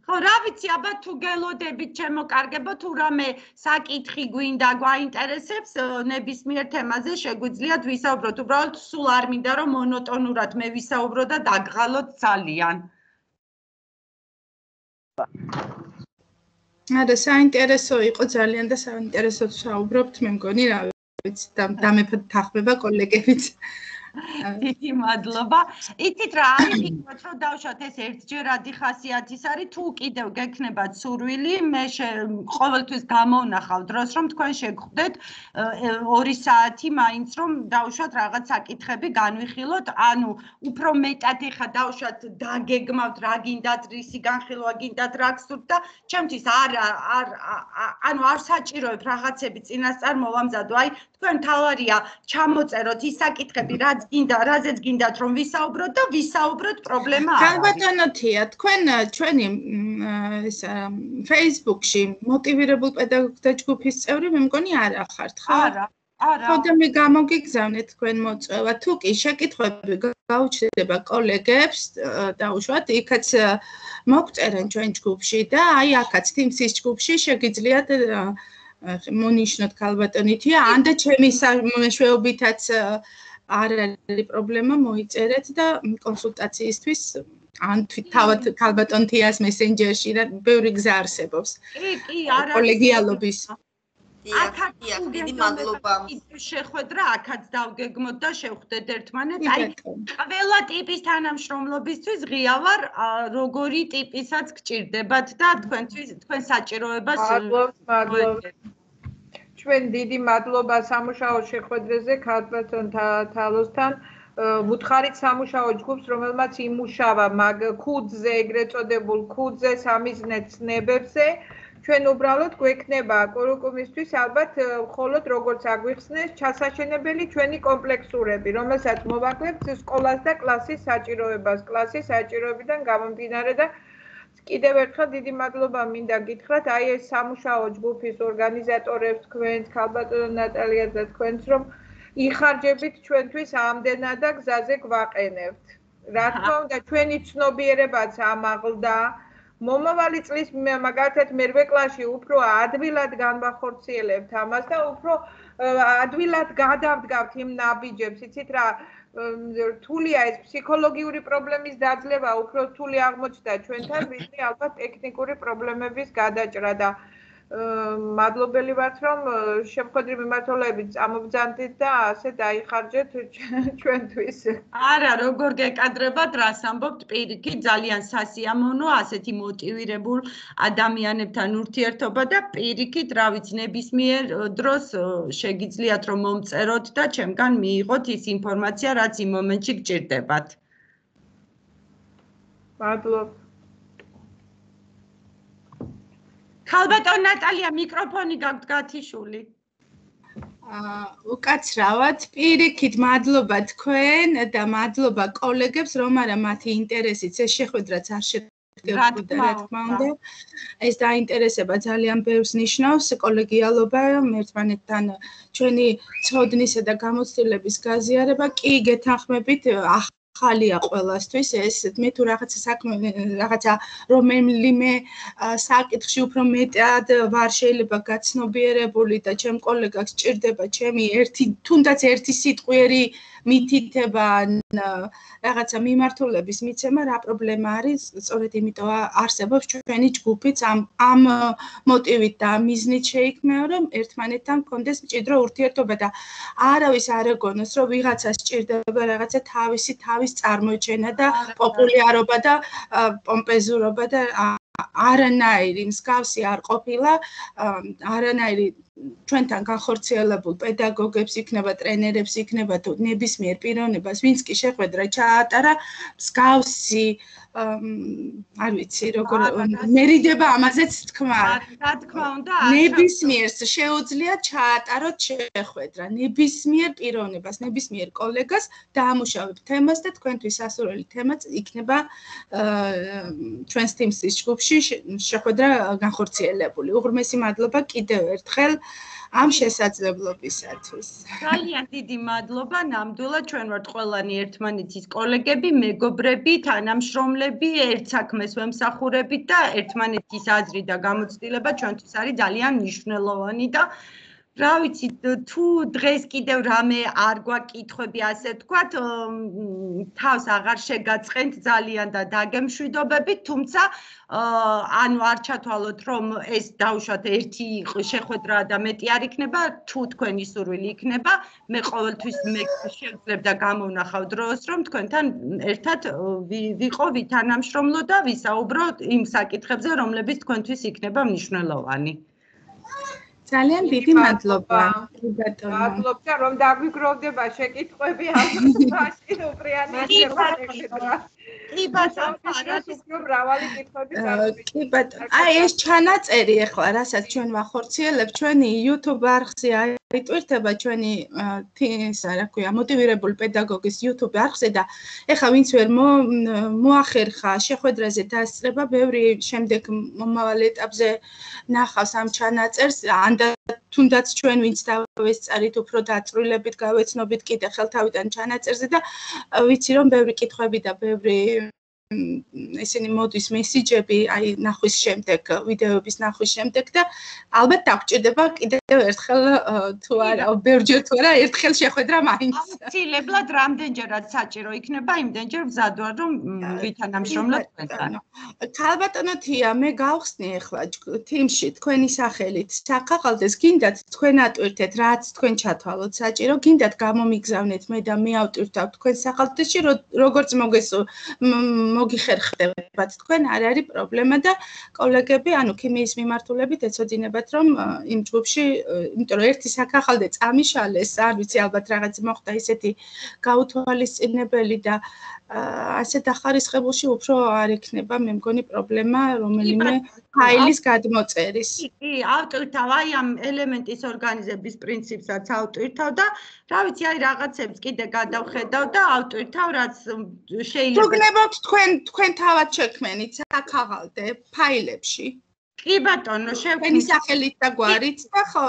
ხო რა ვიცი აბა თუ გელოდებით ჩემო კარგებო თუ რამე საკითხი გვინდა გვაინტერესებს ნებისმიერ თემაზე შეგვიძლიათ ვისაუბროთ უბრალოდ სულ არ მინდა რომ მონოტონურად მე ვისაუბრო და დაგღალოთ ძალიან არა საინტერესო იყო ძალიან და საინტერესოდ საუბრობთ მე მგონი რა ვიცი დამეფთახმება კოლეგებიც დიდი მადლობა. იცით რა არის ფიქრობთ რომ დავშოთ ეს ერთჯერადი ხასიათის არის თუ კიდევ გექნებათ სურვილი მე ყოველთვის გამოვნახავ დროს რომ თქვენ შეგხვდეთ 2 საათი მაინც რომ დავშოთ რაღაც საკითხები განვიხილოთ ანუ უფრო მეტად ეხა დავშოთ დაგეგმავთ რა გინდათ რისი განხილვა გინდათ რა გსურთ და ჩემთვის ანუ არ საჭიროებ რაღაცები წინასწარ მოვამზადო აი თქვენ თავარია ჩამოწეროთ ის საკითხები რაც გინდა რაზეც გინდათ რომ ვისაუბროთ და ვისაუბროთ პრობლემა არ არის. ბატონო თია, თქვენ ჩვენი ეს Facebook-ში მოტივირებულ პედაგოგთა ჯგუფის წევრი მე მგონი არ ახართ, ხო? არა. ხო და მე გამოგიგზავნეთ თქვენ მოწვევა. თუ კი შეკითხვები გაუჩნდება კოლეგებს, დაუშვათ, იქაც მოგწერენ ჩვენ ჯგუფში და აი აქაც Teams-ის ჯგუფში შეგიძლიათ მონიშნოთ ქალბატონი თია, ან და ჩემი მეშვეობითაც არ არის პრობლემა მოიწერეთ და კონსულტაციისთვის ან თავად ქალბატონ თიას მესენჯერში და ბევრი გზა არსებობს. კი, არა. კოლეგიალობის. აქაც დიდი მადლობა. შეხვედრა აქაც დავგეგმოთ და შევხვდეთ ერთმანეთს. აი, ყველა ტიპის თანამშრომლობისთვის ღია ვარ, როგორი ტიპისაც გჭირდებათ და თქვენ საჭიროებას მადლობა. ჩვენ დიდი მადლობა სამუშაო შეხვედრაზე ქალბატონ თალოსთან. ვუთხარით სამუშაო ჯგუფს, რომელმაც იმუშავა მაგ ქუდზე, ეგრეთ წოდებულ ქუდზე, სამიზნე ცნებებზე. ჩვენ უბრალოდ გვექნება კურიკულუმისთვის ალბათ მხოლოდ როგორც აგვიხსნეს ჩასაშენებელი ჩვენი კომპლექსურები, რომელსაც მოვაკლებთ სკოლას და კლასის საჭიროებას, კლასის საჭიროებიდან გამომდინარე და კიდევ ერთხელ დიდი მადლობა მინდა გითხრათ აი ეს სამუშაო ჯგუფის ორგანიზატორებს, თქვენს ქალბატონ ნატალიას და თქვენს რომ იხარჯებით ჩვენთვის ამდენად და გზაზე გვაყენებთ. რა თქმა უნდა, ჩვენი ცნობიერებაც ამაღლდა. მომავალი წლის მაგალითად მერვე კლასში უფრო ადვილად განვახორციელებთ ამას და უფრო ადვილად გადავდგავთ იმ ნაბიჯებს, იცით რა რთულია ეს ფსიქოლოგიური პრობლემის დაძლევა, უფრო რთული აღმოჩნდა ჩვენთან, ვიდრე ალბათ ტექნიკური პრობლემების გადაჭრა და მადლობელი ვართ რომ შემოხვედრი მიმართულებით წამობძანდით და ასე დაიხარჯეთ ჩვენთვის. არა, როგორ გეკადრებათ, რას ამბობთ, პირიქით ძალიან სასიამოვნოა ასეთი მოტივირებულ ადამიანებთან ურთიერთობა და პირიქით, რა ვიცი, ნებისმიერ დროს შეგიძლიათ რომ მომწეროთ და ჩემგან მიიღოთ ის ინფორმაცია, რაც იმ მომენტში გჭირდებათ. მადლობა. ქალბატონ ნატალია, მიკროფონი გაქვთ გათიშული. უკაცრავად, პირიქით მადლობა თქვენ და მადლობა კოლეგებს, რომ არა მათი ინტერესიც ეს შეხვედრაც არ შედგებოდა, რა თქმა უნდა. ეს დაინტერესება ძალიან ბევრს ნიშნავს, კოლეგიალობა, ერთმანეთთან ჩვენი ცოდნისა და გამოცდილების გაზიარება, კი გეთანხმებით ხალია ყველასთვის ეს მე თუ რაღაცა რომელიმე საკითხში უფრო მეტად ვარ შეიძლება გაცნობიერებული და ჩემ კოლეგას ჭირდება ჩემი თუნდაც ერთი სიტყვიერი მითითება რაღაცა მიმართულების მიცემა რა პრობლემა არის სწორედ იმიტომ არსებობს ჩვენი ჯგუფიც ამ მოტივით და მიზნით შეიქმნა რომ ერთმანეთთან გქონდეს მჭიდრო ურთიერთობა და არავის არ ეგონოს რომ ვიღაცას ჭირდება რაღაცა თავის წარმოჩენა და პოპულარობა და პომპეზურობა და არანაირი მსგავსი არ ყოფილა არანაირი ჩვენთან განხორციელებულ პედაგოგებს იქნება ტრენერებს იქნება თუ ნებისმიერ პიროვნებას ვინც კი შეხვედრა ჩაატარა მსგავსი არ ვიცი როგორ მერიდება ამაზეც თქმა რა თქმა უნდა ნებისმიერს შეუძლია ჩაატაროთ შეხვედრა ნებისმიერ პიროვნებას ნებისმიერ კოლეგას დაამუშავებთ თემას და თქვენთვის სასურველი თემაც იქნება ჩვენს Teams-ის ჯგუფში შეხვედრა განხორციელებული უღრმესი მადლობა კიდევ ერთხელ ამ შესაძლებლობისათვის. ძალიან დიდი მადლობა. ნამდვილად ჩვენ ვართ ყველანი ერთმანეთის კოლეგები, მეგობრები, თანამშრომლები, ერთ საქმეს ვემსახურებით და ერთმანეთის აზრი და გამოცდილება ჩვენთვის არის ძალიან მნიშვნელოვანი და რა ვიცი თუ დღეს კიდევ რამე არ გვაკითხები ასე თქვათ თავს აღარ შეგაწყენთ ძალიან და დაგემშვიდობებით თუმცა ანუ არ ჩათვალოთ რომ ეს დავუშვათ ერთი შეხვედრა და მეტი არ იქნება თუ თქვენი სურვილი იქნება მე ყოველთვის მე შევძლებდა გამოვნახავ დროს რომ თქვენთან ერთად ვიყო ვითანამშრომლო და ვისაუბრო იმ საკითხებზე რომლებიც თქვენთვის იქნება მნიშვნელოვანი ძალიან დიდი მადლობა ბატონო მადლობა რომ დაგვიგროვდება შეკითხვები ამაში უპრიანესი შეხვედრა კი ბატონო მრავალი კითხვები კი ბატონო აი ეს ჩანაწერი ახლა რასაც ჩვენ ვახორციელებთ ჩვენი YouTube არხზე აიტვირთება ჩვენი ისა რა ქვია მოტივირებული პედაგოგის YouTube არხზე და ეხლა ვინც ვერ მოახერხა შეხვედრაზე დასწრება ბევრი შემდეგ მომავალ ეტაპზე ნახავს ამ ჩანაწერს თუნდაც ჩვენ ვინც დავესწარით უფრო დაწვრილებით გავეცნობით კიდე ხელთავიდან ჩანაწერზე და ვიცი რომ ბევრი კითხვები და ბევრი ესენი მოდის მესიჯები აი ნახვის შემდეგ ვიდეოების ნახვის შემდეგ და ალბათ დაგჭირდება კიდევ ერთხელ თუ არა ბევრჯერ თუ არა ერთხელ შეხვედრა მაინც ცილებლად რამდენჯერად საჭირო იქნება იმდენჯერ ვზად ვარ რომ ვითანამშრომლოთ თქვენთან ქალბატონო თია მე გავხსნი ახლა თიმში თქვენი სახელით საქაღალდეს გინდათ თქვენ ატვირთეთ რაც თქვენ ჩათვალოთ საჭირო გინდათ გამომიგზავნეთ მე და მე ავტვირთავ თქვენ სახალხოში როგორც მოგიხერხდებათ თქვენ არ არის პრობლემა და კოლეგები ანუ ქიმიის მიმართულებით ეცოდინებათ რომ იმ ჯგუფში იმიტომ რომ ერთი საქაღალდე წამიშალეს არ ვიცი ალბათ რაღაც მოხდა ისეთი გაუთვალისწინებელი და ასე დახარისხებულში უფრო არ იქნება მე მგონი პრობლემა რომელიმე ფაილის გადმოწერის კი ავტვირთავ აი ამ ელემენტის ორგანიზების პრინციპსაც ავტვირთავ და რა ვიცი აი რაღაცებს კიდე გადავხედავ და ავტვირთავ რაც შეიძლება თუ გნებავთ თქვენ თავად შექმენით საქაღალდე ფაილებში კი ბატონო თქვენი სახელით და გვარით და ხო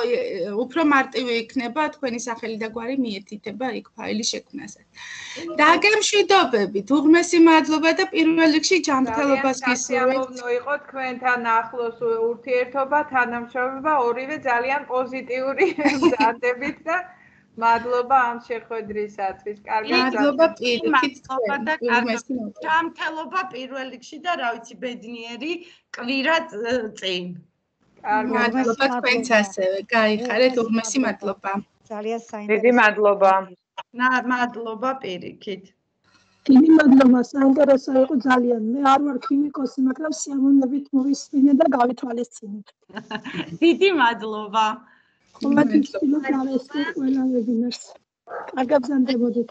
უფრო მარტივი იქნება თქვენი სახელი და გვარი მიეთითება იქ ფაილის შექმნაზე დაგემშვიდობებით უღმესი მადლობა და პირველ რიგში ჯანმრთელობას გისურვებთ იყო თქვენთან ახლოს ურთიერთობა თანამშრომლობა ორივე ძალიან პოზიტიური მზადებით და მადლობა ამ შეხვედრისათვის. კარგად. მადლობა პირიქით თქვენ. ჯანმრთელობა პირველ რიგში და რა ვიცი ბედნიერი კვირა წინ. მადლობა თქვენც ასევე. გაიხარეთ უღმესი მადლობა. ძალიან საინტერესო. დიდი მადლობა. მადლობა პირიქით. დიდი მადლობა, საინტერესო იყო ძალიან. მე არ ვარ ქიმიკოსი, მაგრამ სიამოვნებით მოვისმინე და გავითვალისწინეთ. დიდი მადლობა. ყოველთვის ვცდილობ გავესწრებ ყველა ვებინარს. კარგად გზანდებოდეთ.